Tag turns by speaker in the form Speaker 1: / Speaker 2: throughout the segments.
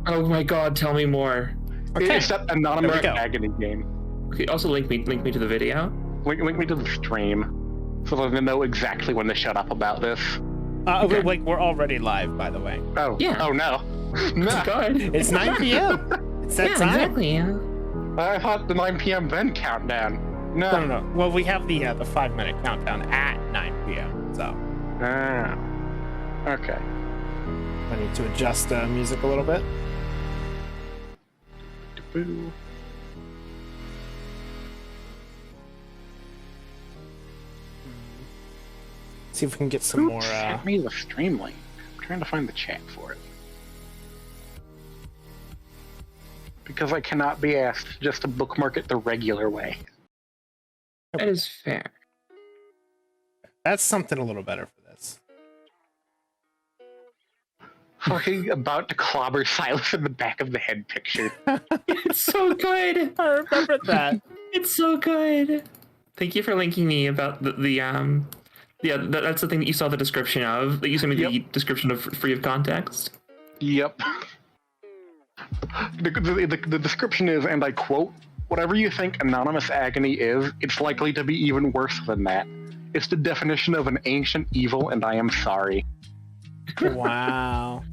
Speaker 1: Oh my god, tell me more.
Speaker 2: Okay.
Speaker 3: It's that anonymous
Speaker 2: There we go.
Speaker 3: agony game.
Speaker 1: Okay, also link me to the video.
Speaker 3: Link me to the stream, so that I know exactly when to shut up about this.
Speaker 1: Okay.
Speaker 2: We're already live, by the way.
Speaker 3: Oh.
Speaker 1: Yeah.
Speaker 3: Oh no. No.
Speaker 1: Good.
Speaker 2: It's 9 p.m. It's that
Speaker 1: Yeah,
Speaker 2: time.
Speaker 1: exactly. Yeah.
Speaker 3: I thought the 9 p.m. then countdown. No.
Speaker 2: No. Well, we have the 5-minute countdown at 9 p.m. So
Speaker 3: Ah. Okay.
Speaker 2: I need to adjust the music a little bit.
Speaker 3: Boo.
Speaker 2: See if we can get some
Speaker 3: Who
Speaker 2: more.
Speaker 3: sent me the stream link? I'm trying to find the chat for it. Because I cannot be asked just to bookmark it the regular way.
Speaker 1: That is fair.
Speaker 2: That's something a little better for this.
Speaker 3: Fucking about to clobber Silas in the back of the head picture.
Speaker 1: It's so good.
Speaker 2: I remember that.
Speaker 1: It's so good. Thank you for linking me about yeah, that's the thing that you saw the description of. That you sent me the description of free of context.
Speaker 3: Yep. The description is, and I quote, "Whatever you think anonymous agony is, it's likely to be even worse than that. It's the definition of an ancient evil, and I am sorry."
Speaker 2: Wow.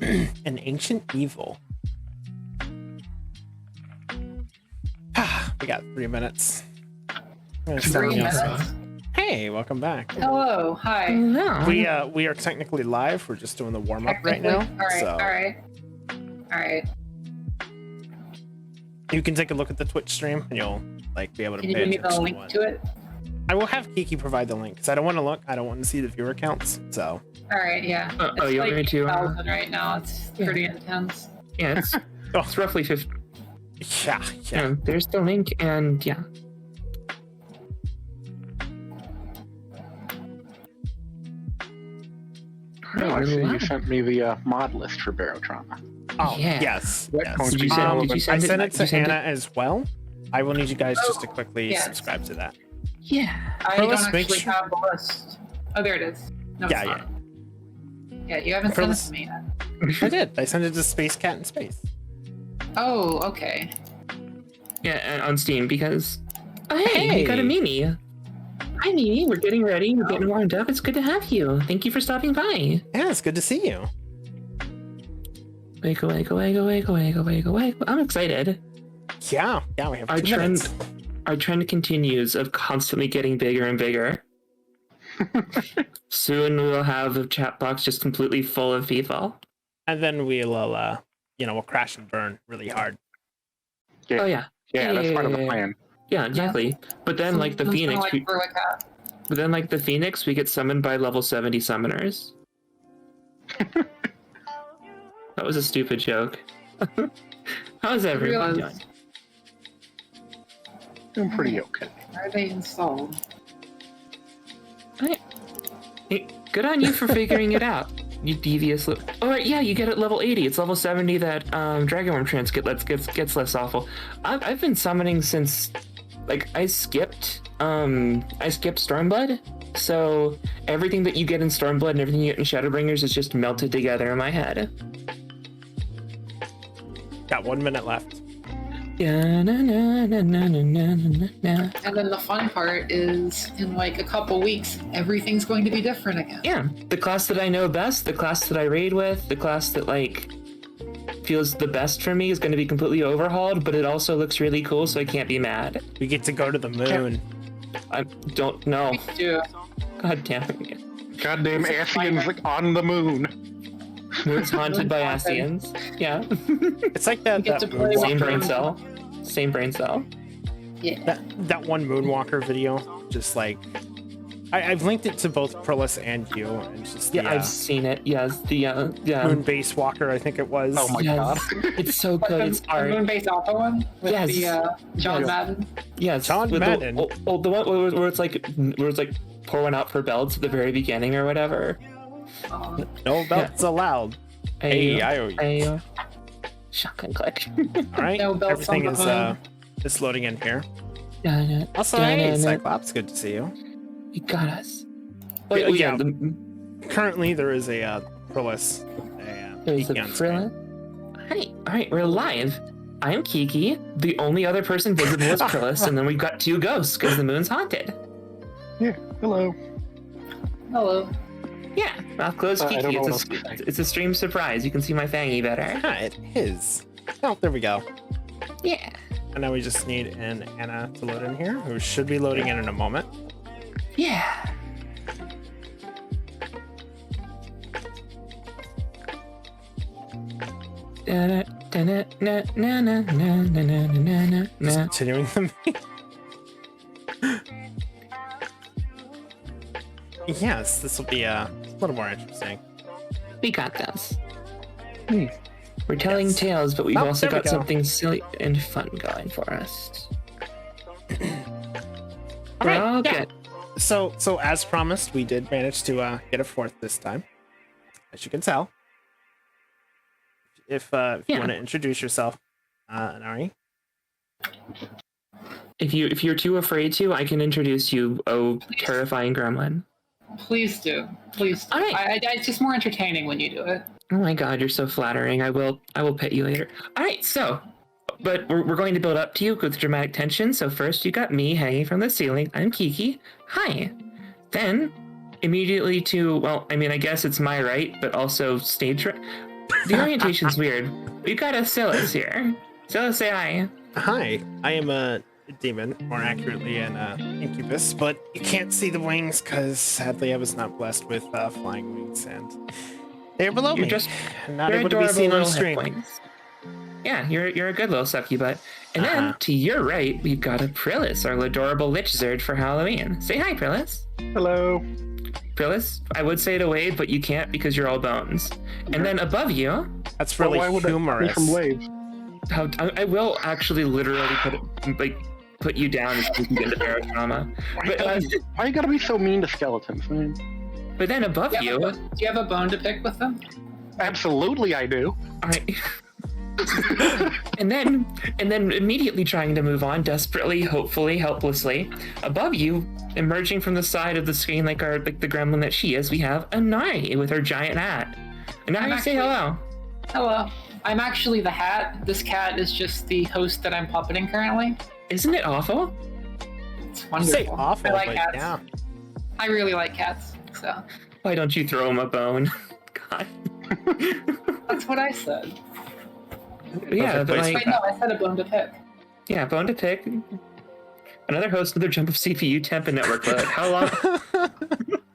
Speaker 2: An ancient evil. We got 3 minutes. I'm gonna start
Speaker 4: 3
Speaker 2: this
Speaker 4: minutes.
Speaker 2: off. Hey, welcome back.
Speaker 4: Hello, hi.
Speaker 1: No.
Speaker 2: We are technically live. We're just doing the warm up right now.
Speaker 4: All right.
Speaker 2: You can take a look at the Twitch stream, and you'll be able to.
Speaker 4: Can you
Speaker 2: pay
Speaker 4: give me the
Speaker 2: attention
Speaker 4: link to it?
Speaker 2: I will have Kiki provide the link because I don't want to look. I don't want to see the viewer counts. So.
Speaker 4: All right, yeah. It's
Speaker 1: you want me
Speaker 4: like
Speaker 1: to,
Speaker 4: 1,000 right now. It's pretty intense.
Speaker 1: Yeah, it's roughly 50.
Speaker 2: Yeah.
Speaker 1: There's the link, and yeah.
Speaker 3: Oh, I see you sent me the mod list for Barotrauma.
Speaker 2: Oh,
Speaker 1: Yeah.
Speaker 2: yes.
Speaker 3: Did you
Speaker 1: send- did you
Speaker 2: I
Speaker 1: send
Speaker 2: sent
Speaker 1: it-
Speaker 2: it
Speaker 1: did you
Speaker 2: to
Speaker 1: send
Speaker 2: Anna
Speaker 1: it?
Speaker 2: as well. I will need you guys just to quickly
Speaker 4: yes.
Speaker 2: subscribe to that.
Speaker 1: Yeah.
Speaker 4: I
Speaker 2: So
Speaker 4: don't
Speaker 2: let's make
Speaker 4: actually
Speaker 2: sure-
Speaker 4: have the list. Oh, there it is. No,
Speaker 2: Yeah,
Speaker 4: it's not. Yeah, you haven't sent it to me yet.
Speaker 2: I did. I sent it to Space Cat in Space.
Speaker 4: Oh, okay.
Speaker 1: Yeah, and on Steam because. Oh, hey,
Speaker 2: Hey.
Speaker 1: you got a Mimi. Hi, Mimi. We're getting ready. We're getting warmed up. It's good to have you. Thank you for stopping by.
Speaker 2: Yeah, it's good to see you.
Speaker 1: Wake, wake, wake, wake, wake, wake, wake. I'm excited.
Speaker 2: Yeah, we have
Speaker 1: Our
Speaker 2: 2 minutes.
Speaker 1: our trend continues of constantly getting bigger and bigger. Soon we'll have a chat box just completely full of people.
Speaker 2: And then we'll crash and burn really hard.
Speaker 3: Yeah.
Speaker 1: Oh yeah.
Speaker 3: Yeah, that's part of the
Speaker 1: yeah.
Speaker 3: plan.
Speaker 1: Yeah, exactly. But then, like the
Speaker 4: Something
Speaker 1: Phoenix,
Speaker 4: like Bruicat.
Speaker 1: but then like the Phoenix, we get summoned by level 70 summoners. That was a stupid joke. How's everyone doing?
Speaker 4: Realized-
Speaker 3: Doing pretty okay.
Speaker 4: Are they installed?
Speaker 1: Hey, good on you for figuring it out. You devious little. Oh right, yeah, you get it level 80. It's level 70 that Dragonworm Trance gets less awful. I've been summoning since I skipped Stormblood. So everything that you get in Stormblood and everything you get in Shadowbringers is just melted together in my head.
Speaker 2: Got 1 minute left.
Speaker 1: Yeah, na, na, na, na, na, na, na, na.
Speaker 4: And then the fun part is, in like a couple weeks, everything's going to be different again.
Speaker 1: Yeah, the class that I know best, the class that I raid with, the class that feels the best for me is going to be completely overhauled, but it also looks really cool, so I can't be mad.
Speaker 2: We get to go to the moon.
Speaker 1: I don't know.
Speaker 4: Me too.
Speaker 1: God damn it.
Speaker 3: Goddamn Asians on the moon.
Speaker 1: Moon's haunted by Asians. Yeah.
Speaker 2: It's like that
Speaker 4: get to play
Speaker 2: moonwalker-
Speaker 1: Same brain cell. Same brain cell.
Speaker 4: Yeah.
Speaker 2: that one Moonwalker video. Just I've linked it to both Perlis and you, and it's just
Speaker 1: Yeah, I've seen it. Yes,
Speaker 2: Moon Base Walker, I think it was.
Speaker 3: Oh my
Speaker 1: yes.
Speaker 3: god.
Speaker 1: It's so good. It's
Speaker 4: The
Speaker 1: art.
Speaker 4: Moonbase Alpha one with
Speaker 1: Yes.
Speaker 4: the John
Speaker 1: Yes.
Speaker 4: Madden.
Speaker 1: Yes,
Speaker 2: John
Speaker 1: with
Speaker 2: Madden.
Speaker 1: The one where it's pour one out for belts at the very beginning or whatever.
Speaker 2: No belts allowed. Hey, I owe you.
Speaker 1: Ayo. Shotgun click.
Speaker 2: All right,
Speaker 4: No belts
Speaker 2: everything
Speaker 4: on
Speaker 2: is
Speaker 4: the
Speaker 2: it's loading in here.
Speaker 1: Yeah,
Speaker 2: Also,
Speaker 1: yeah,
Speaker 2: hey,
Speaker 1: yeah,
Speaker 2: Cyclops, good to see you.
Speaker 1: you got us.
Speaker 2: Yeah, yeah.
Speaker 1: The,
Speaker 2: Currently, there is a Perlis.
Speaker 1: there's a
Speaker 2: Peaky on screen.
Speaker 1: Frilla. Hi. All right, we're live. I'm Kiki. The only other person visible is Prillis, and then we've got 2 ghosts because the moon's haunted.
Speaker 3: Yeah. Hello.
Speaker 4: Hello.
Speaker 1: Yeah, I'll close
Speaker 3: I
Speaker 1: Kiki.
Speaker 3: don't know what else to say.
Speaker 1: It's a stream surprise. You can see my fangy better.
Speaker 2: Yeah, it is. Oh, there we go.
Speaker 1: Yeah.
Speaker 2: And now we just need an Anna to load in here, who should be loading in a moment.
Speaker 1: Yeah.
Speaker 2: Just continuing the Yes, this will be a little more interesting.
Speaker 1: We got this. We're telling
Speaker 2: Yes.
Speaker 1: tales, but we've
Speaker 2: Oh,
Speaker 1: also
Speaker 2: there we
Speaker 1: got
Speaker 2: go.
Speaker 1: something silly and fun going for us.
Speaker 2: All right,
Speaker 1: We're all
Speaker 2: yeah.
Speaker 1: good.
Speaker 2: So as promised, we did manage to get a 4th this time, as you can tell. If you
Speaker 1: Yeah.
Speaker 2: want to introduce yourself, Nari.
Speaker 1: If you're too afraid to, I can introduce you, oh terrifying gremlin.
Speaker 4: Please do. Please do.
Speaker 1: All right.
Speaker 4: It's just more entertaining when you do it.
Speaker 1: Oh my god, you're so flattering. I will pet you later. Alright, so but we're going to build up to you with dramatic tension. So first you got me hanging from the ceiling. I'm Kiki. Hi. Then immediately to, well, I mean, I guess it's my right, but also stage right. The orientation's weird. We've got a Silas here. Silas, say hi.
Speaker 2: Hi, I am a demon, more accurately an incubus, but you can't see the wings because sadly I was not blessed with flying wings, and they're below
Speaker 1: You're
Speaker 2: me.
Speaker 1: just
Speaker 2: Not
Speaker 1: you're
Speaker 2: able to be
Speaker 1: adorable
Speaker 2: seen on
Speaker 1: little hit
Speaker 2: stream.
Speaker 1: points. Yeah, you're a good little sucky butt. And
Speaker 2: Uh-huh.
Speaker 1: then to your right, we've got a Prillis, our adorable lich zerd for Halloween. Say hi, Prillis.
Speaker 3: Hello.
Speaker 1: Prillis, I would say to wave, but you can't because you're all bones. And then above you,
Speaker 2: That's
Speaker 3: Well,
Speaker 2: really
Speaker 3: why would that be
Speaker 2: humorous.
Speaker 3: from Blades?
Speaker 1: I will actually literally put you down so you can get into barotrauma.
Speaker 3: Why you gotta be so mean to skeletons, man?
Speaker 1: But then above
Speaker 4: Do
Speaker 1: you,
Speaker 4: you have a bone to pick with them?
Speaker 3: Absolutely, I do.
Speaker 1: all right. and then immediately trying to move on, desperately, hopefully, helplessly, above you, emerging from the side of the screen like the gremlin that she is, we have Anari with her giant hat. And now you say hello.
Speaker 4: Hello. I'm actually the hat. This cat is just the host that I'm puppeting currently.
Speaker 1: Isn't it awful?
Speaker 4: It's
Speaker 2: You
Speaker 4: wonderful.
Speaker 2: say awful,
Speaker 4: I like
Speaker 2: but
Speaker 4: cats.
Speaker 2: yeah.
Speaker 4: I really like cats. So
Speaker 1: Why don't you throw him a bone? God.
Speaker 4: that's what I said.
Speaker 1: Yeah,
Speaker 2: Perfect
Speaker 1: but
Speaker 2: place
Speaker 1: like,
Speaker 4: Wait, no, I said a bone to pick.
Speaker 1: yeah, bone to pick. Another host, another jump of CPU temp and network load. How long?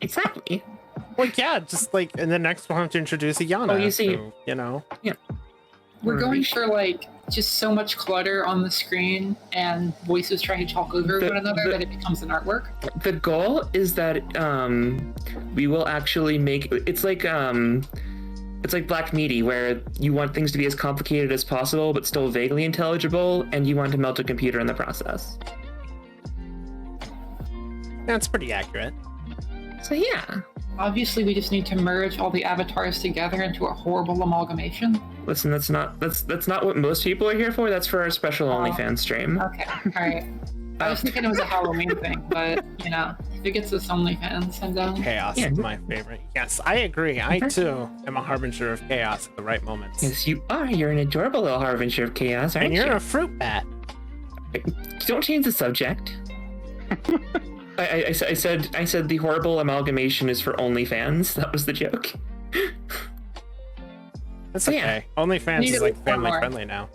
Speaker 1: Exactly.
Speaker 2: Well, yeah, just like, and then next we'll have to introduce Ayana.
Speaker 1: Oh, you see-
Speaker 2: who, you know.
Speaker 4: We're
Speaker 1: Right.
Speaker 4: going for like just so much clutter on the screen and voices trying to talk over one another that it becomes an artwork.
Speaker 1: The goal is that we will actually make it's like Black Meaty, where you want things to be as complicated as possible but still vaguely intelligible, and you want to melt a computer in the process.
Speaker 2: That's pretty accurate.
Speaker 1: So yeah.
Speaker 4: Obviously, we just need to merge all the avatars together into a horrible amalgamation.
Speaker 1: Listen, that's not what most people are here for. That's for our special OnlyFans stream.
Speaker 4: Okay, all right. I was thinking it was a Halloween thing, but you know, if it gets us OnlyFans, I'm down.
Speaker 2: Chaos
Speaker 1: Yeah.
Speaker 2: is my favorite. Yes, I agree. I too am a harbinger of chaos at the right moments.
Speaker 1: Yes, you are. You're an adorable little harbinger of chaos, aren't
Speaker 2: And you're
Speaker 1: you?
Speaker 2: a fruit bat.
Speaker 1: Don't change the subject. I said the horrible amalgamation is for OnlyFans. That was the joke.
Speaker 2: That's
Speaker 1: So,
Speaker 2: okay.
Speaker 1: yeah.
Speaker 2: OnlyFans
Speaker 4: Need
Speaker 2: is
Speaker 4: at
Speaker 2: like
Speaker 4: least one
Speaker 2: family
Speaker 4: more.
Speaker 2: friendly now.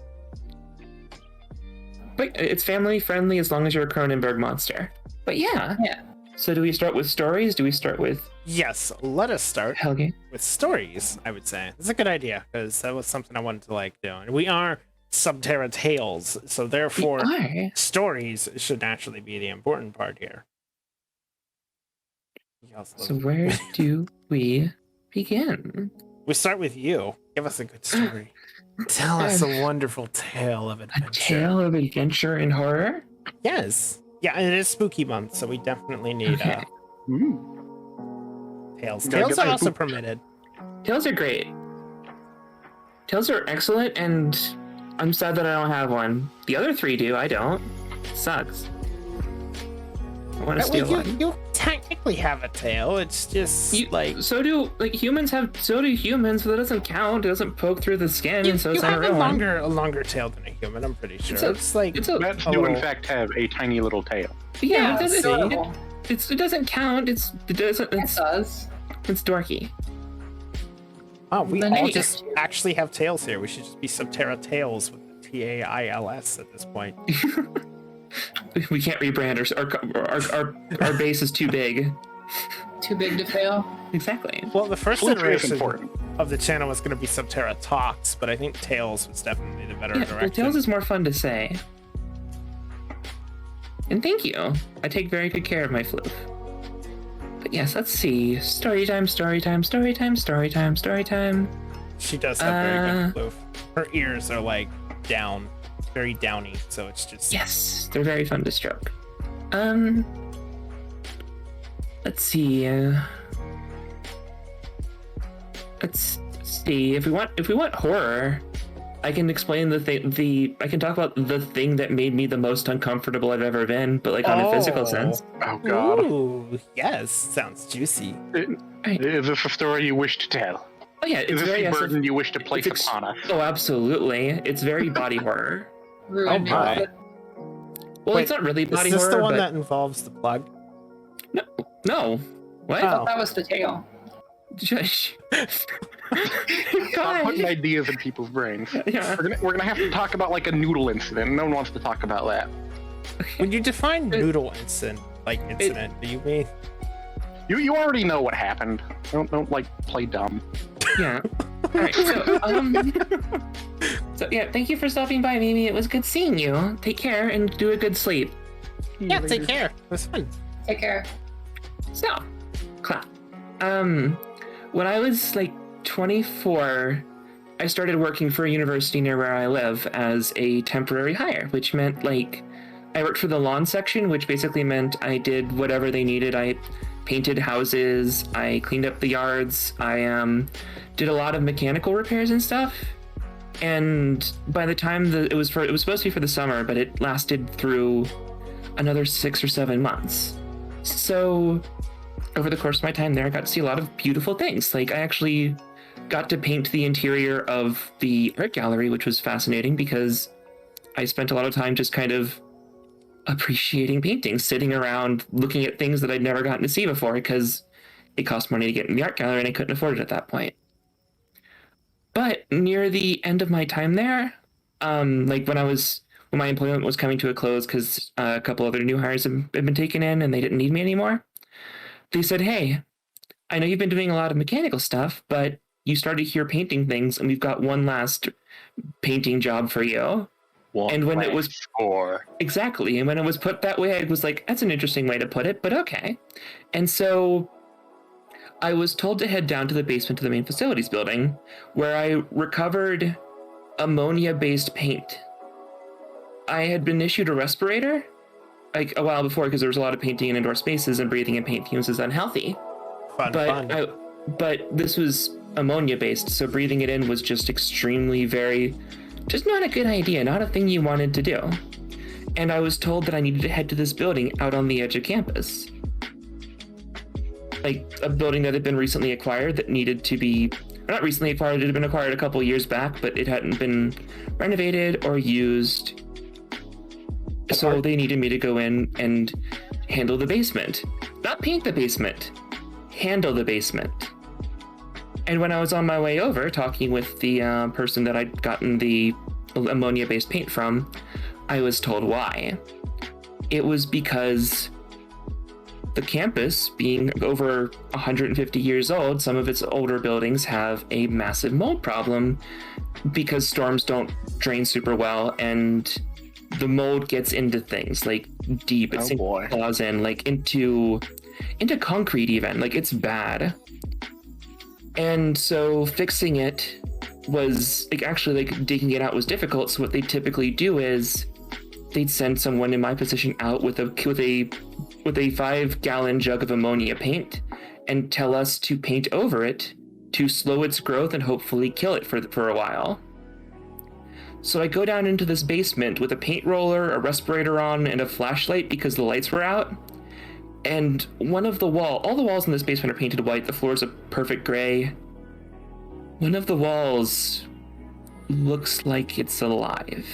Speaker 1: But it's family friendly as long as you're a Cronenberg monster. But yeah.
Speaker 4: Yeah.
Speaker 1: So do we start with stories? Do we start with
Speaker 2: Yes, let us start
Speaker 1: Helge?
Speaker 2: with stories, I would say. It's a good idea because that was something I wanted to like do. And we are Subterra Tales, so therefore
Speaker 1: We are.
Speaker 2: stories should naturally be the important part here.
Speaker 1: So where do we begin?
Speaker 2: We start with you. Give us a good story. Tell us a wonderful tale of
Speaker 1: A
Speaker 2: adventure.
Speaker 1: tale of adventure and horror?
Speaker 2: Yes. Yeah, and it is spooky month, so we definitely need
Speaker 1: Okay.
Speaker 2: tales.
Speaker 3: Gotta
Speaker 2: Tales
Speaker 3: get
Speaker 2: are
Speaker 3: my
Speaker 2: also
Speaker 3: poop.
Speaker 2: permitted.
Speaker 1: Tales are great. Tales are excellent, and I'm sad that I don't have one. The other three do, I don't. Sucks. want to steal one.
Speaker 2: You technically have a tail. It's just like
Speaker 1: so do humans, but that doesn't count. It doesn't poke through the skin,
Speaker 2: you
Speaker 1: so it's not
Speaker 2: have
Speaker 1: a real one.
Speaker 2: a longer tail than a human. I'm pretty sure. Bats
Speaker 3: do in fact have a tiny little tail.
Speaker 1: Yeah,
Speaker 4: it's adorable.
Speaker 1: it doesn't count. It does. It's dorky.
Speaker 2: Oh, we
Speaker 4: Then
Speaker 2: all
Speaker 4: you
Speaker 2: just
Speaker 4: get to-
Speaker 2: actually have tails here. We should just be Subterra Tails with TAILS at this point.
Speaker 1: We can't rebrand our base is too big.
Speaker 4: Too big to fail.
Speaker 1: Exactly.
Speaker 2: Well, the first
Speaker 3: Poetry is
Speaker 2: iteration
Speaker 3: important.
Speaker 2: of the channel was going to be Subterra Talks, but I think Tails was definitely the better
Speaker 1: Yeah,
Speaker 2: direction.
Speaker 1: well, Tails is more fun to say. And thank you. I take very good care of my floof. But yes, let's see. Story time.
Speaker 2: She does have very good floof. Her ears are like down, very downy, so it's just
Speaker 1: Yes, they're very fun to stroke. Let's see. Let's see. If we want horror, I can explain I can talk about the thing that made me the most uncomfortable I've ever been, but like on a physical sense.
Speaker 3: Oh god.
Speaker 2: Ooh, yes, sounds juicy.
Speaker 3: Is this a story you wish to tell?
Speaker 1: Oh yeah,
Speaker 3: Is
Speaker 1: it's
Speaker 3: this
Speaker 1: very
Speaker 3: a burden you wish to place
Speaker 1: it's
Speaker 3: upon us?
Speaker 1: Oh, absolutely. It's very body horror.
Speaker 4: Ruined
Speaker 2: Oh, my.
Speaker 4: it.
Speaker 1: Well,
Speaker 2: Wait,
Speaker 1: it's not really
Speaker 2: Is
Speaker 1: body
Speaker 2: this
Speaker 1: horror,
Speaker 2: the one
Speaker 1: but
Speaker 2: that involves the plug?
Speaker 1: no. What?
Speaker 2: Oh.
Speaker 4: That was the tail.
Speaker 1: Shush.
Speaker 3: Stop putting ideas in people's brains.
Speaker 1: Yeah.
Speaker 3: We're gonna have to talk about like a noodle incident. No one wants to talk about that.
Speaker 2: When you define noodle incident, do you mean?
Speaker 3: You already know what happened. Don't like play dumb.
Speaker 1: Yeah. All right. So yeah. Thank you for stopping by, Mimi. It was good seeing you. Take care and do a good sleep.
Speaker 2: Yeah, take care. It was fun.
Speaker 4: Take care.
Speaker 1: So, clap. When I was like 24, I started working for a university near where I live as a temporary hire, which meant like I worked for the lawn section, which basically meant I did whatever they needed. I painted houses, I cleaned up the yards, I did a lot of mechanical repairs and stuff. And by the time it was supposed to be for the summer, but it lasted through another 6 or 7 months. So over the course of my time there, I got to see a lot of beautiful things. Like I actually got to paint the interior of the art gallery, which was fascinating because I spent a lot of time just kind of appreciating paintings, sitting around looking at things that I'd never gotten to see before because it cost money to get in the art gallery and I couldn't afford it at that point. But near the end of my time there, like when my employment was coming to a close because a couple other new hires had been taken in and they didn't need me anymore, they said, "Hey, I know you've been doing a lot of mechanical stuff, but you started here painting things and we've got one last painting job for you." And when it was
Speaker 3: score.
Speaker 1: Exactly. And when it was put that way, I was like, that's an interesting way to put it, but okay. And so I was told to head down to the basement of the main facilities building where I recovered ammonia-based paint. I had been issued a respirator like a while before because there was a lot of painting in indoor spaces and breathing in paint fumes is unhealthy.
Speaker 2: Fun.
Speaker 1: But this was ammonia-based, so breathing it in was just just not a good idea, not a thing you wanted to do. And I was told that I needed to head to this building out on the edge of campus. Like a building that had been recently acquired that needed to be, not recently acquired, it had been acquired a couple years back, but it hadn't been renovated or used. So they needed me to go in and handle the basement. Not paint the basement, handle the basement. And when I was on my way over, talking with the person that I'd gotten the ammonia-based paint from, I was told why. It was because the campus, being over 150 years old, some of its older buildings have a massive mold problem because storms don't drain super well, and the mold gets into things like deep. It claws in, like into concrete even. Like it's bad. And so fixing it was actually digging it out was difficult. So what they typically do is they'd send someone in my position out with a 5-gallon jug of ammonia paint and tell us to paint over it to slow its growth and hopefully kill it for a while. So I go down into this basement with a paint roller, a respirator on, and a flashlight because the lights were out. And all the walls in this basement are painted white. The floor is a perfect gray. One of the walls looks like it's alive.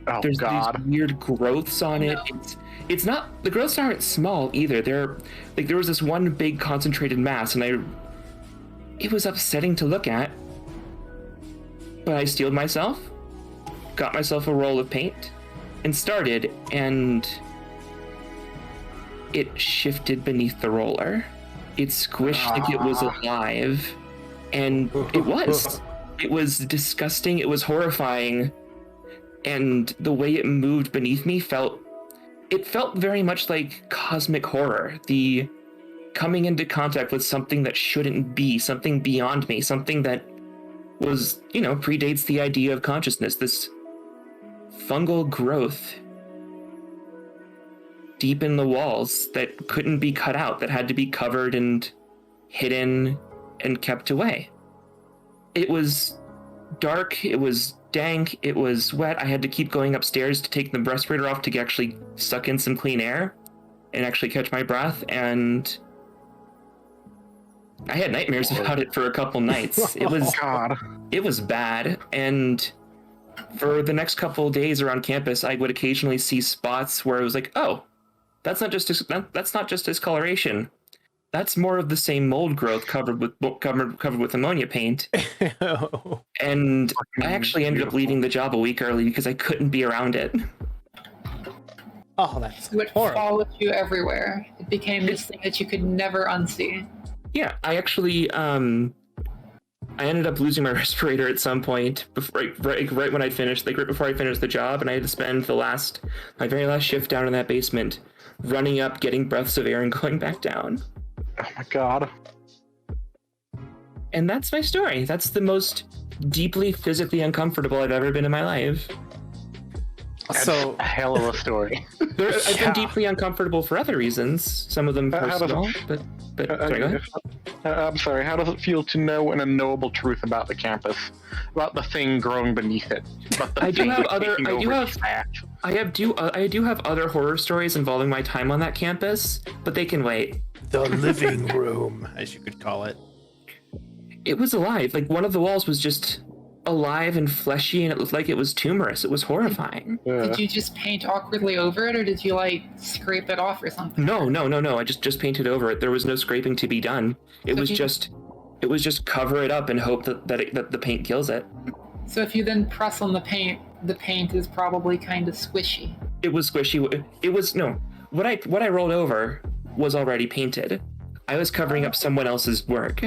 Speaker 3: Oh
Speaker 1: There's
Speaker 3: God.
Speaker 1: these weird growths on it. It's not, the growths aren't small either. They're like, there was this one big concentrated mass, and it was upsetting to look at. But I steeled myself, got myself a roll of paint, and started, and it shifted beneath the roller. It squished like it was alive, and it was. It was disgusting. It was horrifying. And the way it moved beneath me felt very much like cosmic horror. The coming into contact with something that shouldn't be, something beyond me, something that was, predates the idea of consciousness. This fungal growth deep in the walls that couldn't be cut out, that had to be covered and hidden and kept away. It was dark, it was dank, it was wet. I had to keep going upstairs to take the respirator off to actually suck in some clean air and actually catch my breath, and I had nightmares about it for a couple nights. It was bad, and for the next couple of days around campus, I would occasionally see spots where it was like, oh, that's not just discoloration. That's more of the same mold growth covered with ammonia paint. And I actually ended up leaving the job a week early because I couldn't be around it.
Speaker 2: Oh, that's
Speaker 4: It
Speaker 2: horrible.
Speaker 4: followed you everywhere. It became this thing that you could never unsee.
Speaker 1: Yeah, I actually I ended up losing my respirator at some point, right when I finished, right before I finished the job, and I had to spend my very last shift down in that basement, running up, getting breaths of air, and going back down.
Speaker 3: Oh my God.
Speaker 1: And that's my story. That's the most deeply physically uncomfortable I've ever been in my life.
Speaker 3: That's
Speaker 2: So
Speaker 3: a hell of a story.
Speaker 1: I've been deeply uncomfortable for other reasons, some of them
Speaker 3: How does
Speaker 1: personal, but sorry, go ahead.
Speaker 3: I'm sorry, how does it feel to know an unknowable truth about the campus? About the thing growing beneath it? About the
Speaker 1: I do
Speaker 3: thing
Speaker 1: have
Speaker 3: taking over its fat?
Speaker 1: I do have other horror stories involving my time on that campus, but they can wait.
Speaker 2: the living room, as you could call it.
Speaker 1: It was alive. Like, one of the walls was just alive and fleshy, and it looked like it was tumorous. It was horrifying.
Speaker 4: Did you just paint awkwardly over it, or did you scrape it off or something?
Speaker 1: No. I just painted over it. There was no scraping to be done. It was just cover it up and hope that the paint kills it.
Speaker 4: So if you then press on the paint is probably kind of squishy.
Speaker 1: It was squishy. It was what I rolled over was already painted. I was covering up someone else's work.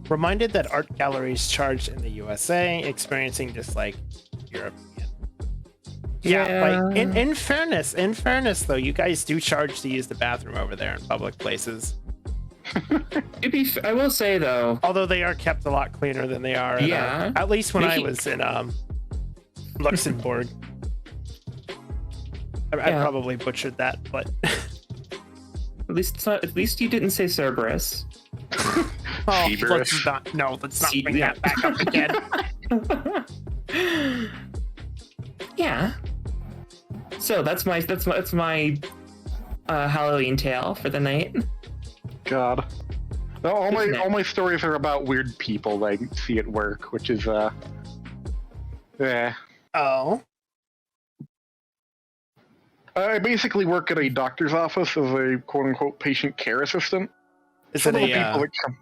Speaker 2: Reminded that art galleries charged in the USA, experiencing just like European. Yeah, like in fairness though, you guys do charge to use the bathroom over there in public places.
Speaker 1: I will say though,
Speaker 2: Although they are kept a lot cleaner than they are. At least when I was in Luxembourg. I probably butchered that, but
Speaker 1: at least you didn't say Cerberus.
Speaker 2: let's not bring that back up again.
Speaker 1: Yeah. So that's my Halloween tale for the night.
Speaker 3: God. No, all my stories are about weird people I see at work, which is
Speaker 2: Oh.
Speaker 3: I basically work at a doctor's office as a quote-unquote patient care assistant.
Speaker 2: Is
Speaker 3: Some
Speaker 2: it
Speaker 3: of the people that come,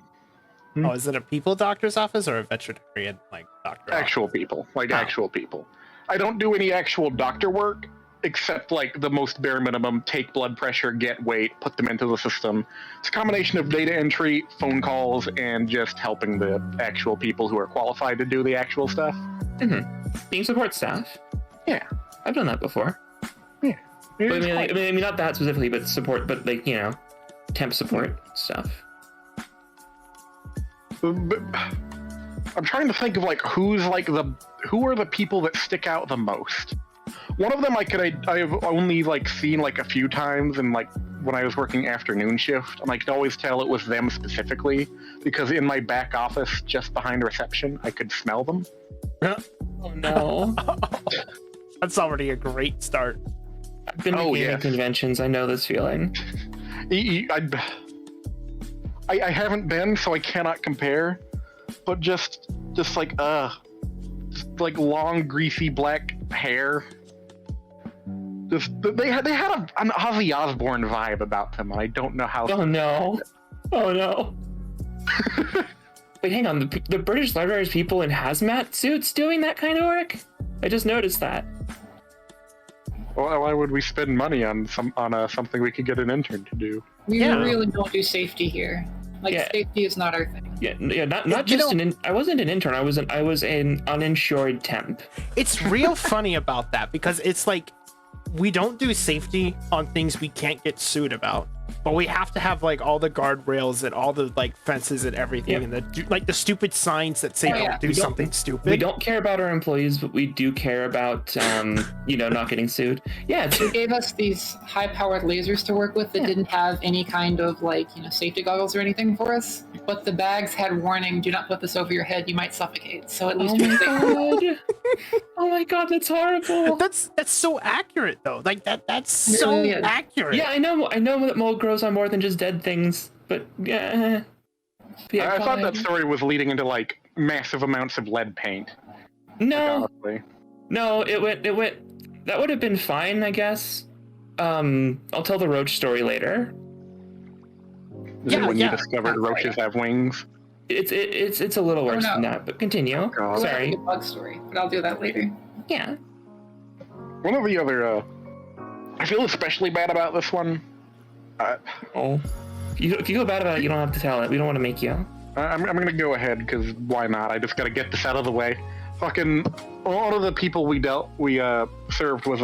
Speaker 2: is it a people doctor's office or a veterinarian doctor?
Speaker 3: actual people, actual people. I don't do any actual doctor work, except the most bare minimum: take blood pressure, get weight, put them into the system. It's a combination of data entry, phone calls, and just helping the actual people who are qualified to do the actual stuff.
Speaker 1: Mm-hmm. Being support staff.
Speaker 3: Yeah,
Speaker 1: I've done that before.
Speaker 3: yeah.
Speaker 1: But I mean, not that specifically, but support, but temp support stuff.
Speaker 3: But I'm trying to think of who are the people that stick out the most. One of them I've only seen a few times, and when I was working afternoon shift, and I could always tell it was them specifically because in my back office, just behind reception, I could smell them.
Speaker 1: Oh no!
Speaker 2: That's already a great start.
Speaker 1: I've been to gaming conventions. I know this feeling.
Speaker 3: I haven't been, so I cannot compare. But just like long, greasy black hair. They had an Ozzy Osbourne vibe about them, and I don't know how.
Speaker 1: Oh no! Oh no! Wait, hang on. The British Library's people in hazmat suits doing that kind of work? I just noticed that.
Speaker 3: Well, why would we spend money on something we could get an intern to do?
Speaker 4: We really don't do safety here. Safety is not our thing.
Speaker 1: Yeah. Not just I wasn't an intern. I was an uninsured temp.
Speaker 2: It's real funny about that because it's like we don't do safety on things we can't get sued about, but we have to have like all the guardrails and all the like fences and everything, and the stupid signs that say don't do something stupid.
Speaker 1: We don't care about our employees, but we do care about not getting sued. Yeah,
Speaker 4: they gave us these high-powered lasers to work with that didn't have any kind of safety goggles or anything for us. But the bags had warning: "Do not put this over your head; you might suffocate." So at least
Speaker 1: oh my god, that's horrible.
Speaker 2: That's so accurate though. Like that's so accurate.
Speaker 1: Yeah, I know that mold grows on more than just dead things, but yeah.
Speaker 3: I thought that story was leading into like massive amounts of lead paint.
Speaker 1: No, it went. That would have been fine, I guess. I'll tell the roach story later.
Speaker 3: When you discovered roaches have wings.
Speaker 1: It's a little worse than that, but continue.
Speaker 3: Oh,
Speaker 1: sorry.
Speaker 4: It's a bug story, but I'll do that later.
Speaker 1: Yeah.
Speaker 3: One of the other, I feel especially bad about this one.
Speaker 1: If you feel bad about it, you don't have to tell it. We don't want to make you.
Speaker 3: I'm gonna go ahead because why not? I just gotta get this out of the way. Fucking one of the people we served was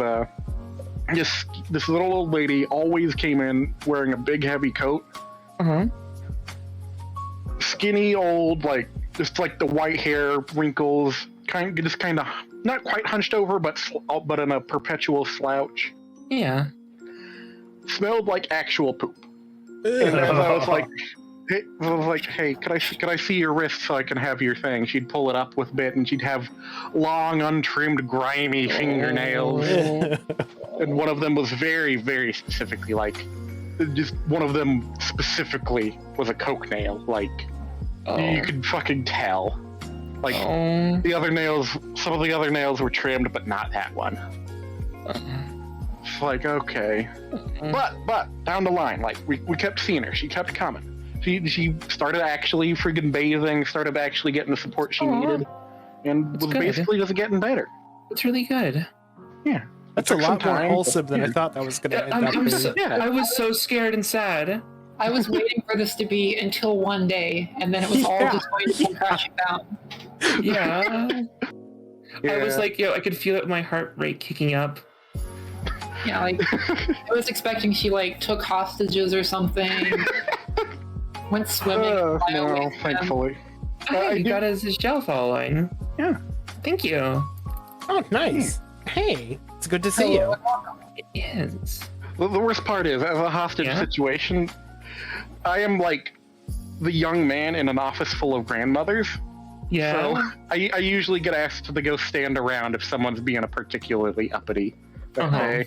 Speaker 3: this little old lady. Always came in wearing a big heavy coat. Skinny old, just like the white hair, wrinkles, kind of not quite hunched over, but in a perpetual slouch.
Speaker 1: Yeah.
Speaker 3: Smelled like actual poop. And I was like, hey, could I see your wrist so I can have your thing? She'd pull it up with bit, and she'd have long, untrimmed, grimy fingernails. And one of them was very, very specifically just one of them specifically was a coke nail. You could fucking tell. The other nails, some of the other nails were trimmed, but not that one. It's okay. But down the line, we kept seeing her. She kept coming. She started actually friggin' bathing, started actually getting the support she needed, and was basically just getting better.
Speaker 1: It's really good.
Speaker 3: Yeah.
Speaker 2: That's a lot more wholesome than I thought that was going to end up.
Speaker 1: I was so scared and sad.
Speaker 4: I was waiting for this to be until one day, and then it was all just going to come crashing down.
Speaker 1: Yeah. I was I could feel it in my heart rate kicking up.
Speaker 4: Yeah, I was expecting she took hostages or something. Went swimming.
Speaker 3: No, thankfully.
Speaker 1: You got his gel following.
Speaker 3: Yeah.
Speaker 1: Thank you.
Speaker 2: Oh, nice. Hey, it's good to see you.
Speaker 1: It is.
Speaker 3: The worst part is, as a hostage situation, I am the young man in an office full of grandmothers.
Speaker 1: Yeah.
Speaker 3: So I usually get asked to go stand around if someone's being a particularly uppity. Okay.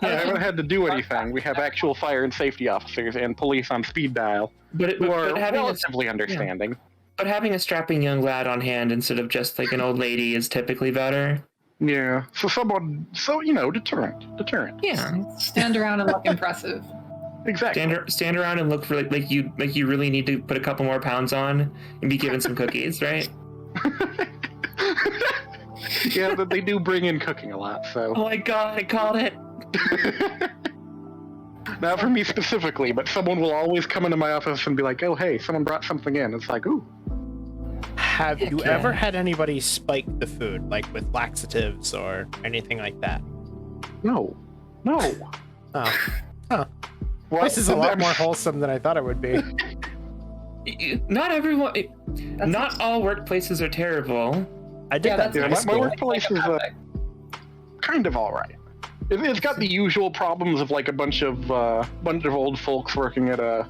Speaker 3: I haven't had to do anything. We have actual fire and safety officers and police on speed dial who are relatively understanding.
Speaker 1: Yeah. But having a strapping young lad on hand instead of just an old lady is typically better.
Speaker 3: Yeah. Deterrent.
Speaker 1: Yeah.
Speaker 4: Stand around and look impressive.
Speaker 3: Exactly.
Speaker 1: Stand around and look for like you really need to put a couple more pounds on and be given some cookies, right?
Speaker 3: Yeah, but they do bring in cooking a lot, so.
Speaker 1: Oh my god, I called it.
Speaker 3: Not for me specifically, but someone will always come into my office and be like, "Oh, hey, someone brought something in." It's ooh.
Speaker 2: Have you ever had anybody spike the food, with laxatives or anything like that?
Speaker 3: No.
Speaker 2: Oh. Huh. Well, this is a lot more wholesome than I thought it would be.
Speaker 1: Not everyone. Not all workplaces are terrible.
Speaker 2: I did that.
Speaker 3: Yeah, my workplace is kind of all right. It's got the usual problems of a bunch of old folks working at a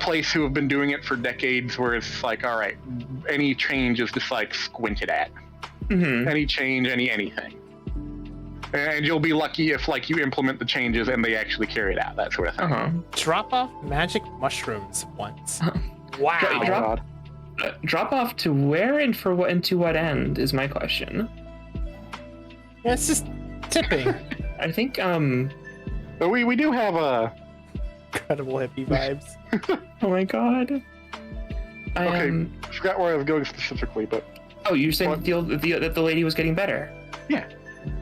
Speaker 3: place who have been doing it for decades, where it's all right, any change is just squinted at.
Speaker 1: Mm-hmm.
Speaker 3: Any change, anything. And you'll be lucky if like you implement the changes and they actually carry it out, that sort of thing.
Speaker 1: Uh-huh.
Speaker 2: Drop off magic mushrooms once. Wow.
Speaker 1: Drop off to where and for what and to what end is my question.
Speaker 2: Yeah, it's just tipping.
Speaker 1: I think
Speaker 3: But we do have a
Speaker 2: Incredible hippie vibes.
Speaker 1: oh my god.
Speaker 3: I forgot where I was going specifically, but
Speaker 1: You're saying that the lady was getting better.
Speaker 3: yeah.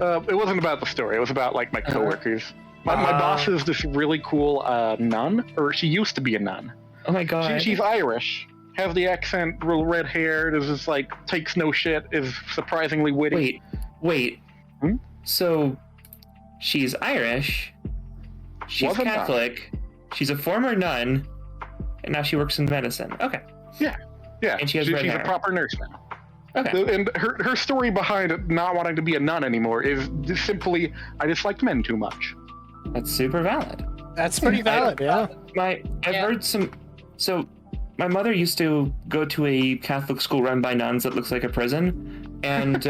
Speaker 3: It wasn't about the story. It was about like my coworkers. My boss is this really cool nun, or she used to be a nun.
Speaker 1: Oh my god.
Speaker 3: She's Irish, has the accent, real red hair, is just like takes no shit, is surprisingly witty.
Speaker 1: Wait.
Speaker 3: Hmm?
Speaker 1: So she's Irish, she's
Speaker 3: Was a nun.
Speaker 1: Catholic, she's a former nun, and now she works in medicine. Okay.
Speaker 3: Yeah,
Speaker 1: And she has red
Speaker 3: she's
Speaker 1: hair.
Speaker 3: a proper nurse now.
Speaker 1: Okay.
Speaker 3: And her story behind not wanting to be a nun anymore is just simply, I just liked men too much.
Speaker 1: That's super valid.
Speaker 2: That's pretty valid, yeah.
Speaker 1: I've heard some. So, my mother used to go to a Catholic school run by nuns that looks like a prison, and
Speaker 3: That's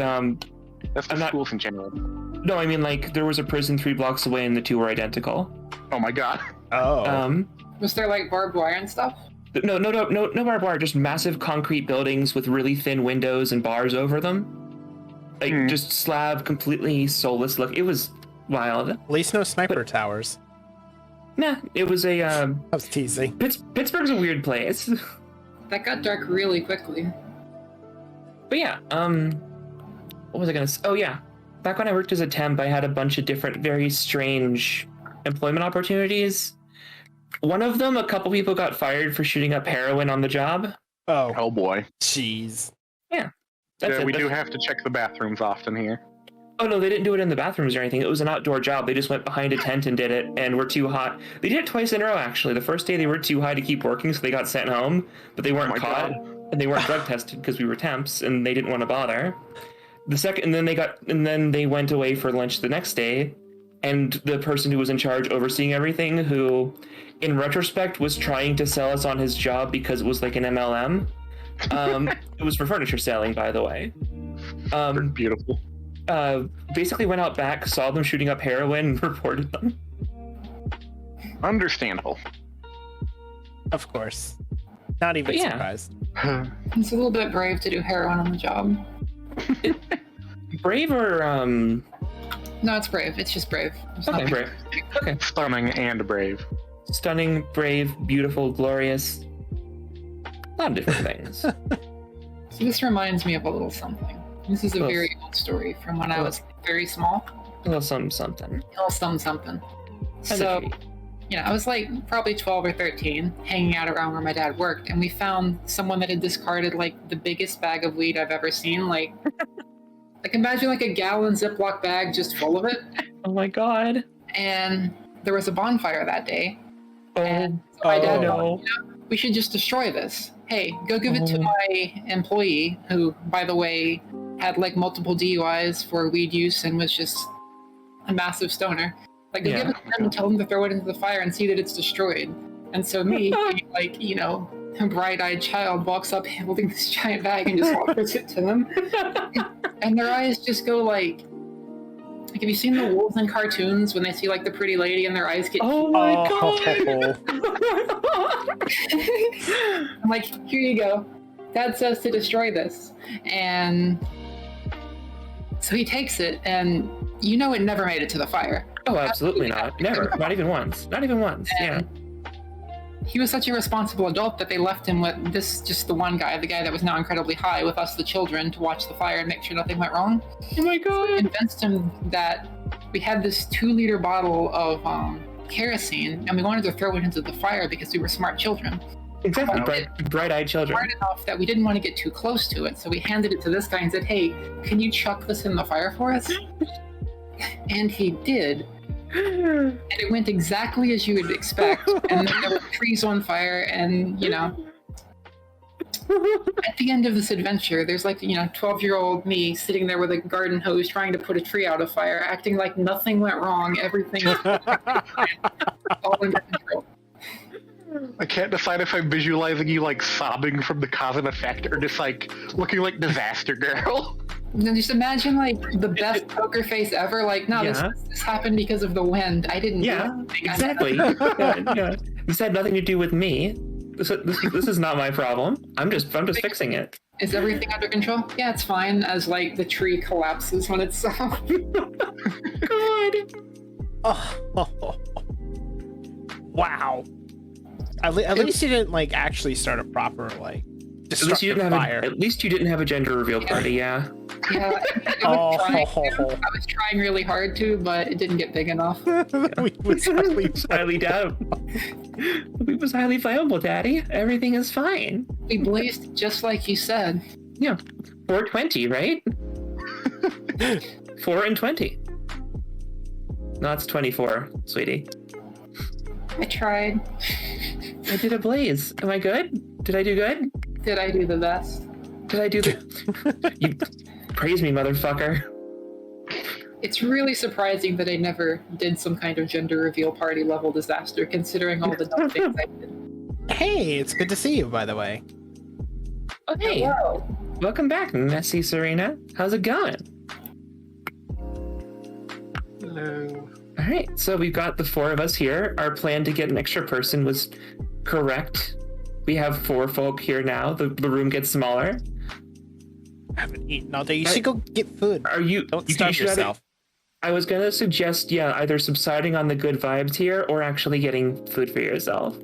Speaker 3: the
Speaker 1: I'm not-
Speaker 3: schools in general.
Speaker 1: no, I mean like there was a prison 3 blocks away, and the two were identical.
Speaker 3: Oh my god.
Speaker 2: Oh.
Speaker 4: Was there like barbed wire and stuff?
Speaker 1: No barbed wire, just massive concrete buildings with really thin windows and bars over them, like just slab, completely soulless look. It was wild.
Speaker 2: At least no sniper towers.
Speaker 1: Nah, it was a
Speaker 2: I was teasing.
Speaker 1: Pittsburgh's a weird place.
Speaker 4: That got dark really quickly.
Speaker 1: But yeah, what was I gonna say? Oh yeah, back when I worked as a temp, I had a bunch of different, very strange employment opportunities. One of them, a couple people got fired for shooting up heroin on the job.
Speaker 2: Oh,
Speaker 3: Oh boy.
Speaker 2: jeez.
Speaker 1: That's
Speaker 3: Yeah,
Speaker 1: it.
Speaker 3: we do
Speaker 1: That's-
Speaker 3: have to check the bathrooms often here.
Speaker 1: Oh no, they didn't do it in the bathrooms or anything. It was an outdoor job. They just went behind a tent and did it, and were too hot. They did it twice in a row actually. The first day they were too high to keep working, so they got sent home. But they weren't
Speaker 3: my
Speaker 1: caught,
Speaker 3: God.
Speaker 1: and they weren't drug tested because we were temps, and they didn't want to bother. The second, and then they went away for lunch the next day, and the person who was in charge overseeing everything, who, in retrospect, was trying to sell us on his job because it was like an MLM. It was for furniture selling, by the way.
Speaker 3: Beautiful.
Speaker 1: Basically went out back, saw them shooting up heroin, and reported them.
Speaker 3: Understandable.
Speaker 2: Of course. Not even
Speaker 1: But yeah.
Speaker 2: surprised.
Speaker 4: It's a little bit brave to do heroin on the job.
Speaker 1: Brave or
Speaker 4: No, it's brave. It's just brave. It's not
Speaker 1: okay, brave. Okay.
Speaker 3: Stunning and brave.
Speaker 1: Stunning, brave, beautiful, glorious. A lot of different things.
Speaker 4: So this reminds me of a little something. This is a
Speaker 1: Close.
Speaker 4: very old story from when I was very small.
Speaker 1: A little something.
Speaker 4: A little something. So, I was like probably 12 or 13, hanging out around where my dad worked, and we found someone that had discarded like the biggest bag of weed I've ever seen. Like imagine like a gallon Ziploc bag just full of it.
Speaker 1: Oh my god.
Speaker 4: And there was a bonfire that day.
Speaker 1: Oh,
Speaker 4: And so my dad
Speaker 1: no.
Speaker 4: thought, we should just destroy this. Hey, go give it to
Speaker 1: Oh.
Speaker 4: my employee, who, by the way, had like multiple DUIs for weed use and was just a massive stoner. Like, go
Speaker 1: Yeah.
Speaker 4: give it to them and tell them to throw it into the fire and see that it's destroyed. And so me, being like, a bright-eyed child, walks up holding this giant bag and just offers it to them. And their eyes just go like have you seen the wolves in cartoons when they see like the pretty lady and their eyes get
Speaker 1: Oh my
Speaker 2: Oh.
Speaker 4: I'm like, here you go. Dad says to destroy this. And so he takes it, and it never made it to the fire.
Speaker 1: Oh, absolutely not. Never. Not even once. Not even once. Yeah.
Speaker 4: And he was such a responsible adult that they left him with just the one guy, the guy that was now incredibly high, with us, the children, to watch the fire and make sure nothing went wrong.
Speaker 1: Oh my god.
Speaker 4: Convinced him that we had this 2-liter bottle of kerosene, and we wanted to throw it into the fire because we were smart children.
Speaker 1: Exactly. Bright-eyed children.
Speaker 4: Smart enough that we didn't want to get too close to it, so we handed it to this guy and said, hey, can you chuck this in the fire for us? And he did. And it went exactly as you would expect. And then there were trees on fire, and at the end of this adventure, there's like 12-year-old me sitting there with a garden hose trying to put a tree out of fire, acting like nothing went wrong. Everything is all under control.
Speaker 3: I can't decide if I'm visualizing you like sobbing from the cause and effect or just like looking like Disaster Girl.
Speaker 4: Now just imagine like the best poker face ever. Like, no,
Speaker 1: Yeah.
Speaker 4: this happened because of the wind. I didn't. do
Speaker 1: Yeah,
Speaker 4: anything.
Speaker 1: exactly. Yeah. This had nothing to do with me. This is not my problem. I'm just fixing it.
Speaker 4: Is everything under control? Yeah, it's fine. As like the tree collapses on itself.
Speaker 1: God.
Speaker 2: Oh. Wow. At least you didn't like actually start a proper like destructive fire.
Speaker 1: At least you didn't have a gender reveal party. Yeah.
Speaker 4: Yeah, I was trying really hard to, but it didn't get big enough.
Speaker 2: We was
Speaker 1: highly doubt. We was highly flammable, Daddy. Everything is fine.
Speaker 4: We blazed just like you said.
Speaker 1: Yeah. 420, right? 4 and 20. No, it's 24, sweetie.
Speaker 4: I tried.
Speaker 1: I did a blaze. Am I good? Did I do good?
Speaker 4: Did I do the best?
Speaker 1: Did I do the... You praise me, motherfucker.
Speaker 4: It's really surprising that I never did some kind of gender reveal party level disaster, considering all the dumb things I did.
Speaker 2: Hey, it's good to see you, by the way.
Speaker 1: Oh, hey.
Speaker 4: Hello.
Speaker 1: Welcome back, Messy Serena. How's it going?
Speaker 3: Hello.
Speaker 1: All right, so we've got the 4 of us here. Our plan to get an extra person was correct. We have 4 folk here now. The room gets smaller.
Speaker 2: I haven't eaten all day. You should go get food.
Speaker 1: Are you?
Speaker 2: Don't
Speaker 1: you
Speaker 2: starve
Speaker 1: should either-
Speaker 2: yourself.
Speaker 1: I was gonna suggest, either subsiding on the good vibes here or actually getting food for yourself.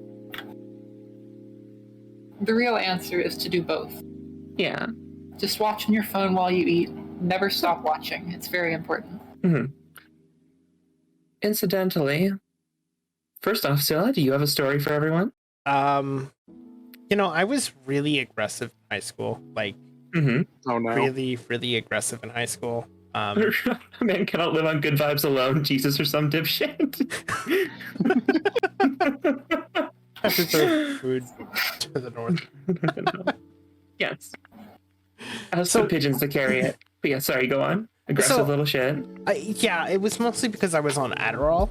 Speaker 4: The real answer is to do both.
Speaker 1: Yeah.
Speaker 4: Just watch on your phone while you eat. Never stop watching. It's very important.
Speaker 1: Mm-hmm. Incidentally, first off, Scylla, do you have a story for everyone?
Speaker 2: I was really aggressive in high school. Like,
Speaker 1: Mm-hmm.
Speaker 3: Oh no.
Speaker 2: really, really aggressive in high school.
Speaker 1: A man cannot live on good vibes alone. Jesus or some dipshit.
Speaker 2: I have to throw food to the north.
Speaker 1: Yes. I have some pigeons to carry it. But yeah, sorry, go on. Aggressive little shit.
Speaker 2: Yeah, it was mostly because I was on Adderall.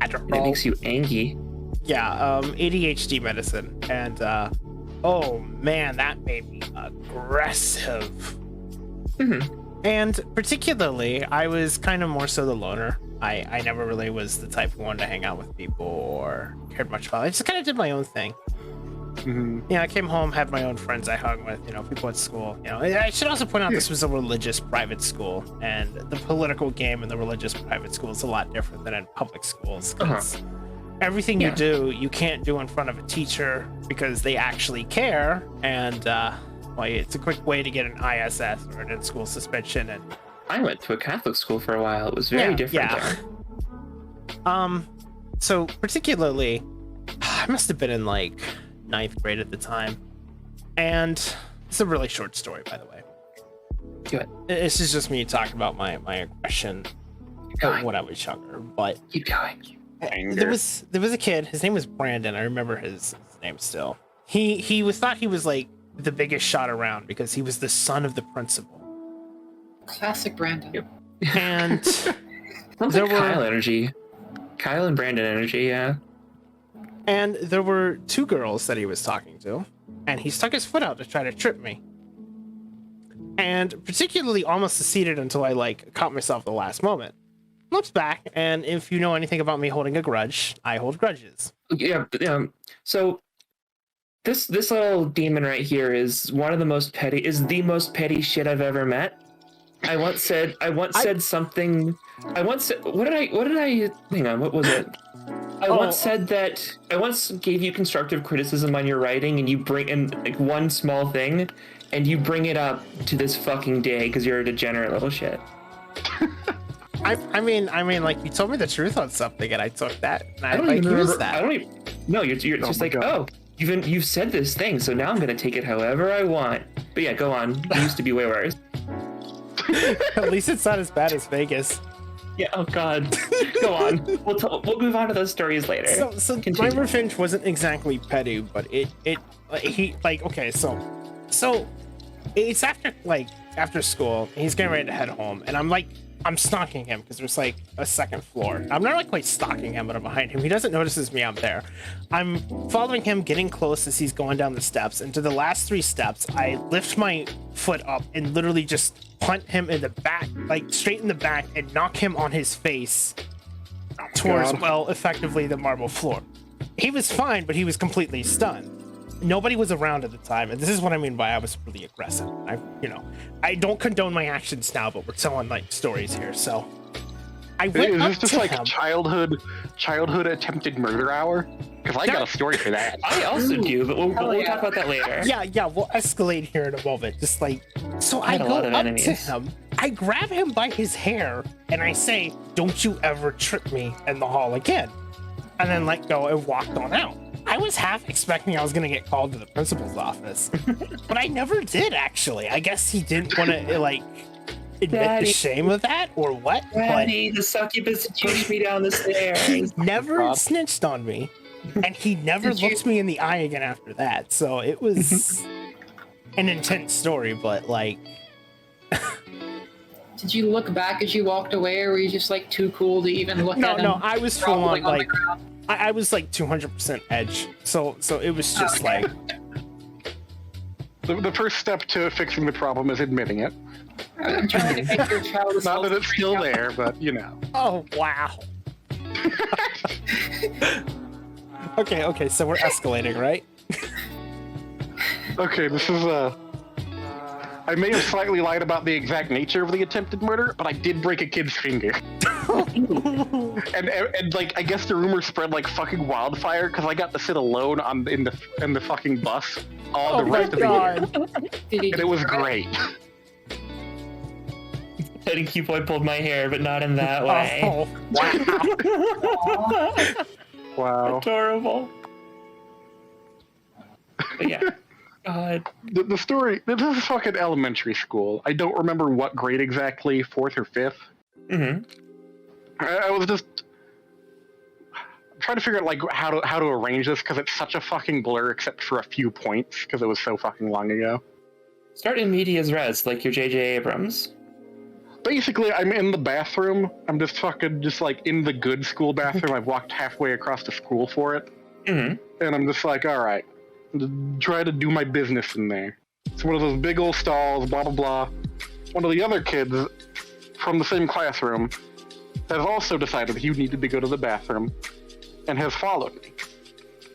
Speaker 1: It makes you angry.
Speaker 2: Yeah, ADHD medicine. And, oh man, that made me aggressive.
Speaker 1: Mm-hmm.
Speaker 2: And particularly, I was kind of more so the loner. I never really was the type who wanted to hang out with people or cared much about it. I just kind of did my own thing.
Speaker 3: Mm-hmm.
Speaker 2: Yeah, I came home, had my own friends I hung with, people at school. I should also point out this was a religious private school, and the political game in the religious private school is a lot different than in public schools. 'Cause everything you do, you can't do in front of a teacher because they actually care, and it's a quick way to get an ISS or an in-school suspension. And
Speaker 1: I went to a Catholic school for a while. It was very different there.
Speaker 2: So particularly, I must have been in like 9th grade at the time, and it's a really short story, by the way.
Speaker 1: Good.
Speaker 2: This is just me talking about my aggression when I was younger. But
Speaker 1: Keep going.
Speaker 2: there was a kid. His name was Brandon. I remember his name still. He thought he was like the biggest shot around because he was the son of the principal.
Speaker 4: Classic Brandon.
Speaker 1: Yep.
Speaker 2: And
Speaker 1: Sounds
Speaker 2: there
Speaker 1: like
Speaker 2: were-
Speaker 1: Kyle energy. Kyle and Brandon energy, yeah.
Speaker 2: And there were 2 girls that he was talking to, and he stuck his foot out to try to trip me. And particularly almost succeeded until I caught myself at the last moment. Looked back, and if you know anything about me holding a grudge, I hold grudges.
Speaker 1: Yeah. So this little demon right here is the most petty shit I've ever met. I once said something. Hang on, what was it? I once gave you constructive criticism on your writing, and you bring in one small thing, and you bring it up to this fucking day because you're a degenerate little shit.
Speaker 2: I mean, you told me the truth on something, and I took that, and
Speaker 1: I don't even
Speaker 2: used
Speaker 1: remember.
Speaker 2: that.
Speaker 1: I don't even. No, you're just
Speaker 3: my
Speaker 1: like,
Speaker 3: God.
Speaker 1: you've said this thing, so now I'm gonna take it however I want. But yeah, go on. It used to be way worse.
Speaker 2: At least it's not as bad as Vegas.
Speaker 1: Yeah. Oh God. Go on. We'll move on to those stories later.
Speaker 2: So my
Speaker 1: Continue.
Speaker 2: revenge wasn't exactly petty, but so it's after school. He's getting ready to head home, and I'm stalking him because there's like a second floor. I'm not quite stalking him, but I'm behind him. He doesn't notice me. I'm there. I'm following him, getting close as he's going down the steps. And to the last 3 steps, I lift my foot up and literally just punt him in the back, like straight in the back, and knock him on his face towards,
Speaker 3: God.
Speaker 2: well, effectively the marble floor. He was fine, but he was completely stunned. Nobody was around at the time, and this is what I mean by I was really aggressive. I don't condone my actions now, but we're telling like stories here, so I went
Speaker 3: Is
Speaker 2: up
Speaker 3: this just
Speaker 2: to
Speaker 3: like
Speaker 2: him.
Speaker 3: childhood attempted murder hour? Because I got a story for that.
Speaker 1: I also do, but we'll talk about that later.
Speaker 2: Yeah, we'll escalate here in a moment. Just like, so I
Speaker 1: had a
Speaker 2: go
Speaker 1: lot of
Speaker 2: up
Speaker 1: enemies.
Speaker 2: to him, I grab him by his hair, and I say, "Don't you ever trip me in the hall again," and then let go and walked on out. I was half expecting I was gonna get called to the principal's office, but I never did actually. I guess he didn't want to like admit
Speaker 1: Daddy.
Speaker 2: the shame of that or what,
Speaker 1: Daddy, the succubus pushed me down the
Speaker 2: but he
Speaker 1: stairs.
Speaker 2: never
Speaker 3: God.
Speaker 2: snitched on me, and he never
Speaker 4: Did you-
Speaker 2: looked me in the eye again after that. So it was an intense story, but like.
Speaker 4: Did you look back as you walked away, or were you just like too cool to even look at him?
Speaker 2: No, I was full on
Speaker 4: groveling on the
Speaker 2: like
Speaker 4: ground?
Speaker 2: I was like 200% edge. So it was just
Speaker 4: Okay.
Speaker 2: like
Speaker 3: The first step to fixing the problem is admitting it.
Speaker 4: I'm trying to make your child
Speaker 3: Not that it's still there, but you know.
Speaker 2: oh wow. Okay, so we're escalating, right?
Speaker 3: Okay, this is I may have slightly lied about the exact nature of the attempted murder, but I did break a kid's finger. and like I guess the rumor spread like fucking wildfire because I got to sit alone in the fucking bus all
Speaker 2: Oh
Speaker 3: the
Speaker 2: my
Speaker 3: rest of the year,
Speaker 2: god.
Speaker 4: Did he
Speaker 3: and it was great.
Speaker 1: I think Q-Boy pulled my hair, but not in that way.
Speaker 2: Oh, wow.
Speaker 3: Wow.
Speaker 1: Adorable. But yeah. God.
Speaker 3: The story. This is fucking elementary school. I don't remember what grade exactly, 4th or 5th.
Speaker 1: Mm-hmm.
Speaker 3: I was just trying to figure out like how to arrange this because it's such a fucking blur except for a few points because it was so fucking long ago.
Speaker 1: Start in medias res, like your J.J. Abrams.
Speaker 3: Basically, I'm in the bathroom. I'm just like in the good school bathroom. I've walked halfway across the school for it,
Speaker 1: Mm-hmm.
Speaker 3: and I'm just like, all right, try to do my business in there. It's one of those big old stalls, blah blah blah. One of the other kids from the same classroom has also decided he needed to go to the bathroom and has followed me.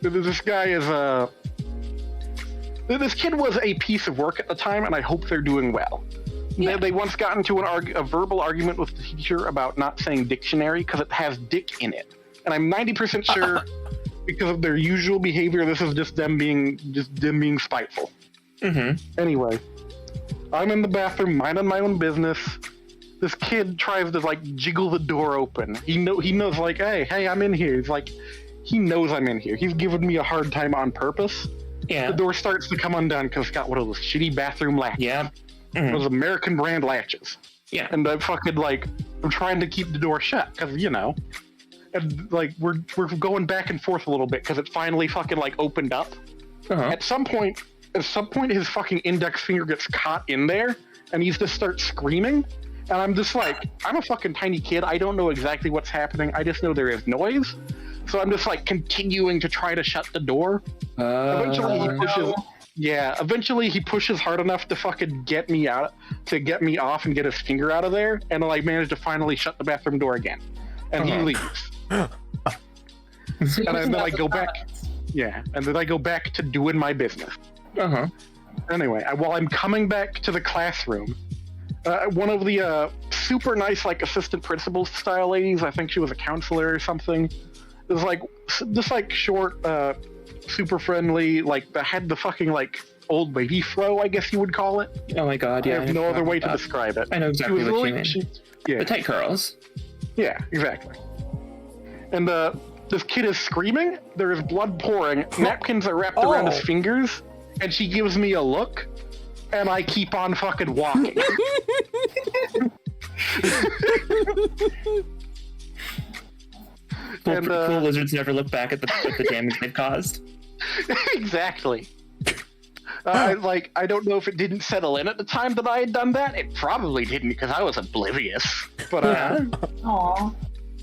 Speaker 3: This guy is this kid was a piece of work at the time, and I hope they're doing well.
Speaker 1: Yeah.
Speaker 3: They once got into a verbal argument with the teacher about not saying dictionary because it has dick in it. And I'm 90% sure because of their usual behavior, this is just them being spiteful.
Speaker 1: Mm-hmm.
Speaker 3: Anyway, I'm in the bathroom, minding my own business. This kid tries to like jiggle the door open. He knows like, hey, I'm in here. He's like, he knows I'm in here. He's giving me a hard time on purpose.
Speaker 1: Yeah.
Speaker 3: The door starts to come undone because it's got one of those shitty bathroom latches.
Speaker 1: Yeah.
Speaker 3: Those American brand latches.
Speaker 1: Yeah.
Speaker 3: And I fucking like, I'm trying to keep the door shut because and like we're going back and forth a little bit because it finally fucking like opened up.
Speaker 1: Uh-huh.
Speaker 3: At some point, his fucking index finger gets caught in there, and he just starts screaming. And I'm just like, I'm a fucking tiny kid. I don't know exactly what's happening. I just know there is noise. So I'm just like continuing to try to shut the door. Eventually he pushes. Yeah, eventually he pushes hard enough to fucking get me off and get his finger out of there, and I manage to finally shut the bathroom door again. And he leaves.
Speaker 4: So he
Speaker 3: And
Speaker 4: wasn't
Speaker 3: then I
Speaker 4: up
Speaker 3: go
Speaker 4: with
Speaker 3: back.
Speaker 4: comments.
Speaker 3: Yeah, and then I go back to doing my business.
Speaker 1: Uh-huh.
Speaker 3: Anyway, while I'm coming back to the classroom, one of the super nice like assistant principal style ladies, I think she was a counselor or something, is like just like short, super friendly, like had the fucking like old lady fro, I guess you would call it.
Speaker 1: Oh my god, yeah.
Speaker 3: I have no other way to
Speaker 1: that.
Speaker 3: describe it.
Speaker 1: I know exactly
Speaker 3: She was
Speaker 1: what you
Speaker 3: really-
Speaker 1: mean.
Speaker 3: yeah,
Speaker 1: The tight curls.
Speaker 3: yeah, exactly. And this kid is screaming. There is blood pouring. Napkins are wrapped around his
Speaker 2: Oh.
Speaker 3: fingers, and she gives me a look, and I keep on fucking walking. And,
Speaker 1: Cool lizards never look back at the damage they've caused.
Speaker 3: Exactly. I don't know if it didn't settle in at the time that I had done that. It probably didn't because I was oblivious. But
Speaker 1: Yeah.
Speaker 4: Aw.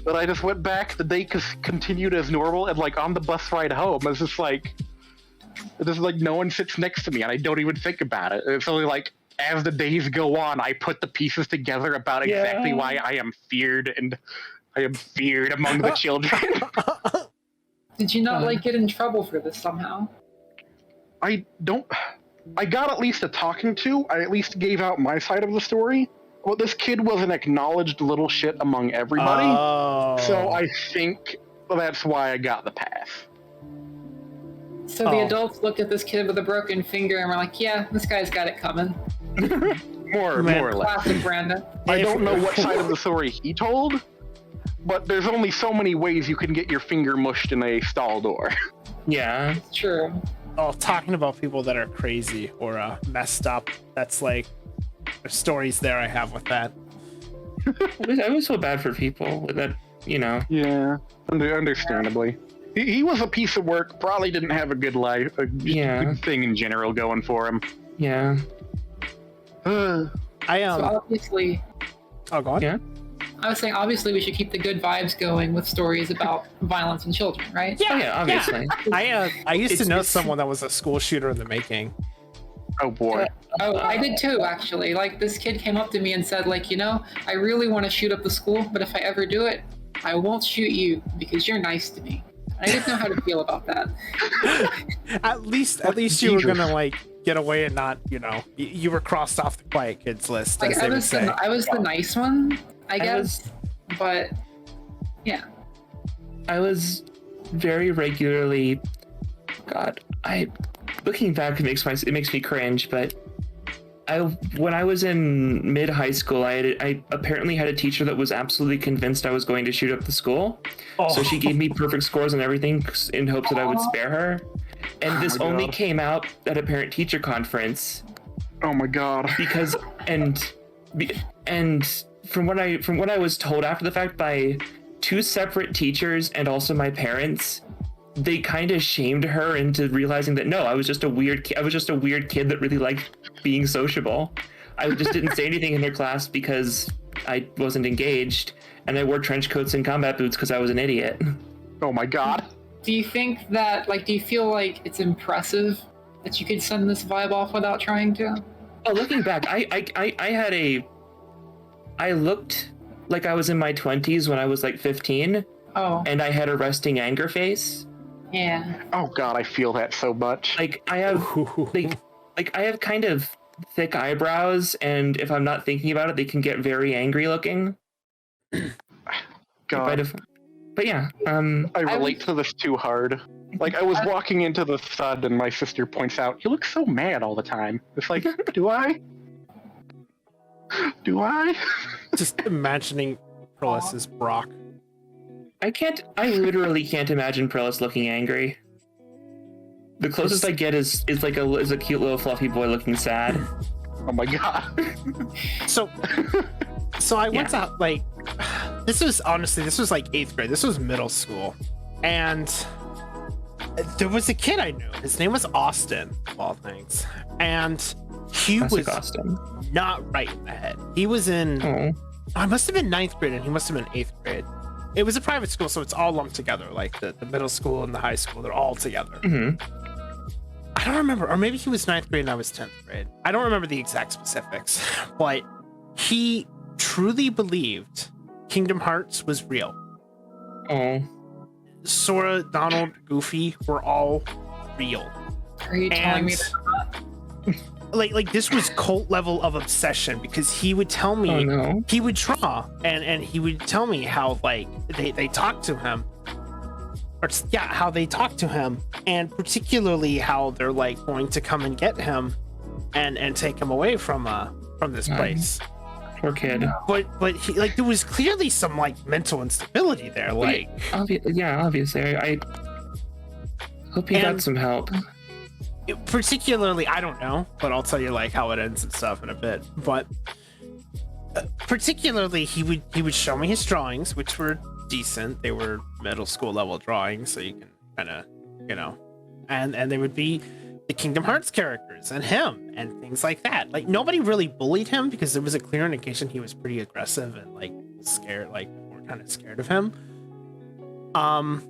Speaker 3: but I just went back. The day continued as normal, and like on the bus ride home, it's just like no one sits next to me, and I don't even think about it. It's only like as the days go on, I put the pieces together about exactly why I am feared, and I am feared among the children.
Speaker 4: Did you not like get in trouble for this somehow?
Speaker 3: I got at least a talking to. I at least gave out my side of the story. Well, this kid was an acknowledged little shit among everybody. So I think that's why I got the pass.
Speaker 4: So the adults looked at this kid with a broken finger and were like, yeah, this guy's got it coming.
Speaker 3: More or less.
Speaker 4: Classic Brandon.
Speaker 3: I don't know what side of the story he told, but there's only so many ways you can get your finger mushed in a stall door.
Speaker 1: Yeah.
Speaker 4: It's true.
Speaker 2: Oh, talking about people that are crazy or messed up. That's like, there's stories there I have with that.
Speaker 1: I was so bad for people that, you know.
Speaker 3: Yeah, understandably. He was a piece of work, probably didn't have a good life, good thing in general going for him.
Speaker 1: Yeah.
Speaker 4: So obviously...
Speaker 2: Oh, go on.
Speaker 1: Yeah.
Speaker 4: I was saying, obviously, we should keep the good vibes going with stories about violence in children, right?
Speaker 1: Yeah, obviously.
Speaker 2: Yeah. I used to know someone that was a school shooter in the making.
Speaker 3: Oh, boy.
Speaker 4: I did too, actually. Like, this kid came up to me and said, like, you know, I really want to shoot up the school, but if I ever do it, I won't shoot you because you're nice to me. I didn't know how to feel about that.
Speaker 2: At least you were gonna like get away and not, you know, you were crossed off the quiet kids list.
Speaker 4: Like,
Speaker 2: as they would say.
Speaker 4: I was the nice one, I guess. But yeah,
Speaker 1: I was very regularly. God, looking back, it makes me cringe. But when I was in mid high school, I apparently had a teacher that was absolutely convinced I was going to shoot up the school. So she gave me perfect scores and everything in hopes that I would spare her. And this only came out at a parent-teacher conference.
Speaker 3: Oh my god!
Speaker 1: Because and from what I was told after the fact by two separate teachers and also my parents, they kind of shamed her into realizing that no, I was just a weird kid that really liked being sociable. I just didn't say anything in her class because I wasn't engaged, and I wore trench coats and combat boots because I was an idiot.
Speaker 3: Oh my god.
Speaker 4: do you think that, like, do you feel like it's impressive that you could send this vibe off without trying to?
Speaker 1: Oh, looking back, I looked like I was in my 20s when I was like 15.
Speaker 4: Oh.
Speaker 1: And I had a resting anger face.
Speaker 4: Yeah.
Speaker 3: Oh god, I feel that so much.
Speaker 1: Like I have I have kind of thick eyebrows, and if I'm not thinking about it, they can get very angry looking.
Speaker 3: God.
Speaker 1: But yeah,
Speaker 3: I relate to this too hard. Like, I was walking into the thud and my sister points out, you look so mad all the time. It's like, do I? Do I?
Speaker 2: Just imagining Perlis as Brock.
Speaker 1: I literally can't imagine Perlis looking angry. The closest I get is a cute little fluffy boy looking sad.
Speaker 3: Oh my god.
Speaker 2: So I went out, like, this was like 8th grade. This was middle school. And there was a kid I knew. His name was Austin, of all things. And he was
Speaker 1: Austin.
Speaker 2: Not right in the head. He was in, I must have been 9th grade and he must have been 8th grade. It was a private school, so it's all lumped together. Like the middle school and the high school, they're all together.
Speaker 1: Mm-hmm.
Speaker 2: I don't remember, or maybe he was 9th grade and I was 10th grade. I don't remember the exact specifics, but he truly believed Kingdom Hearts was real.
Speaker 1: Oh.
Speaker 2: Sora, Donald, Goofy were all real.
Speaker 4: Are you telling me that?
Speaker 2: Like this was cult level of obsession, because he would tell me, he would draw and he would tell me how, like, they talked to him. How they talk to him, and particularly how they're like going to come and get him and take him away from this place.
Speaker 1: Poor kid.
Speaker 2: But he, like, there was clearly some like mental instability there. Like,
Speaker 1: obviously. I hope he got some help.
Speaker 2: Particularly, I don't know, but I'll tell you like how it ends and stuff in a bit. But particularly, he would show me his drawings, which were decent. They were middle school level drawings, so you can kind of, you know, and they would be the Kingdom Hearts characters and him and things like that. Like, nobody really bullied him because there was a clear indication he was pretty aggressive and like scared, like we're kind of scared of him. I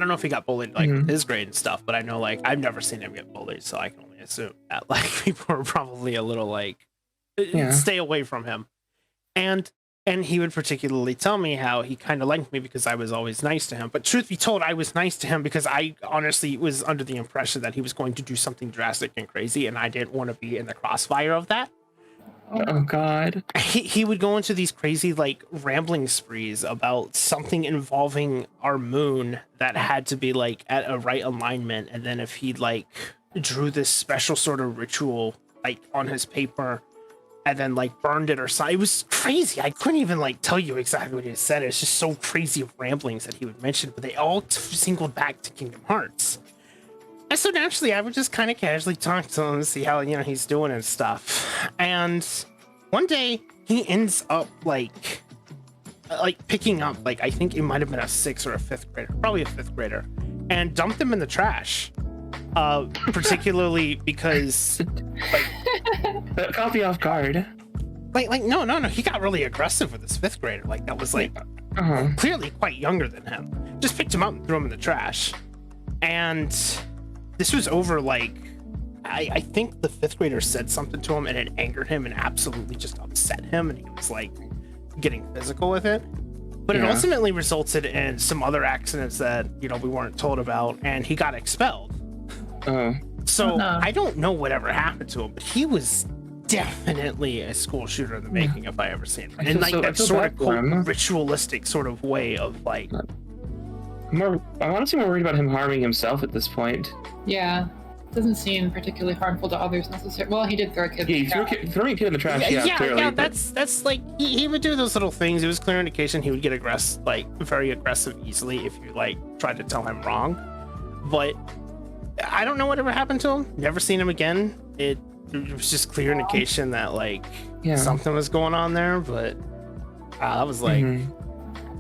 Speaker 2: don't know if he got bullied like with his grade and stuff, but I know, like, I've never seen him get bullied, so I can only assumed that like people were probably a little like
Speaker 1: Yeah.
Speaker 2: stay away from him. And he would particularly tell me how he kind of liked me because I was always nice to him. But truth be told, I was nice to him because I honestly was under the impression that he was going to do something drastic and crazy, and I didn't want to be in the crossfire of that.
Speaker 1: Oh God.
Speaker 2: He would go into these crazy like rambling sprees about something involving our moon that had to be like at a right alignment, and then if he like drew this special sort of ritual like on his paper and then like burned it or something. It was crazy. I couldn't even like tell you exactly what he said. It's just so crazy of ramblings that he would mention, but they all singled back to Kingdom Hearts. And so naturally, I would just kind of casually talk to him, see how he's doing and stuff. And one day he ends up like picking up like I think it might have been a 6th or a 5th grader, probably a 5th grader, and dumped him in the trash. Particularly because like
Speaker 1: That caught me off guard.
Speaker 2: like no, he got really aggressive with his 5th grader. Like that was like clearly quite younger than him. Just picked him up and threw him in the trash. And this was over like I think the 5th grader said something to him and it angered him and absolutely just upset him, and he was like getting physical with it. But it ultimately resulted in some other accidents that we weren't told about, and he got expelled. So I don't know whatever happened to him, but he was definitely a school shooter in the making if I ever seen him. And like that sort of cool, ritualistic sort of way of like.
Speaker 1: I'm honestly more worried about him harming himself at this point.
Speaker 4: Yeah. Doesn't seem particularly harmful to others necessarily. Well, he did throw a kid.
Speaker 1: Yeah, throwing a kid in the trash. Clearly.
Speaker 2: Yeah. That's like he would do those little things. It was clear indication he would get very aggressive easily if you like tried to tell him wrong. But I don't know whatever happened to him. Never seen him again. It was just clear indication that like something was going on there. But I was like,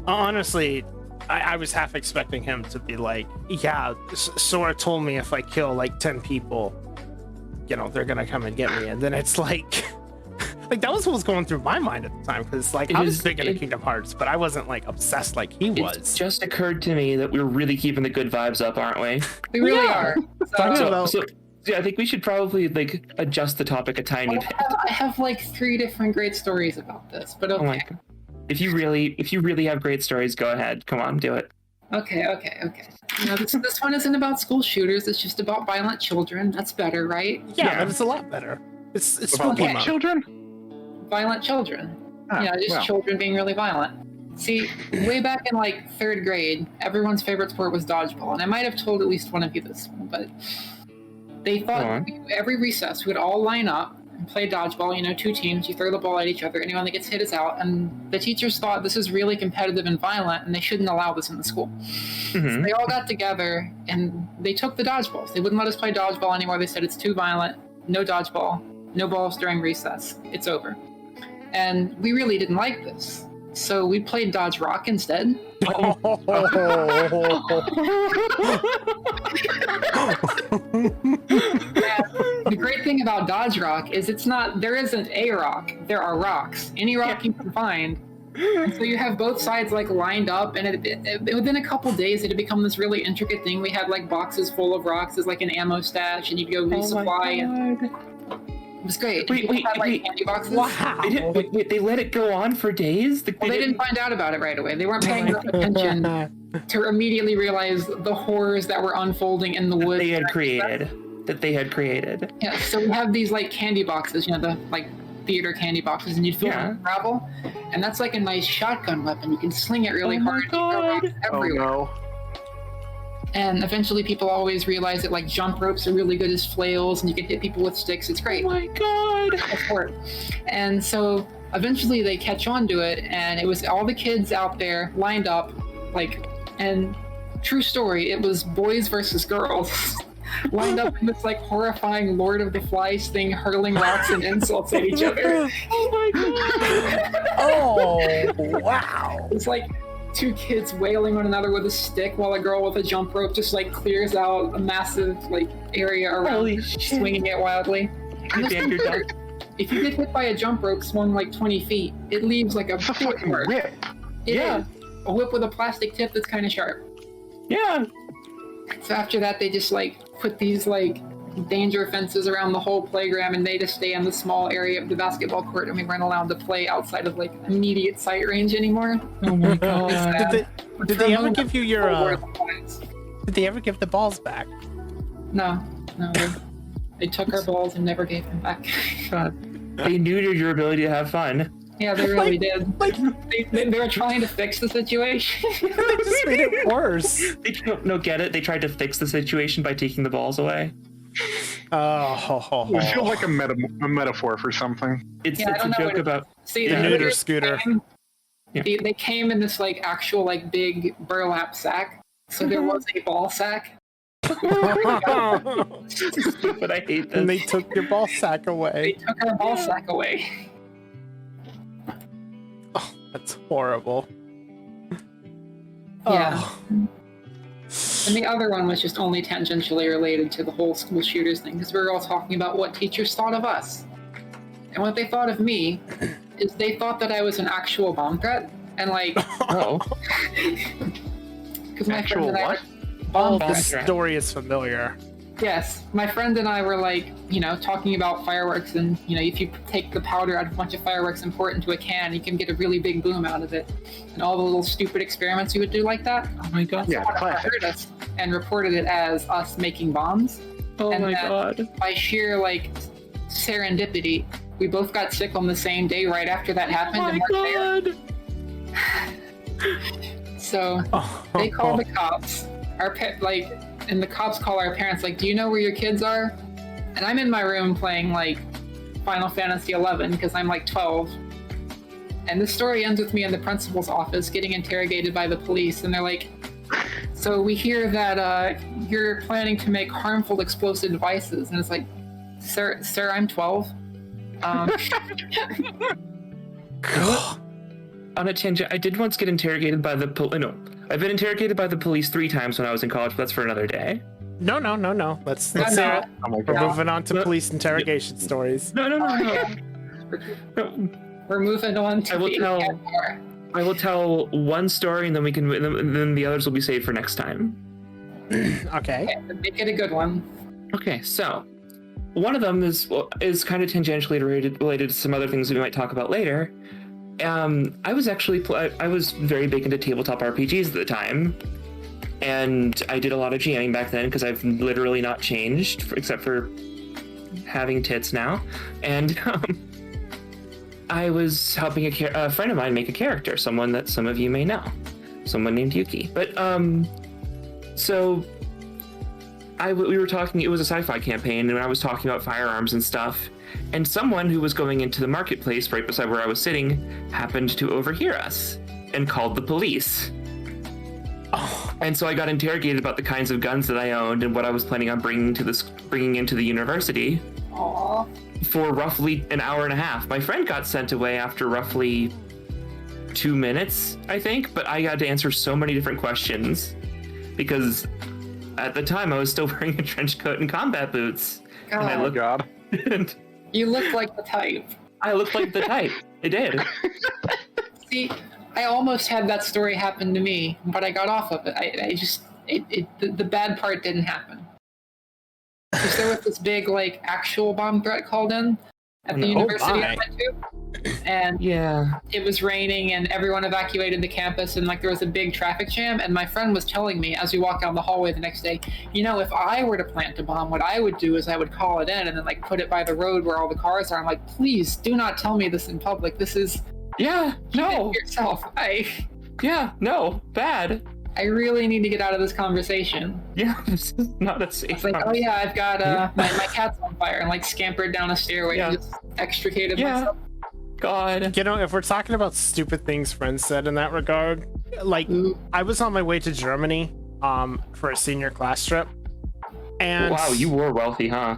Speaker 2: honestly, I was half expecting him to be like, yeah, Sora told me if I kill like 10 people, they're gonna come and get me. And then it's like that was what was going through my mind at the time, because like I was big into Kingdom Hearts, but I wasn't like obsessed like he was.
Speaker 1: It just occurred to me that we're really keeping the good vibes up, aren't we?
Speaker 4: We really are.
Speaker 1: So I think we should probably like adjust the topic a tiny bit.
Speaker 4: I have like 3 different great stories about this, but okay.
Speaker 1: Oh my God. If you really have great stories, go ahead. Come on, do it.
Speaker 4: Okay. This one isn't about school shooters. It's just about violent children. That's better, right?
Speaker 2: Yeah, but it's a lot better. It's
Speaker 3: About
Speaker 2: spooky
Speaker 3: what
Speaker 2: month.
Speaker 3: children?
Speaker 4: Violent children. Just
Speaker 3: well.
Speaker 4: children being really violent. See, way back in like 3rd grade, everyone's favorite sport was dodgeball, and I might have told at least one of you this, but they thought every recess we would all line up and play dodgeball. 2 teams, you throw the ball at each other, anyone that gets hit is out, and the teachers thought this is really competitive and violent and they shouldn't allow this in the school. So they all got together and they took the dodgeballs. They wouldn't let us play dodgeball anymore. They said it's too violent, no dodgeball, no balls during recess, it's over. And we really didn't like this, so we played Dodge Rock instead. The great thing about Dodge Rock is there isn't a rock, there are rocks. Any rock you can find. And so you have both sides like lined up, and within a couple days it had become this really intricate thing. We had like boxes full of rocks as like an ammo stash, and you'd go resupply. It was great.
Speaker 1: Wait,
Speaker 4: candy boxes.
Speaker 2: Wow.
Speaker 1: They let it go on for days?
Speaker 4: They didn't find out about it right away. They weren't paying enough attention to immediately realize the horrors that were unfolding in the woods.
Speaker 1: That they had created.
Speaker 4: Yeah, so we have these like candy boxes, the like theater candy boxes, and you fill them with gravel, and that's like a nice shotgun weapon. You can sling it really hard.
Speaker 1: God.
Speaker 4: Everywhere.
Speaker 3: Oh, no.
Speaker 4: And eventually people always realize that like jump ropes are really good as flails, and you can hit people with sticks. It's great.
Speaker 1: Oh my God.
Speaker 4: And so eventually they catch on to it, and it was all the kids out there lined up, and true story, it was boys versus girls. Lined up in this like horrifying Lord of the Flies thing, hurling rocks and insults at each other.
Speaker 1: Oh my God.
Speaker 2: Oh, wow.
Speaker 4: It's like 2 kids wailing one another with a stick while a girl with a jump rope just like clears out a massive like area around, swinging it wildly. If you get hit by a jump rope swung like 20 feet, it leaves like a
Speaker 3: fucking whip.
Speaker 4: Yeah, a whip with a plastic tip that's kind of sharp.
Speaker 1: Yeah.
Speaker 4: So after that, they just like put these like danger fences around the whole playground, and they just stay in the small area of the basketball court, and we weren't allowed to play outside of like immediate sight range anymore.
Speaker 1: Oh my god.
Speaker 2: Did they ever give you your?
Speaker 4: Points.
Speaker 2: Did they ever give the balls back?
Speaker 4: No. They took our balls and never gave them back.
Speaker 1: God. They neutered your ability to have fun.
Speaker 4: Yeah, they really did.
Speaker 2: Like
Speaker 4: They were trying to fix the situation.
Speaker 2: they just made it worse.
Speaker 1: They no, get it? They tried to fix the situation by taking the balls away.
Speaker 2: Oh,
Speaker 3: It feels like a metaphor for something.
Speaker 1: It's
Speaker 4: Yeah, I
Speaker 1: a
Speaker 4: don't know
Speaker 1: joke
Speaker 4: what it-
Speaker 1: about.
Speaker 4: See,
Speaker 2: The
Speaker 4: they
Speaker 2: neuter
Speaker 4: just
Speaker 2: scooter.
Speaker 4: They came in this like actual like big burlap sack. So there was a ball sack.
Speaker 1: But I hate this.
Speaker 2: and they took your ball sack
Speaker 4: They
Speaker 2: away.
Speaker 4: took our ball sack away.
Speaker 2: Oh, that's horrible.
Speaker 4: Yeah.
Speaker 2: Oh.
Speaker 4: And the other one was just only tangentially related to the whole school shooters thing, because we were all talking about what teachers thought of us. And what they thought of me is they thought that I was an actual bomb threat. And like,
Speaker 1: Oh.
Speaker 4: because my
Speaker 3: Actual
Speaker 4: friend and I
Speaker 3: what?
Speaker 4: were bomb
Speaker 1: Bomb
Speaker 2: This
Speaker 4: threat.
Speaker 2: story is familiar.
Speaker 4: Yes, my friend and I were like, talking about fireworks, and if you take the powder out of a bunch of fireworks and pour it into a can, you can get a really big boom out of it, and all the little stupid experiments you would do like that.
Speaker 1: Oh my god.
Speaker 3: Yeah,
Speaker 4: Someone
Speaker 3: classic.
Speaker 4: heard us and reported it as us making bombs.
Speaker 1: Oh
Speaker 4: And
Speaker 1: my
Speaker 4: then-
Speaker 1: god.
Speaker 4: By sheer like serendipity, we both got sick on the same day right after that
Speaker 1: Oh
Speaker 4: happened.
Speaker 1: my
Speaker 4: and weren't there.
Speaker 1: god.
Speaker 4: So they called the cops. And the cops call our parents like, "Do you know where your kids are?" And I'm in my room playing like Final Fantasy 11 because I'm like 12. And the story ends with me in the principal's office getting interrogated by the police, and they're like, "So we hear that you're planning to make harmful explosive devices," and it's like, "Sir, I'm 12."
Speaker 1: On a tangent, I did once get interrogated by the no. I've been interrogated by the police 3 times when I was in college, but that's for another day.
Speaker 2: No. Let's
Speaker 4: No,
Speaker 2: hear
Speaker 4: no.
Speaker 2: it.
Speaker 3: Oh my
Speaker 2: We're
Speaker 3: god.
Speaker 2: moving on to police interrogation stories.
Speaker 1: No. No.
Speaker 4: We're moving on to
Speaker 1: I will
Speaker 4: the
Speaker 1: tell-
Speaker 4: more.
Speaker 1: I will tell one story and then then the others will be saved for next time.
Speaker 2: Okay.
Speaker 4: Make it a good one.
Speaker 1: Okay, so one of them is kind of tangentially related to some other things we might talk about later. I was actually I was very big into tabletop RPGs at the time, and I did a lot of GMing back then because I've literally not changed except for having tits now. And I was helping a friend of mine make a character, someone that some of you may know, someone named Yuki. But so we were talking. It was a sci-fi campaign, and I was talking about firearms and stuff. And someone who was going into the marketplace right beside where I was sitting happened to overhear us and called the police.
Speaker 2: Oh,
Speaker 1: And so I got interrogated about the kinds of guns that I owned and what I was planning on bringing into the university
Speaker 4: Aww.
Speaker 1: for roughly an hour and a half. My friend got sent away after roughly 2 minutes, I think, but I got to answer so many different questions because at the time I was still wearing a trench coat and combat boots. And I
Speaker 3: Oh my
Speaker 1: looked
Speaker 3: god.
Speaker 1: and
Speaker 4: You look like the type.
Speaker 1: I looked like the type. I did.
Speaker 4: See, I almost had that story happen to me, but I got off of it. The bad part didn't happen. Because there was this big, like, actual bomb threat called in at the
Speaker 1: Oh,
Speaker 4: university
Speaker 2: my.
Speaker 4: I went to. And
Speaker 1: Yeah.
Speaker 4: it was raining and everyone evacuated the campus and like there was a big traffic jam, and my friend was telling me as we walked down the hallway the next day, if I were to plant a bomb, what I would do is I would call it in and then like put it by the road where all the cars are. I'm like, please do not tell me this in public. This is
Speaker 1: Yeah. No.
Speaker 4: yourself.
Speaker 1: Yeah. No. Bad.
Speaker 4: I really need to get out of this conversation.
Speaker 1: Yeah. This is not a safe.
Speaker 4: It's like, oh yeah, I've got my cat's on fire, and like scampered down a stairway
Speaker 1: Yeah.
Speaker 4: and just extricated
Speaker 1: Yeah.
Speaker 4: myself.
Speaker 1: God.
Speaker 2: if we're talking about stupid things friends said in that regard, like
Speaker 4: Ooh.
Speaker 2: I was on my way to Germany for a senior class trip, and
Speaker 1: Wow. You were wealthy, huh?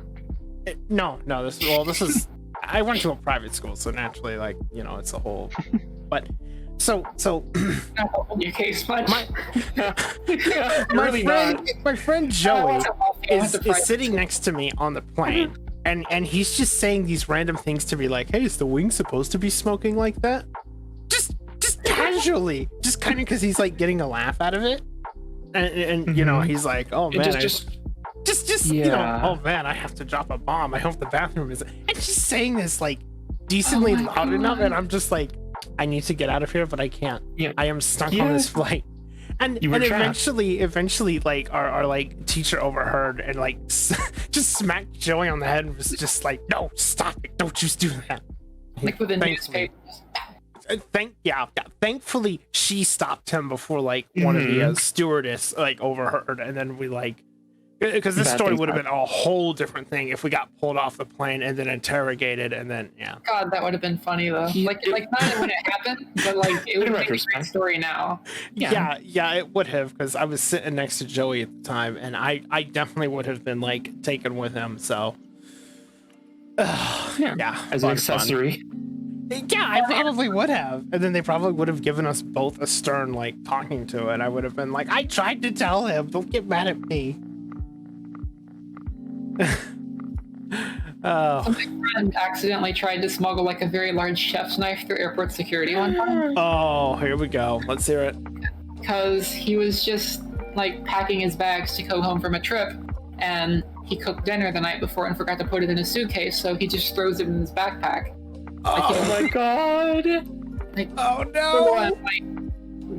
Speaker 2: no, this is I went to a private school, so naturally, like, it's a whole. But so
Speaker 4: Not helping your case much.
Speaker 2: my
Speaker 1: Really not.
Speaker 2: my friend
Speaker 4: I
Speaker 2: Joey
Speaker 4: wasn't wealthy, I went to
Speaker 2: is
Speaker 4: private
Speaker 2: sitting
Speaker 4: school.
Speaker 2: next to me on the plane, and he's just saying these random things to me, like, "Hey, is the wing supposed to be smoking like that?" Just casually, just kind of because he's like getting a laugh out of it, and
Speaker 1: Mhm.
Speaker 2: he's like, "Oh man,
Speaker 1: Just
Speaker 2: just, oh man, I have to drop a bomb. I hope the bathroom is. And she's saying this like decently loud enough, and I'm just like, I need to get out of here, but I can't.
Speaker 1: Yeah.
Speaker 2: I am stuck on this flight. And eventually, like our like teacher overheard and like just smacked Joey on the head and was just like, "No, stop it! Don't just do that."
Speaker 4: Like with the newspapers.
Speaker 2: Thankfully, she stopped him before like one of the stewardess like overheard, and then we like, because this story would have been a whole different thing if we got pulled off the plane and then interrogated, and then
Speaker 4: God, that would have been funny though. Like not when it happened, but like it would have been a great story now.
Speaker 2: Yeah, it would have, because I was sitting next to Joey at the time, and I definitely would have been like taken with him. So
Speaker 1: as an accessory.
Speaker 2: Yeah, I probably would have. And then they probably would have given us both a stern, like, talking to it. I would have been like, I tried to tell him. Don't get mad at me.
Speaker 4: My friend accidentally tried to smuggle, like, a very large chef's knife through airport security one time.
Speaker 2: Oh, here we go. Let's hear it.
Speaker 4: Because he was just, like, packing his bags to go home from a trip. And he cooked dinner the night before and forgot to put it in a suitcase. So he just throws it in his backpack.
Speaker 1: Oh my god!
Speaker 4: Like,
Speaker 2: oh no!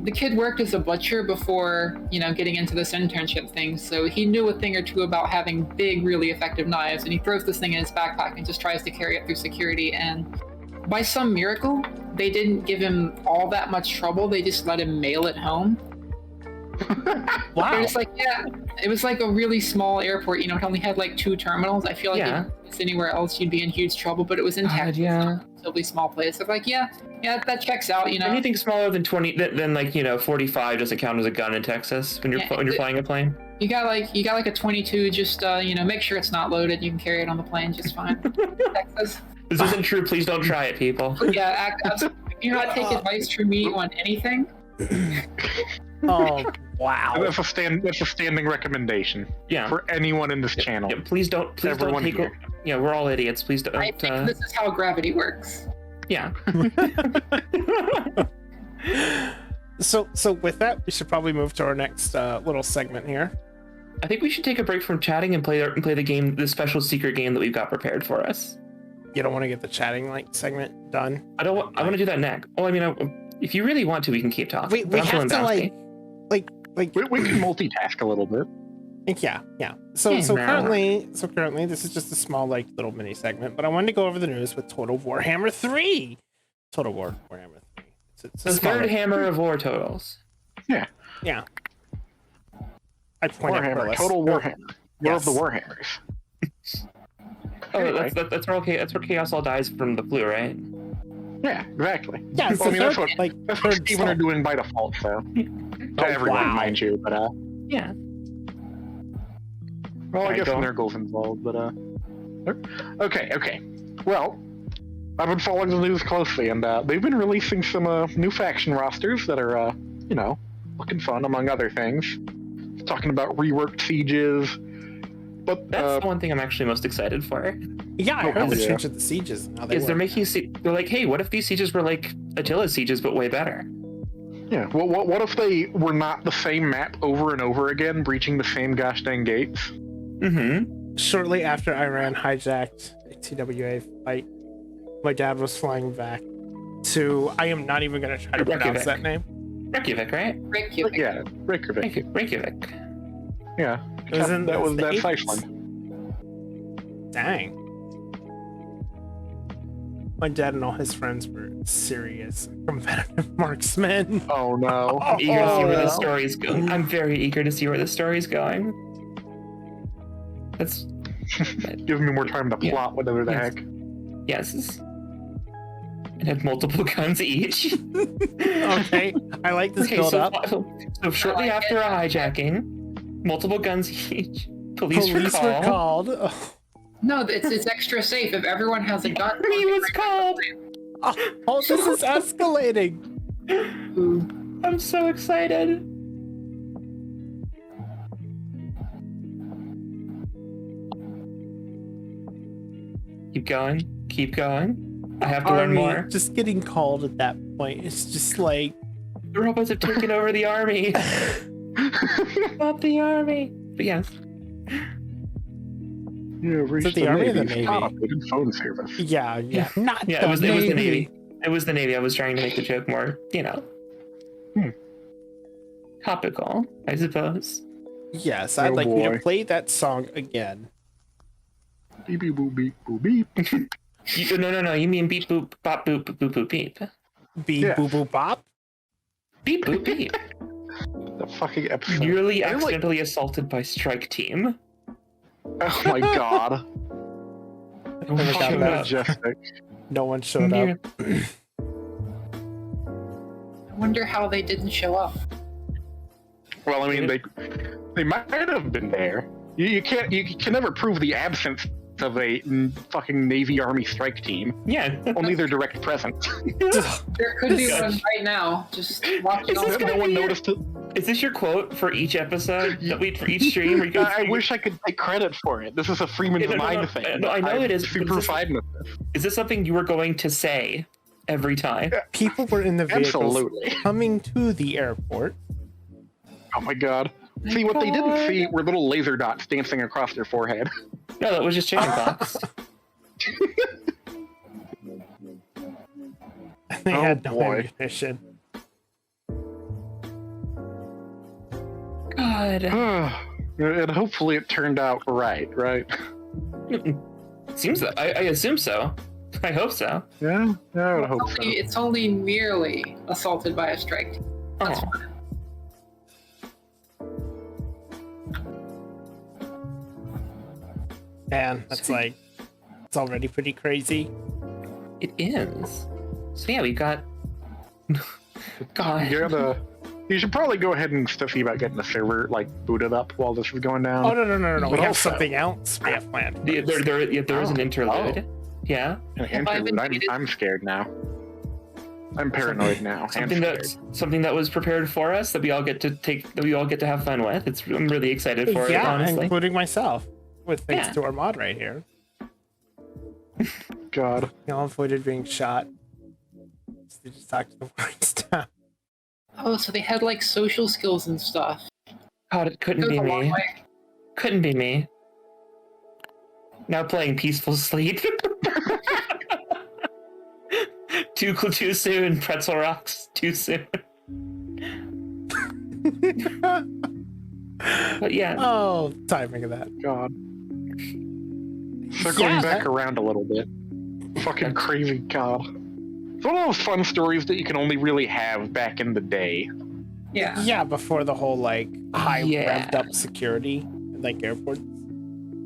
Speaker 4: The kid worked as a butcher before, getting into this internship thing, so he knew a thing or two about having big, really effective knives, and he throws this thing in his backpack and just tries to carry it through security, and by some miracle, they didn't give him all that much trouble, they just let him mail it home.
Speaker 2: Wow.
Speaker 4: It was like, it was like a really small airport, it only had like 2 terminals. I feel like if it's anywhere else, you'd be in huge trouble, but it was in Texas, a relatively small place. So like, that checks out,
Speaker 1: Anything smaller than 20, than like, 45 doesn't count as a gun in Texas when you're flying a plane.
Speaker 4: You got like a 22, just, make sure it's not loaded. You can carry it on the plane just fine. Texas.
Speaker 1: This isn't true. Please don't try it, people.
Speaker 4: Yeah, do not take advice from me on anything.
Speaker 2: Oh, wow.
Speaker 3: That's a standing recommendation.
Speaker 1: Yeah.
Speaker 3: For anyone in this channel.
Speaker 1: Yeah, please don't take. We're all idiots. Please don't.
Speaker 4: I think this is how gravity works.
Speaker 1: Yeah.
Speaker 2: So with that, we should probably move to our next little segment here.
Speaker 1: I think we should take a break from chatting and play the game, the special secret game that we've got prepared for us.
Speaker 2: You don't want to get the chatting segment done?
Speaker 1: I want to do that next. Well, I mean, if you really want to, we can keep talking.
Speaker 2: We have to like
Speaker 3: we can multitask a little bit.
Speaker 2: Yeah. So currently this is just a small little mini segment, but I wanted to go over the news with Total Warhammer 3. Total Warhammer 3. It's
Speaker 1: the third Hammer of War totals.
Speaker 2: Yeah. I point
Speaker 3: Warhammer, Total Warhammer. War of the Warhammers.
Speaker 1: Anyway. That's where Chaos all dies from the flu, right?
Speaker 3: Yeah, exactly.
Speaker 2: Yeah,
Speaker 3: well, I mean, that's what Steven are doing by default, so. To everyone, mind you, but
Speaker 1: yeah.
Speaker 3: Well, I guess Nurgle's involved, but Okay. Well, I've been following the news closely, and they've been releasing some new faction rosters that are, looking fun, among other things. Talking about reworked sieges, but
Speaker 1: that's the one thing I'm actually most excited for.
Speaker 2: Yeah, I heard the change of the sieges.
Speaker 1: They're making they're like, hey, what if these sieges were like Attila's sieges but way better?
Speaker 3: Yeah. Well, what if they were not the same map over and over again, breaching the same gosh dang gates?
Speaker 2: Mm-hmm. Shortly after Iran hijacked a TWA fight, my dad was flying back to. I am not even going to try to pronounce that name.
Speaker 1: Reykjavik, right?
Speaker 4: Reykjavik.
Speaker 3: Yeah, Reykjavik.
Speaker 1: Reykjavik.
Speaker 3: Yeah. That's Iceland.
Speaker 2: Dang. My dad and all his friends were serious competitive marksmen.
Speaker 3: Oh no.
Speaker 1: I'm eager to see where the story's going. I'm very eager to see where the story's going. That's
Speaker 3: gives me more time to plot whatever the heck.
Speaker 1: Yes. It had multiple guns each.
Speaker 2: Okay. I like this build up.
Speaker 1: So shortly after a hijacking, multiple guns each. Police were
Speaker 2: called. Oh.
Speaker 4: No, it's extra safe if everyone has a gun.
Speaker 1: He was called.
Speaker 2: Oh, this is escalating.
Speaker 1: I'm so excited. Keep going. I have to learn more.
Speaker 2: Just getting called at that point, it's just like
Speaker 1: the robots have taken over the army. Not the army. But yes.
Speaker 3: Is
Speaker 2: it the Army or the Navy?
Speaker 3: Phone service.
Speaker 2: Yeah. Not
Speaker 1: Yeah,
Speaker 2: the
Speaker 1: it was the
Speaker 2: Navy.
Speaker 1: Navy. It was the Navy. I was trying to make the joke more, topical, I suppose.
Speaker 2: Yes, I'd
Speaker 3: Oh,
Speaker 2: like you to
Speaker 3: boy.
Speaker 2: play that song again.
Speaker 3: Beep beep boop beep boop beep.
Speaker 1: No. You mean beep boop bop boop boop boop boop beep.
Speaker 2: Beep
Speaker 3: Yeah.
Speaker 2: boo boo bop.
Speaker 1: Beep boop beep.
Speaker 3: The fucking episode.
Speaker 1: Nearly
Speaker 3: They're like-
Speaker 1: accidentally assaulted by strike team.
Speaker 3: Oh my god.
Speaker 2: Oh my
Speaker 1: Shut
Speaker 2: god,
Speaker 1: up.
Speaker 2: that-
Speaker 3: Majestic.
Speaker 2: no one showed up.
Speaker 4: I wonder how they didn't show up.
Speaker 3: Well, I mean, they might have been there. You can never prove the absence of a fucking Navy Army strike team.
Speaker 1: Yeah.
Speaker 3: Only their direct presence.
Speaker 4: There could be one right now. Just watch it
Speaker 1: Is this
Speaker 4: on.
Speaker 1: gonna
Speaker 3: No one
Speaker 1: be your-
Speaker 3: noticed it.
Speaker 1: Is this your quote for each episode for each stream? Where you go
Speaker 3: I wish I could take credit for it. This is a Freeman's
Speaker 1: Yeah, no,
Speaker 3: mind thing.
Speaker 1: no, I know
Speaker 3: I'm
Speaker 1: it is, but
Speaker 3: super
Speaker 1: this-
Speaker 3: fine with this.
Speaker 1: Is this something you were going to say every time?
Speaker 2: People were in the vehicles
Speaker 3: Absolutely.
Speaker 2: coming to the airport.
Speaker 3: Oh my god. See, what they didn't see were little laser dots dancing across their forehead.
Speaker 1: No, that was just chicken pox.
Speaker 2: They
Speaker 3: Oh,
Speaker 2: had no
Speaker 3: boy.
Speaker 2: ammunition.
Speaker 1: God.
Speaker 3: And hopefully it turned out right?
Speaker 1: Seems that. I assume so. I hope so.
Speaker 3: Yeah, I would hope so.
Speaker 4: It's only merely assaulted by a strike team. That's
Speaker 1: Oh.
Speaker 4: fine.
Speaker 2: Man, that's like, it's already pretty crazy.
Speaker 1: It is. So yeah, we got. God.
Speaker 3: You should probably go ahead and see about getting the server like booted up while this is going down.
Speaker 2: Oh, no.
Speaker 3: But
Speaker 2: We have
Speaker 3: also-
Speaker 2: something else we have planned.
Speaker 1: Yeah,
Speaker 2: first.
Speaker 1: there is an interlude. Yeah.
Speaker 3: An
Speaker 4: Have I been
Speaker 3: interlude.
Speaker 4: treated?
Speaker 3: I'm scared now. I'm paranoid now. and
Speaker 1: Something that was prepared for us that we all get to have fun with. I'm really excited for it,
Speaker 2: Yeah,
Speaker 1: honestly.
Speaker 2: including myself. With thanks
Speaker 1: Yeah.
Speaker 2: to our mod right here.
Speaker 3: God.
Speaker 2: We all avoided being shot. So they just talked to the wrong staff.
Speaker 4: Oh, so they had like social skills and stuff.
Speaker 1: God, it couldn't
Speaker 4: Goes
Speaker 1: be
Speaker 4: a long
Speaker 1: me.
Speaker 4: way.
Speaker 1: Couldn't be me. Now playing Peaceful Sleep. Too soon, Pretzel Rocks. Too soon. But yeah.
Speaker 2: Oh, timing of that.
Speaker 3: God. Circling
Speaker 2: Yeah,
Speaker 3: back
Speaker 2: that-
Speaker 3: around a little bit. Fucking crazy, God. It's one of those fun stories that you can only really have back in the day.
Speaker 4: Yeah.
Speaker 2: Yeah, before the whole like high
Speaker 1: Yeah.
Speaker 2: revved up security like airports.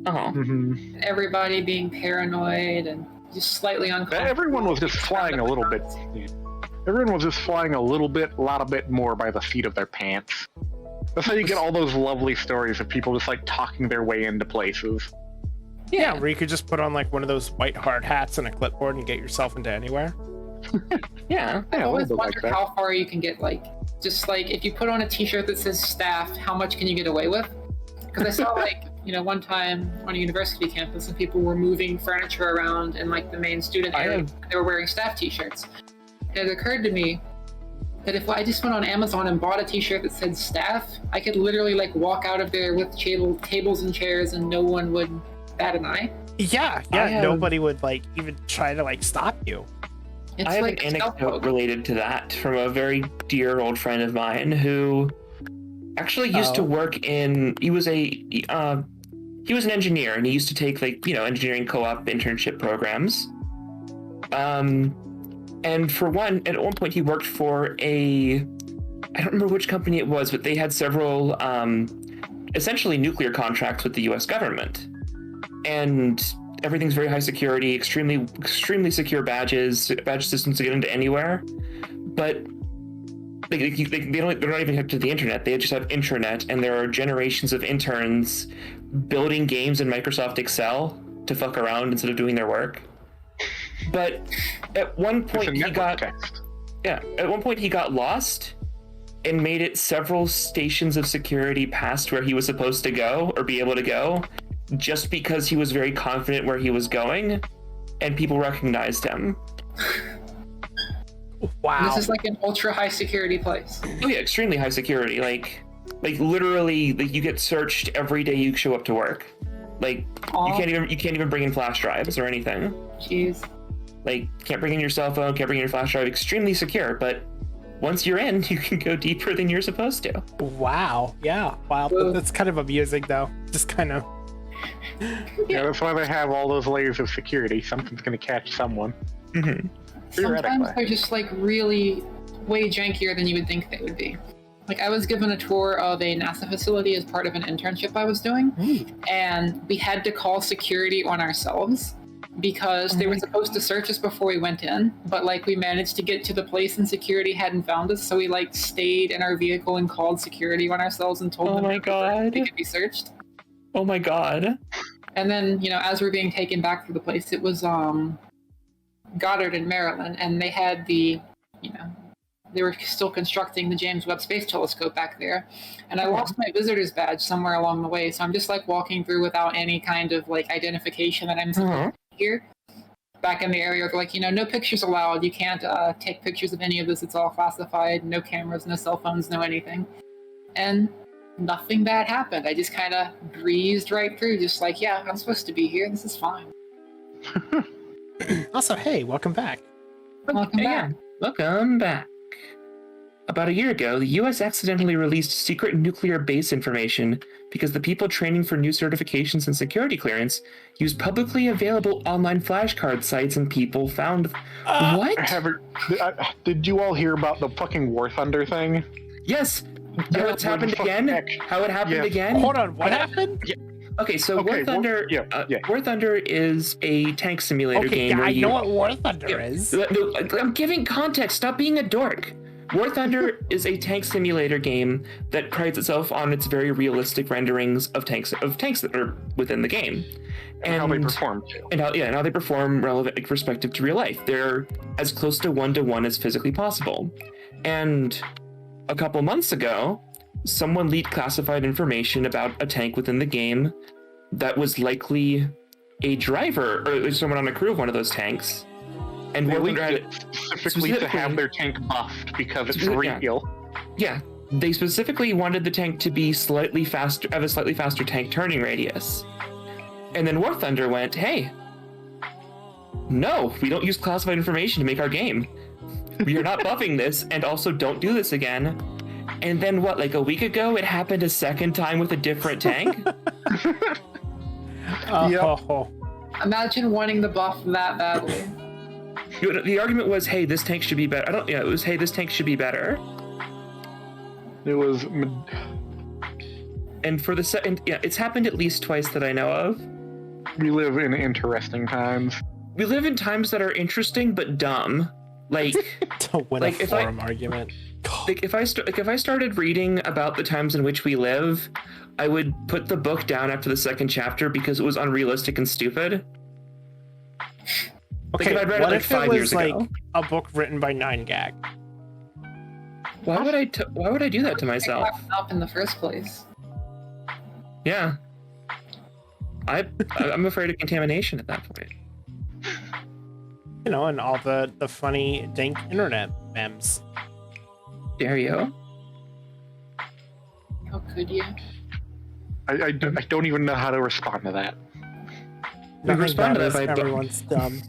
Speaker 1: Oh.
Speaker 3: Mm-hmm.
Speaker 4: Everybody being paranoid and just slightly uncomfortable.
Speaker 3: Everyone was just flying a little bit. Everyone was just flying a little bit more by the seat of their pants. That's how you get all those lovely stories of people just like talking their way into places.
Speaker 2: Yeah, where you could just put on like one of those white hard hats and a clipboard and get yourself into anywhere.
Speaker 1: Yeah.
Speaker 4: I
Speaker 3: Yeah, a
Speaker 4: always
Speaker 3: little bit like
Speaker 4: wondered
Speaker 3: that.
Speaker 4: how far you can get, like, just like if you put on a t-shirt that says staff, how much can you get away with? Because I saw like, one time on a university campus and people were moving furniture around in like the main student area. And they were wearing staff t-shirts. And it occurred to me that if I just went on Amazon and bought a t-shirt that said staff, I could literally like walk out of there with tables and chairs and no one would bat an eye.
Speaker 2: Yeah,
Speaker 1: I have-
Speaker 2: nobody would like even try to like stop you.
Speaker 4: It's
Speaker 1: I have
Speaker 4: like
Speaker 1: an
Speaker 4: stealth
Speaker 1: anecdote
Speaker 4: mode.
Speaker 1: related to that from a very dear old friend of mine who actually used to
Speaker 2: Oh.
Speaker 1: work in. He was an engineer, and he used to take like engineering co-op internship programs. And at one point he worked for I don't remember which company it was, but they had several essentially nuclear contracts with the U.S. government, and everything's very high security, extremely secure badge systems to get into anywhere. But they're not even hooked to the internet. They just have intranet, and there are generations of interns building games in Microsoft Excel to fuck around instead of doing their work. But at one
Speaker 3: It's a
Speaker 1: point
Speaker 3: network text.
Speaker 1: at one point he got lost and made it several stations of security past where he was supposed to go or be able to go, just because he was very confident where he was going, and people recognized him.
Speaker 2: Wow.
Speaker 4: This is like an ultra high security place.
Speaker 1: Oh yeah, extremely high security. Like literally, like you get searched every day you show up to work. Like
Speaker 4: Aw.
Speaker 1: you can't even bring in flash drives or anything.
Speaker 4: Jeez.
Speaker 1: Like can't bring in your cell phone, can't bring in your flash drive. Extremely secure, but once you're in, you can go deeper than you're supposed to.
Speaker 2: Wow. Yeah. Wow.
Speaker 4: Whoa.
Speaker 2: That's kind of amusing, though. Just kind of.
Speaker 3: Yeah, that's why they have all those layers of security. Something's gonna catch someone.
Speaker 1: Mm-hmm.
Speaker 4: Sometimes they're just like really way jankier than you would think they would be. Like I was given a tour of a NASA facility as part of an internship I was doing, and we had to call security on ourselves because they were supposed to search us before we went in, but like we managed to get to the place and security hadn't found us, so we like stayed in our vehicle and called security on ourselves and told
Speaker 1: Oh
Speaker 4: them
Speaker 1: my God.
Speaker 4: they could be searched.
Speaker 1: Oh my God.
Speaker 4: And then, you know, as we're being taken back to the place, it was Goddard in Maryland, and they had the, you know, they were still constructing the James Webb Space Telescope back there. And I lost my visitor's badge somewhere along the way, so I'm just like walking through without any kind of like identification that I'm supposed to be here. Back in the area, they're like, you know, no pictures allowed. You can't take pictures of any of this. It's all classified. No cameras, no cell phones, no anything. And nothing bad happened. I just kind of breezed right through, just like, yeah, I'm supposed to be here. This is fine.
Speaker 2: Also, hey, welcome back.
Speaker 4: Welcome
Speaker 1: Hey,
Speaker 4: back.
Speaker 1: yeah. Welcome back. About a year ago, the US accidentally released secret nuclear base information because the people training for new certifications and security clearance used publicly available online flashcard sites, and people found what?
Speaker 3: Did you all hear about the fucking War Thunder thing?
Speaker 1: Yes.
Speaker 3: Yeah,
Speaker 1: How it's
Speaker 3: what
Speaker 1: happened
Speaker 3: the fuck
Speaker 1: again?
Speaker 3: heck?
Speaker 1: How it happened
Speaker 3: Yes.
Speaker 1: again?
Speaker 2: Hold on, what happened?
Speaker 1: Okay, so
Speaker 3: Okay,
Speaker 1: War Thunder.
Speaker 3: yeah.
Speaker 1: War Thunder is a tank simulator
Speaker 2: Okay,
Speaker 1: game
Speaker 2: yeah,
Speaker 1: where
Speaker 2: I
Speaker 1: you.
Speaker 2: know what War Thunder
Speaker 1: Yeah.
Speaker 2: is.
Speaker 1: No, I'm giving context. Stop being a dork. War Thunder is a tank simulator game that prides itself on its very realistic renderings of tanks that are within the game,
Speaker 3: And how they perform too.
Speaker 1: and how they perform relevant respective to real life. They're as close to 1-to-1 as physically possible. And a couple months ago, someone leaked classified information about a tank within the game that was likely a driver or someone on a crew of one of those tanks. And
Speaker 3: They
Speaker 1: War
Speaker 3: leaked
Speaker 1: Thunder
Speaker 3: it specifically to have their tank buffed because it's real.
Speaker 1: Yeah, they specifically wanted the tank to be slightly faster, have a slightly faster tank turning radius. And then War Thunder went, hey, no, we don't use classified information to make our game. We are not buffing this, and also don't do this again. And then what, like a week ago, it happened a second time with a different tank?
Speaker 2: Oh,
Speaker 4: Imagine wanting the buff that badly.
Speaker 1: The argument was, hey, this tank should be better. It was, hey, this tank should be better.
Speaker 3: It was.
Speaker 1: And for the second, it's happened at least twice that I know of.
Speaker 3: We live in interesting times.
Speaker 1: We live in times that are interesting but dumb. Like,
Speaker 2: to win
Speaker 1: Like,
Speaker 2: a
Speaker 1: if I-
Speaker 2: forum argument.
Speaker 1: if I started reading about the times in which we live, I would put the book down after the second chapter because it was unrealistic and stupid.
Speaker 2: Okay,
Speaker 1: if I'd read it,
Speaker 2: what
Speaker 1: like,
Speaker 2: if
Speaker 1: 5
Speaker 2: it was
Speaker 1: years
Speaker 2: like
Speaker 1: ago?
Speaker 2: a book written by 9gag?
Speaker 1: Why would I do that to myself?
Speaker 4: Up in the first place.
Speaker 1: Yeah. I'm afraid of contamination at that point.
Speaker 2: You know, and all the funny dank internet memes.
Speaker 1: Dare you?
Speaker 4: How could you?
Speaker 3: I don't even know how to respond to that.
Speaker 1: We respond to that by
Speaker 2: everyone's dumb.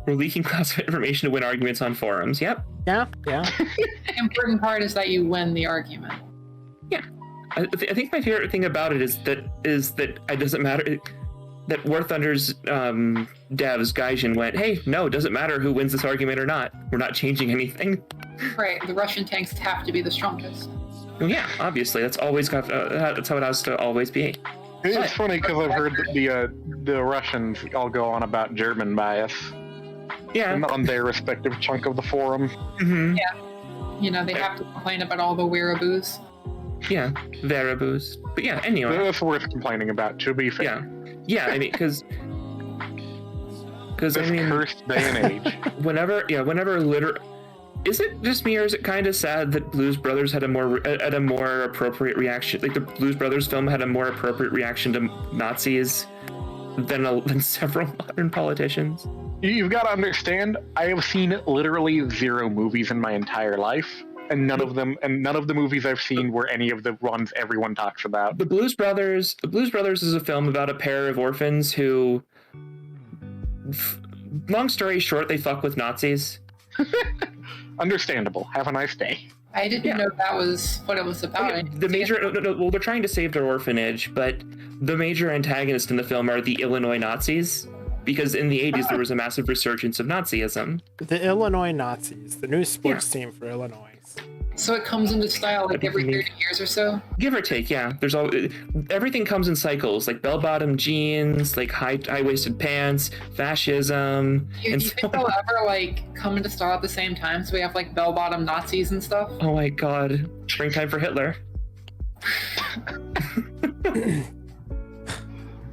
Speaker 1: We're leaking classified information to win arguments on forums. Yep.
Speaker 2: Yeah.
Speaker 4: The important part is that you win the argument.
Speaker 1: Yeah. I think my favorite thing about it is that it doesn't matter that War Thunder's devs Gaijin went, hey, no, it doesn't matter who wins this argument or not. We're not changing anything.
Speaker 4: Right, the Russian tanks have to be the strongest.
Speaker 1: Well, yeah, obviously that's always that's how it has to always be.
Speaker 3: It's funny because I've heard that the Russians all go on about German bias
Speaker 1: Yeah.
Speaker 3: on their respective chunk of the forum.
Speaker 1: Mm-hmm.
Speaker 4: You know, they have to complain about all the wearaboos.
Speaker 1: Yeah. Variables. But yeah. Anyway.
Speaker 3: That's worth complaining about, to be fair.
Speaker 1: Yeah. Yeah. I mean, because
Speaker 3: This cursed day and age.
Speaker 1: whenever is it just me, or is it kind of sad that Blues Brothers had a more appropriate reaction? Like the Blues Brothers film had a more appropriate reaction to Nazis than several modern politicians.
Speaker 3: You've got to understand, I have seen literally 0 movies in my entire life. and none of the movies I've seen were any of the ones everyone talks about.
Speaker 1: The Blues Brothers is a film about a pair of orphans who, long story short, they fuck with Nazis.
Speaker 3: Understandable. Have a nice day.
Speaker 4: I didn't know that was what it was about.
Speaker 1: Well, they're trying to save their orphanage, but the major antagonist in the film are the Illinois Nazis, because in the 80s there was a massive resurgence of Nazism.
Speaker 2: The Illinois Nazis, the new sports team for Illinois.
Speaker 4: So it comes into style like every 30 years or so?
Speaker 1: Give or take, yeah. Everything comes in cycles, like bell-bottom jeans, like high-waisted pants, fascism.
Speaker 4: Do you think they'll ever like come into style at the same time? So we have like bell-bottom Nazis and stuff?
Speaker 1: Oh my god. Springtime for Hitler.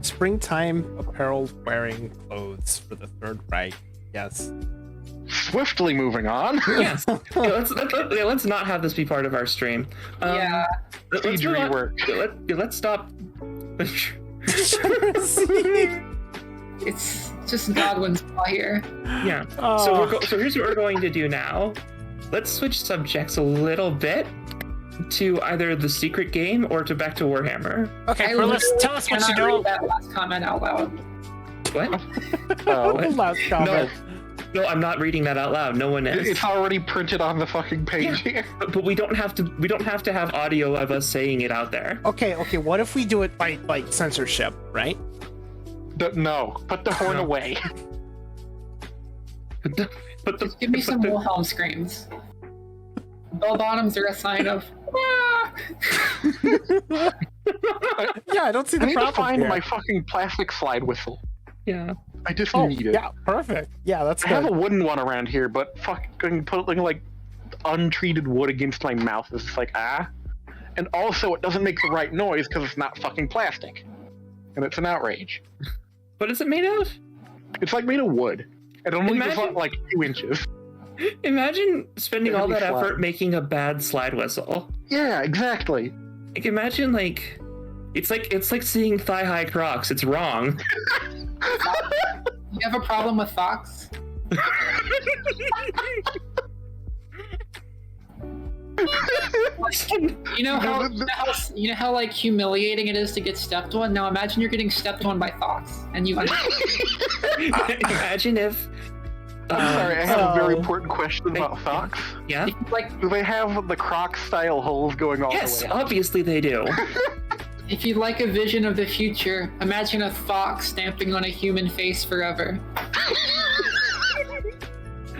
Speaker 2: Springtime apparel wearing clothes for the Third Reich. Yes.
Speaker 3: Swiftly moving on.
Speaker 1: Yes. Let's not have this be part of our stream.
Speaker 3: Siege rework.
Speaker 1: Let's stop.
Speaker 4: It's just Godwin's law here.
Speaker 1: Yeah.
Speaker 2: Oh.
Speaker 1: So here's what we're going to do now. Let's switch subjects a little bit to either the secret game or back to Warhammer.
Speaker 2: Okay, tell us what you
Speaker 4: know.
Speaker 2: know.
Speaker 4: That last comment out loud.
Speaker 1: What?
Speaker 2: Oh,
Speaker 1: What?
Speaker 2: last comment.
Speaker 1: No, I'm not reading that out loud. No one is.
Speaker 3: It's already printed on the fucking page here.
Speaker 1: But we don't have to. We don't have to have audio of us saying it out there.
Speaker 2: Okay. What if we do it by like censorship, right?
Speaker 3: No, put the horn away.
Speaker 4: Just give me some Wilhelm screams. Bell bottoms are a sign of.
Speaker 2: Yeah, I don't see the
Speaker 3: I need to
Speaker 2: problem
Speaker 3: find
Speaker 2: here.
Speaker 3: my fucking plastic slide whistle.
Speaker 1: Yeah.
Speaker 3: I just
Speaker 2: Oh,
Speaker 3: need it.
Speaker 2: yeah, perfect. Yeah, that's
Speaker 3: I
Speaker 2: good.
Speaker 3: have a wooden one around here, but fucking putting like untreated wood against my mouth is just like And also, it doesn't make the right noise because it's not fucking plastic, and it's an outrage.
Speaker 1: What is it made of?
Speaker 3: It's like made of wood. It only goes
Speaker 1: Imagine-
Speaker 3: up like 2 inches.
Speaker 1: Imagine spending all that
Speaker 3: Really flat.
Speaker 1: effort making a bad slide whistle.
Speaker 3: Yeah, exactly.
Speaker 1: Like imagine like it's like seeing thigh-high Crocs. It's wrong.
Speaker 4: You have a problem with Fox? You know how like humiliating it is to get stepped on? Now imagine you're getting stepped on by Fox and you
Speaker 1: Imagine if.
Speaker 3: I'm sorry, I have a very
Speaker 2: Oh.
Speaker 3: important question about socks.
Speaker 1: Yeah.
Speaker 4: like
Speaker 3: Do they have the Croc style holes going all
Speaker 1: Yes,
Speaker 3: the way up?
Speaker 1: obviously they do.
Speaker 4: if you'd like a vision of the future, imagine a fox stamping on a human face forever.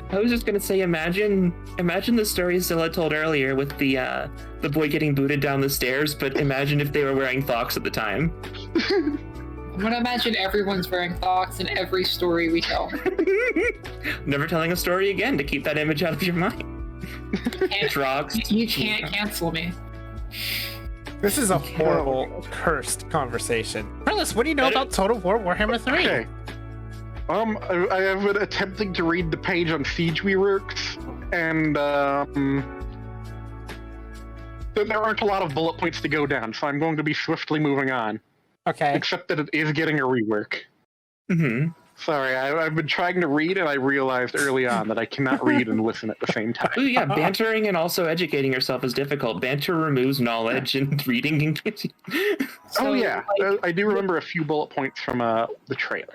Speaker 1: I was just gonna say, imagine the story Zilla told earlier with the boy getting booted down the stairs, but imagine if they were wearing thocks at the time.
Speaker 4: I'm gonna imagine everyone's wearing thocks in every story we tell.
Speaker 1: Never telling a story again to keep that image out of your mind. Drogs.
Speaker 4: You can't cancel me.
Speaker 2: This is a horrible, cursed conversation. Carlos, what do you know about Total War Warhammer 3?
Speaker 3: Okay. I have been attempting to read the page on Siege Reworks, and there aren't a lot of bullet points to go down, so I'm going to be swiftly moving on.
Speaker 2: Okay.
Speaker 3: Except that it is getting a rework.
Speaker 1: Mm-hmm.
Speaker 3: Sorry, I've been trying to read, and I realized early on that I cannot read and listen at the same
Speaker 1: Oh,
Speaker 3: time.
Speaker 1: yeah, bantering and also educating yourself is difficult. Banter removes knowledge, and reading gives you.
Speaker 3: Oh yeah,
Speaker 4: like,
Speaker 3: I do remember a few bullet points from the trailer.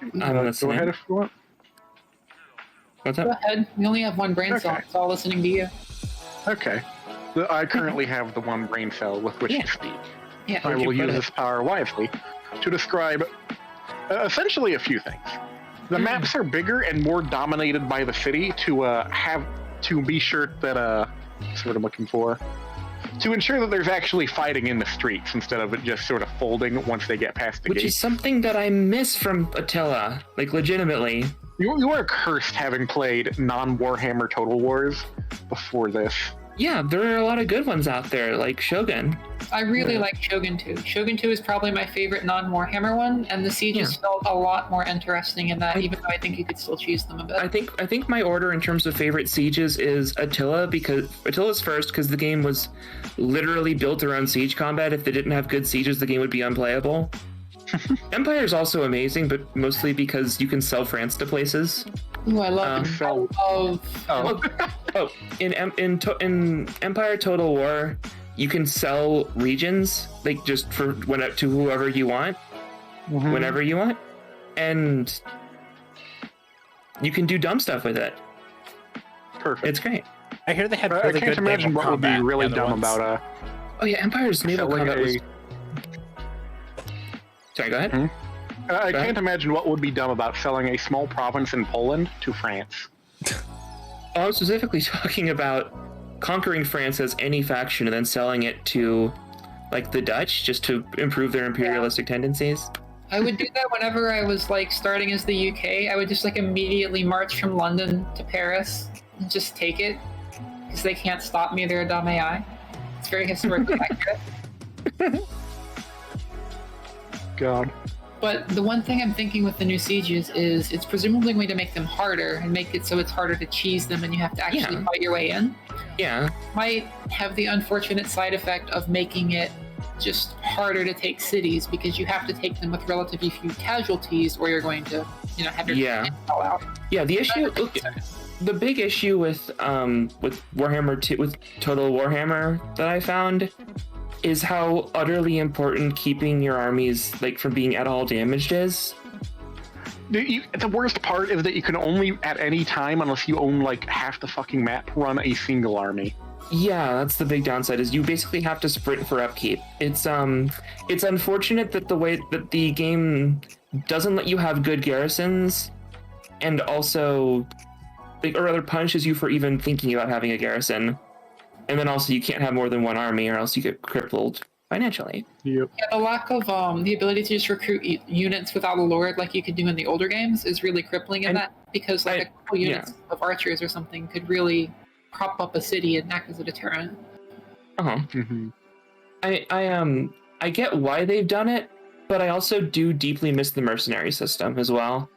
Speaker 1: I'm
Speaker 3: Go
Speaker 1: listening.
Speaker 3: ahead if you want.
Speaker 1: What's
Speaker 4: go
Speaker 1: up?
Speaker 4: ahead. We only have one brain cell,
Speaker 3: Okay.
Speaker 4: so I'm listening to you.
Speaker 3: Okay. I currently have the one brain cell with which
Speaker 1: Yeah.
Speaker 3: to speak.
Speaker 4: Yeah.
Speaker 3: I
Speaker 1: Where'd you
Speaker 3: will
Speaker 1: put
Speaker 3: use
Speaker 1: it?
Speaker 3: this power wisely to describe essentially a few things. The maps are bigger and more dominated by the city to be sure that that's what I'm looking for. To ensure that there's actually fighting in the streets instead of it just sort of folding once they get past the
Speaker 1: Which
Speaker 3: gate.
Speaker 1: is something that I miss from Attila, like legitimately.
Speaker 3: You are cursed having played non-Warhammer Total Wars before this.
Speaker 1: Yeah, there are a lot of good ones out there, like Shogun.
Speaker 4: I really like Shogun 2. Shogun 2 is probably my favorite non-Warhammer one, and the sieges felt a lot more interesting in that, even though I think you could still cheese them a bit.
Speaker 1: I think my order in terms of favorite sieges is Attila, because Attila's first because the game was literally built around siege combat. If they didn't have good sieges, the game would be unplayable. Empire is also amazing, but mostly because you can sell France to places.
Speaker 4: Ooh, I love it.
Speaker 3: Fell.
Speaker 4: I love.
Speaker 1: In Empire Total War, you can sell regions like just for to whoever you want, whenever you want, and you can do dumb stuff with it.
Speaker 3: Perfect.
Speaker 1: It's great.
Speaker 2: I hear they had
Speaker 3: I
Speaker 2: really
Speaker 3: can't
Speaker 2: good
Speaker 3: imagine
Speaker 2: naval
Speaker 3: what would be
Speaker 2: combat,
Speaker 3: really
Speaker 2: the
Speaker 3: dumb
Speaker 2: other ones.
Speaker 3: about
Speaker 1: Oh yeah, Empire's naval
Speaker 3: selling
Speaker 1: combat was.
Speaker 3: a.
Speaker 1: Sorry, go ahead.
Speaker 3: I
Speaker 1: Go ahead.
Speaker 3: can't imagine what would be dumb about selling a small province in Poland to France.
Speaker 1: Oh, I'm specifically talking about conquering France as any faction and then selling it to, like, the Dutch just to improve their imperialistic tendencies.
Speaker 4: I would do that whenever I was like starting as the UK. I would just like immediately march from London to Paris and just take it because they can't stop me. They're a dumb AI. It's very historically accurate.
Speaker 3: God.
Speaker 4: But the one thing I'm thinking with the new sieges is it's presumably going to make them harder and make it so it's harder to cheese them and you have to actually fight your way in.
Speaker 1: Yeah.
Speaker 4: Might have the unfortunate side effect of making it just harder to take cities because you have to take them with relatively few casualties or you're going to, have your fall out.
Speaker 1: Yeah, the issue the big issue with Warhammer 2 with Total Warhammer that I found is how utterly important keeping your armies like from being at all damaged is.
Speaker 3: The worst part is that you can only at any time, unless you own like half the fucking map, run a single army.
Speaker 1: Yeah, that's the big downside is you basically have to sprint for upkeep. It's unfortunate that the way that the game doesn't let you have good garrisons and also or rather punishes you for even thinking about having a garrison. And then also you can't have more than one army or else you get crippled financially.
Speaker 3: Yep.
Speaker 4: Yeah, the lack of the ability to just recruit units without a lord like you could do in the older games is really crippling in that because like a couple units of archers or something could really prop up a city and act as a deterrent.
Speaker 1: I get why they've done it, but I also do deeply miss the mercenary system as well.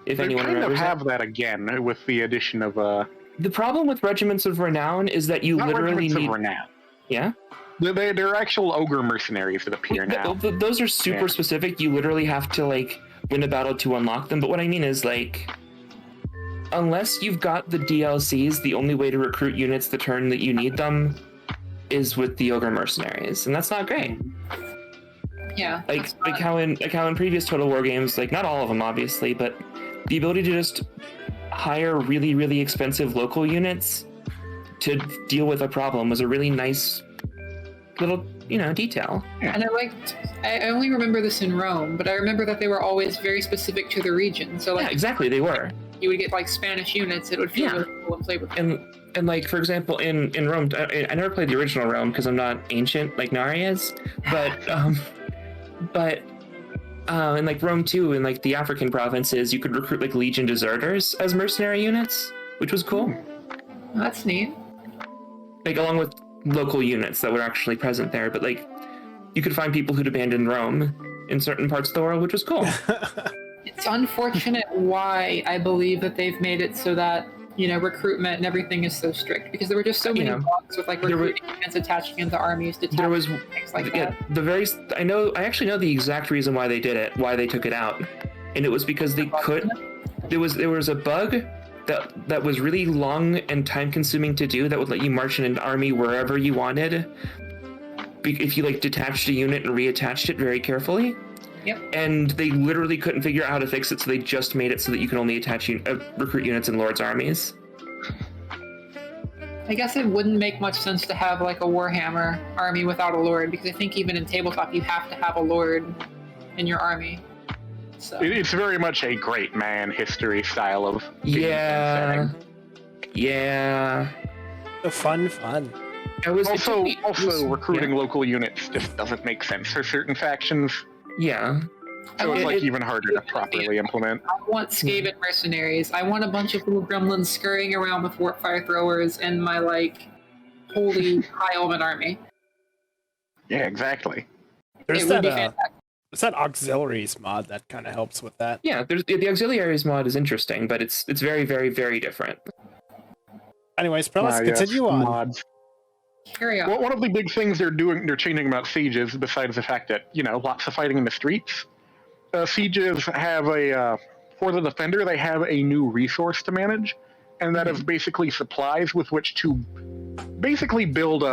Speaker 1: If
Speaker 3: They
Speaker 1: anyone
Speaker 3: kind of
Speaker 1: remembers
Speaker 3: have that again with the addition of
Speaker 1: The problem with Regiments of Renown is that you
Speaker 3: not
Speaker 1: literally
Speaker 3: Regiments
Speaker 1: need
Speaker 3: of Renown.
Speaker 1: Yeah.
Speaker 3: They're actual ogre mercenaries that appear now.
Speaker 1: Those are super specific. You literally have to like win a battle to unlock them. But what I mean is like, unless you've got the DLCs, the only way to recruit units the turn that you need them is with the ogre mercenaries, and that's not great.
Speaker 4: Yeah.
Speaker 1: Like how in previous Total War games, like not all of them obviously, but the ability to just hire really, really expensive local units to deal with a problem was a really nice little, detail.
Speaker 4: And I only remember this in Rome, but I remember that they were always very specific to the region. So like,
Speaker 1: Yeah, exactly, they were.
Speaker 4: You would get like Spanish units. It would feel really cool and flavorful.
Speaker 1: And like for example, in Rome, I never played the original Rome because I'm not ancient like Nari is, but in like Rome 2 in like the African provinces, you could recruit like Legion deserters as mercenary units, which was cool.
Speaker 4: That's neat.
Speaker 1: Like along with local units that were actually present there, but like you could find people who'd abandoned Rome in certain parts of the world, which was cool.
Speaker 4: It's unfortunate why I believe that they've made it so that recruitment and everything is so strict because there were just so many bugs with like recruiting units attaching into armies, things like that.
Speaker 1: I actually know the exact reason why they did it, why they took it out, and it was because they could. There was a bug that was really long and time consuming to do that would let you march in an army wherever you wanted if you like detached a unit and reattached it very carefully.
Speaker 4: Yep.
Speaker 1: And they literally couldn't figure out how to fix it, so they just made it so that you can only recruit units in Lord's armies.
Speaker 4: I guess it wouldn't make much sense to have like a Warhammer army without a Lord, because I think even in tabletop you have to have a Lord in your army. So
Speaker 3: It's very much a great man history style of
Speaker 1: Yeah.
Speaker 2: The fun.
Speaker 3: Also, recruiting local units just doesn't make sense for certain factions.
Speaker 1: Yeah.
Speaker 3: So it's like even harder to properly implement.
Speaker 4: I want Skaven mercenaries. I want a bunch of little gremlins scurrying around with warp fire throwers and my like holy high elven army.
Speaker 3: Yeah, exactly.
Speaker 2: There's
Speaker 4: It would be fantastic.
Speaker 2: that auxiliaries mod that kind of helps with that.
Speaker 1: Yeah, the auxiliaries mod is interesting, but it's very, very, very different.
Speaker 2: Anyways, but let's continue on.
Speaker 3: Mods.
Speaker 4: Carry on.
Speaker 3: Well, one of the big things they're changing about sieges, besides the fact that lots of fighting in the streets. Sieges have a for the defender, they have a new resource to manage, and that is basically supplies with which to basically build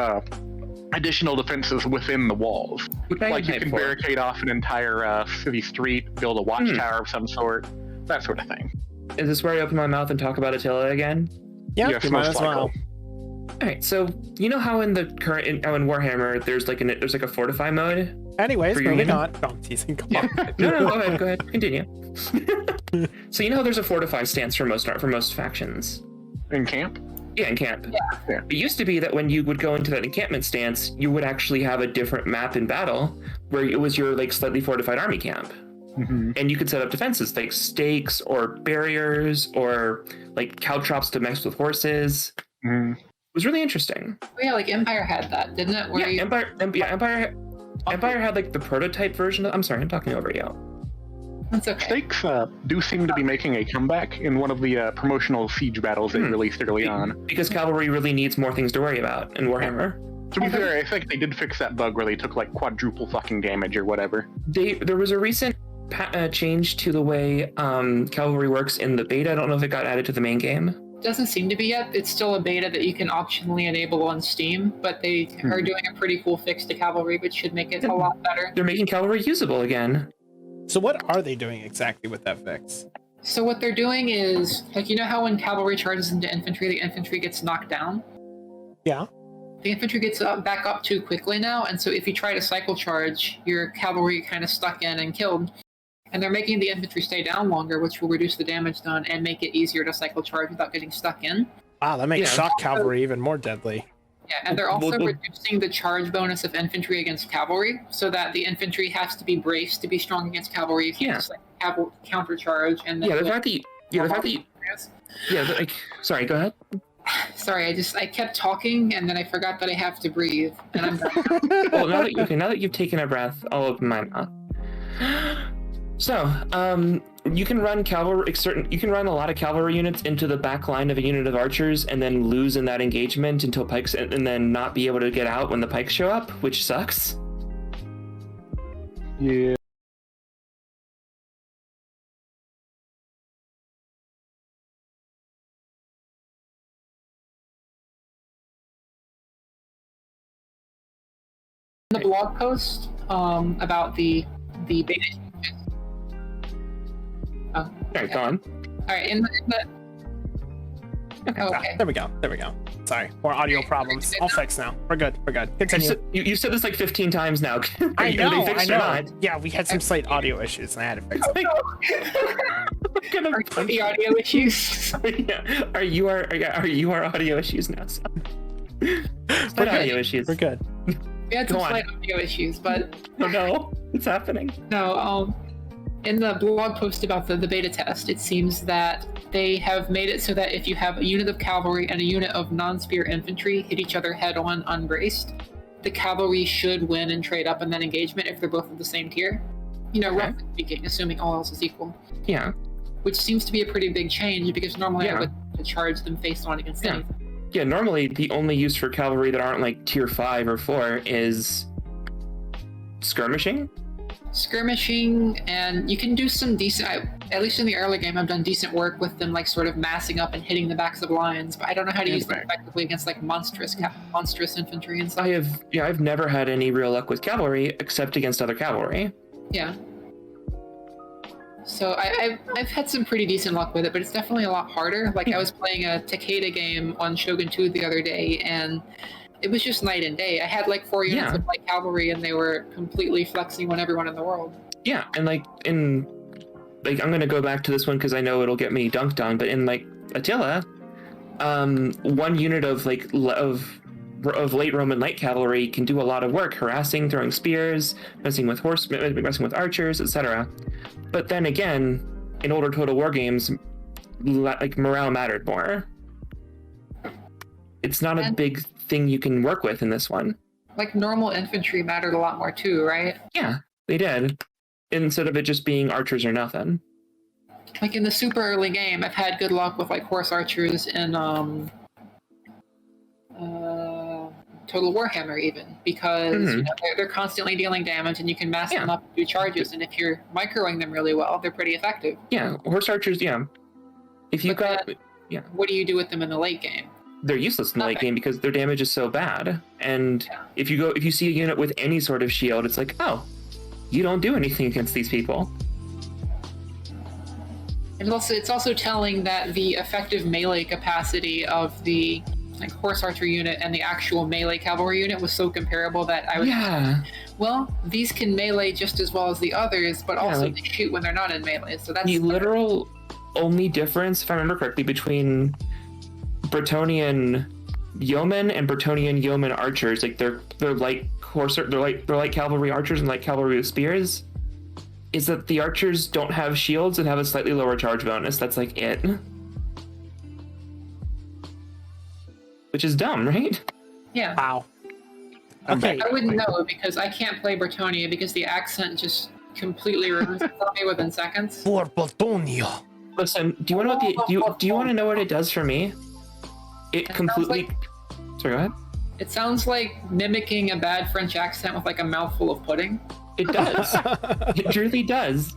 Speaker 3: additional defenses within the walls. Like you can barricade off an entire city street, build a watchtower of some sort, that sort of thing.
Speaker 1: Is this where I open my mouth and talk about Attila again?
Speaker 2: Yeah,
Speaker 3: Yes,
Speaker 2: you might
Speaker 3: most
Speaker 2: as well.
Speaker 1: All right, so you know how in the current in Warhammer there's like a fortify mode.
Speaker 2: Anyways,
Speaker 1: For your
Speaker 2: moving
Speaker 1: unit?
Speaker 2: on. No, I'm teasing. Come on.
Speaker 1: No, go ahead, continue. So you know how there's a fortify stance for most factions.
Speaker 3: In camp?
Speaker 1: Yeah, in camp.
Speaker 3: Yeah.
Speaker 1: It used to be that when you would go into that encampment stance, you would actually have a different map in battle where it was your like slightly fortified army camp.
Speaker 3: Mm-hmm.
Speaker 1: And you could set up defenses like stakes or barriers or like caltrops to mix with horses.
Speaker 3: Mm-hmm.
Speaker 1: It was really interesting.
Speaker 4: Oh, yeah, like Empire had that, didn't it? Where
Speaker 1: Yeah, Empire had like the prototype version of. I'm sorry, I'm talking over you.
Speaker 4: That's okay.
Speaker 3: Stakes do seem to be making a comeback in one of the promotional siege battles they released early on.
Speaker 1: Because cavalry really needs more things to worry about in Warhammer.
Speaker 3: To be fair, I think they did fix that bug where they took like quadruple fucking damage or whatever.
Speaker 1: There was a recent change to the way cavalry works in the beta. I don't know if it got added to the main game.
Speaker 4: Doesn't seem to be yet. It's still a beta that you can optionally enable on Steam, but they are doing a pretty cool fix to cavalry, which should make it a lot better.
Speaker 1: They're making cavalry usable again.
Speaker 2: So what are they doing exactly with that fix?
Speaker 4: So what they're doing is, like, you know how when cavalry charges into infantry, the infantry gets knocked down?
Speaker 2: Yeah.
Speaker 4: The infantry gets back up too quickly now, and so if you try to cycle charge, your cavalry kind of stuck in and killed. And they're making the infantry stay down longer, which will reduce the damage done and make it easier to cycle charge without getting stuck in.
Speaker 2: Wow, that makes
Speaker 1: Yeah.
Speaker 2: shock cavalry even more deadly.
Speaker 4: Yeah, and they're also
Speaker 1: Well,
Speaker 4: reducing the charge bonus of infantry against cavalry, so that the infantry has to be braced to be strong against cavalry. You can't just like counter charge and then.
Speaker 1: The fact that you, sorry, go ahead.
Speaker 4: Sorry, I kept talking and then I forgot that I have to breathe, and I'm done.
Speaker 1: Well, now that you've taken a breath, I'll open my mouth. So, you can run you can run a lot of cavalry units into the back line of a unit of archers and then lose in that engagement until pikes, and then not be able to get out when the pikes show up, which sucks.
Speaker 3: Yeah.
Speaker 4: The blog post about the beta. Oh,
Speaker 1: All right, go on.
Speaker 4: all right. In the okay.
Speaker 2: There we go. Sorry, more audio problems. All fixed now. We're good. Continue.
Speaker 1: You said this like 15 times now.
Speaker 2: I know.
Speaker 1: Are they fixed or not?
Speaker 2: Yeah, we had some slight audio issues and I had to fix them.
Speaker 4: Are the audio issues?
Speaker 1: Yeah. Are you our audio issues now? So. Slight audio issues.
Speaker 2: We're good.
Speaker 4: We had some
Speaker 1: Go on.
Speaker 4: slight audio issues, but
Speaker 1: Oh no, it's happening.
Speaker 4: no. In the blog post about the beta test, it seems that they have made it so that if you have a unit of cavalry and a unit of non-spear infantry hit each other head-on unbraced, the cavalry should win and trade up in that engagement if they're both of the same tier. You know, roughly speaking, assuming all else is equal.
Speaker 1: Yeah.
Speaker 4: Which seems to be a pretty big change because normally
Speaker 1: Yeah.
Speaker 4: I would charge them face-on against
Speaker 1: Yeah.
Speaker 4: anything.
Speaker 1: Yeah, normally the only use for cavalry that aren't like tier 5 or 4 is skirmishing.
Speaker 4: Skirmishing, and you can do some decent, at least in the early game, I've done decent work with them, like sort of massing up and hitting the backs of lines, but I don't know how to use them effectively against like monstrous infantry and stuff.
Speaker 1: I've never had any real luck with cavalry except against other cavalry.
Speaker 4: Yeah. So I've had some pretty decent luck with it, but it's definitely a lot harder. Like I was playing a Takeda game on Shogun 2 the other day, and it was just night and day. I had like 4 units of light cavalry, and they were completely flexing on everyone in the world.
Speaker 1: Yeah, and I'm gonna go back to this one because I know it'll get me dunked on. But in like Attila, one unit of late Roman light cavalry can do a lot of work, harassing, throwing spears, messing with archers, etc. But then again, in older Total War games, like morale mattered more. It's not a big thing you can work with in this one.
Speaker 4: Like normal infantry mattered a lot more too, right?
Speaker 1: Yeah, they did. Instead of it just being archers or nothing.
Speaker 4: Like in the super early game, I've had good luck with like horse archers in Total Warhammer even, because
Speaker 1: Mhm.
Speaker 4: you know, they're constantly dealing damage, and you can mask them up and do charges. And if you're microing them really well, they're pretty effective.
Speaker 1: Yeah, horse archers. Yeah, if you
Speaker 4: But
Speaker 1: got yeah,
Speaker 4: what do you do with them in the late game?
Speaker 1: they're useless in the late
Speaker 4: Nothing.
Speaker 1: game because their damage is so bad. And
Speaker 4: Yeah.
Speaker 1: if you see a unit with any sort of shield, it's like, oh, you don't do anything against these people.
Speaker 4: And it's also telling that the effective melee capacity of the like horse archer unit and the actual melee cavalry unit was so comparable that I was
Speaker 1: Yeah,
Speaker 4: well, these can melee just as well as the others, but also
Speaker 1: like-
Speaker 4: they shoot when they're not in melee. So that's
Speaker 1: the literal only difference, if I remember correctly, between Bretonnian yeomen and Bretonnian yeomen archers, like they're like they're like cavalry archers and like cavalry with spears, is that the archers don't have shields and have a slightly lower charge bonus. That's like it. Which is dumb, right?
Speaker 4: yeah.
Speaker 2: Wow. Okay.
Speaker 4: I wouldn't know because I can't play Bretonia because the accent just completely ruins it for me within seconds.
Speaker 2: For Platonia.
Speaker 1: Listen, do you want to know what do you want to know what it does for me? It completely. Sorry, go ahead.
Speaker 4: It sounds like mimicking a bad French accent with like a mouthful of pudding.
Speaker 1: It does. It truly does.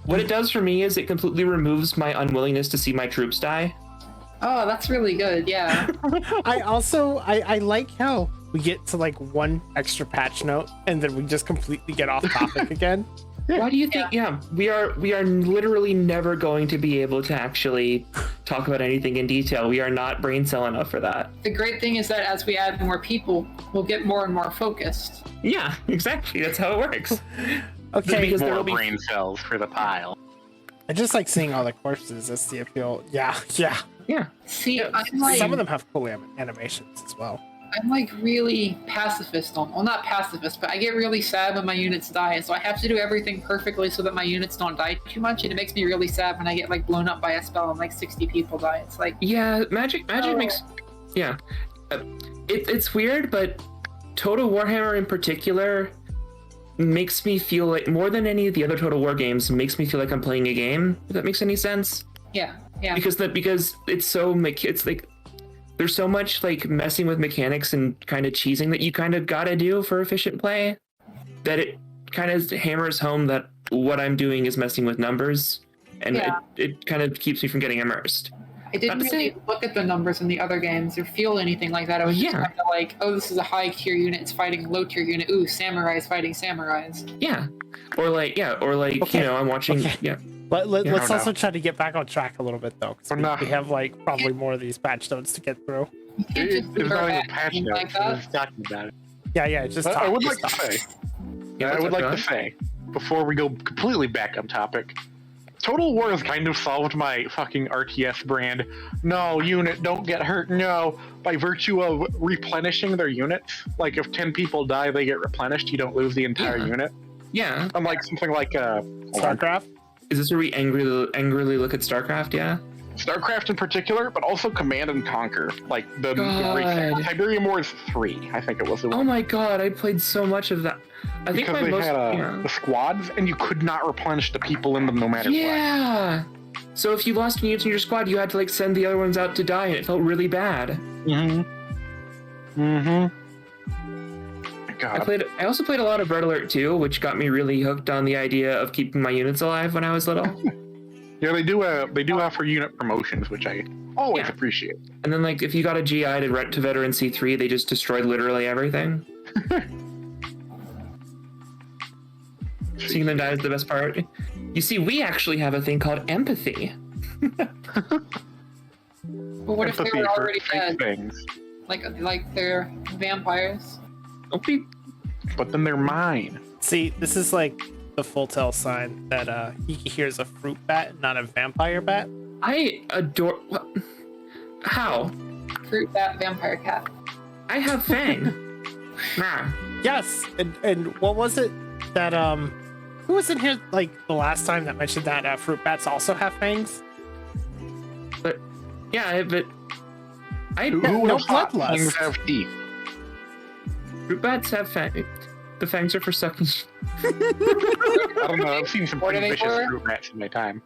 Speaker 1: What it does for me is it completely removes my unwillingness to see my troops die.
Speaker 4: Oh, that's really good. Yeah.
Speaker 2: I like how we get to like one extra patch note and then we just completely get off topic again.
Speaker 1: Why do you think? Yeah, we are literally never going to be able to actually talk about anything in detail. We are not brain cell enough for that.
Speaker 4: The great thing is that as we add more people, we'll get more and more focused.
Speaker 1: Yeah, exactly. That's how it works.
Speaker 2: Okay.
Speaker 1: Because there
Speaker 3: More
Speaker 1: will be
Speaker 3: brain cells for the pile.
Speaker 2: I just like seeing all the corpses. That's the appeal. Yeah.
Speaker 1: yeah.
Speaker 4: See,
Speaker 1: Yeah,
Speaker 4: I'm like
Speaker 2: Some of them have cool animations as well.
Speaker 4: I'm like really pacifist on well not pacifist, but I get really sad when my units die, so I have to do everything perfectly so that my units don't die too much, and it makes me really sad when I get like blown up by a spell and like 60 people die. It's like
Speaker 1: Yeah, magic makes. Yeah, it's weird, but Total Warhammer in particular makes me feel like more than any of the other Total War games makes me feel like I'm playing a game. If that makes any sense.
Speaker 4: yeah.
Speaker 1: Because it's so it's like there's so much like messing with mechanics and kind of cheesing that you kind of gotta do for efficient play that it kind of hammers home that what I'm doing is messing with numbers, and
Speaker 4: Yeah.
Speaker 1: it kind of keeps me from getting immersed.
Speaker 4: I didn't
Speaker 1: Not to
Speaker 4: really look at the numbers in the other games or feel anything like that. I was just
Speaker 1: Yeah.
Speaker 4: kind of like, oh, this is a high tier unit. It's fighting a low tier unit. Ooh, samurais fighting samurais.
Speaker 1: Yeah, or like
Speaker 2: Okay.
Speaker 1: you know, I'm watching.
Speaker 2: Okay.
Speaker 1: Yeah,
Speaker 2: Let's
Speaker 3: no.
Speaker 2: also try to get back on track a little bit though, because
Speaker 3: We're not.
Speaker 2: we have like probably more of these patch notes to get through.
Speaker 4: You can't just
Speaker 3: There's
Speaker 4: leave our
Speaker 3: not even
Speaker 4: back
Speaker 3: patch
Speaker 4: being
Speaker 3: notes.
Speaker 4: like
Speaker 3: We're
Speaker 4: that.
Speaker 3: just talking about it.
Speaker 2: Yeah, just
Speaker 3: But I
Speaker 2: talk,
Speaker 3: would
Speaker 2: just
Speaker 3: like to
Speaker 2: talk.
Speaker 3: say,
Speaker 1: Yeah,
Speaker 3: I
Speaker 1: what's
Speaker 3: would
Speaker 1: up,
Speaker 3: like to
Speaker 1: John?
Speaker 3: say, before we go completely back on topic, Total War has kind of solved my fucking RTS brand. No, unit, don't get hurt. No, by virtue of replenishing their units. Like if 10 people die, they get replenished. You don't lose the entire
Speaker 1: Yeah.
Speaker 3: unit.
Speaker 1: yeah.
Speaker 3: Unlike something like
Speaker 2: StarCraft.
Speaker 1: Is this where we angrily look at StarCraft? Yeah.
Speaker 3: StarCraft in particular, but also Command and Conquer. Like the
Speaker 1: God.
Speaker 3: Tiberium Wars 3, I think it was.
Speaker 1: Oh my god, I played so much of that. I think
Speaker 3: because
Speaker 1: my
Speaker 3: they
Speaker 1: most
Speaker 3: had the squads, and you could not replenish the people in them no matter what.
Speaker 1: yeah. So if you lost units in your squad, you had to like send the other ones out to die, and it felt really bad.
Speaker 3: God.
Speaker 1: I also played a lot of Red Alert 2, which got me really hooked on the idea of keeping my units alive when I was little.
Speaker 3: Yeah, they do offer unit promotions, which I always
Speaker 1: Yeah.
Speaker 3: appreciate.
Speaker 1: And then like if you got a GI to rent to Veteran C3, they just destroyed literally everything. Seeing them die is the best part. You see, we actually have a thing called empathy.
Speaker 4: But what if they
Speaker 3: Empathy
Speaker 4: were
Speaker 3: for
Speaker 4: already
Speaker 3: fake
Speaker 4: dead?
Speaker 3: things,
Speaker 4: Like they're vampires?
Speaker 1: Don't be.
Speaker 3: but then they're mine.
Speaker 2: See, this is like the full tell sign that he hears a fruit bat, not a vampire bat.
Speaker 1: I adore. How?
Speaker 4: Fruit bat vampire cat.
Speaker 1: I have Fang. Nah.
Speaker 2: Yes, and what was it that who was in here like the last time that mentioned that fruit bats also have fangs?
Speaker 1: But yeah, but I
Speaker 3: Who
Speaker 2: no
Speaker 3: would have thought
Speaker 2: bloodlust.
Speaker 3: things have teeth?
Speaker 1: fruit bats have fang. The fangs are for sucking.
Speaker 3: I don't know. I've seen some
Speaker 4: What
Speaker 3: pretty
Speaker 4: are they
Speaker 3: vicious
Speaker 4: for?
Speaker 3: fruit bats in my time.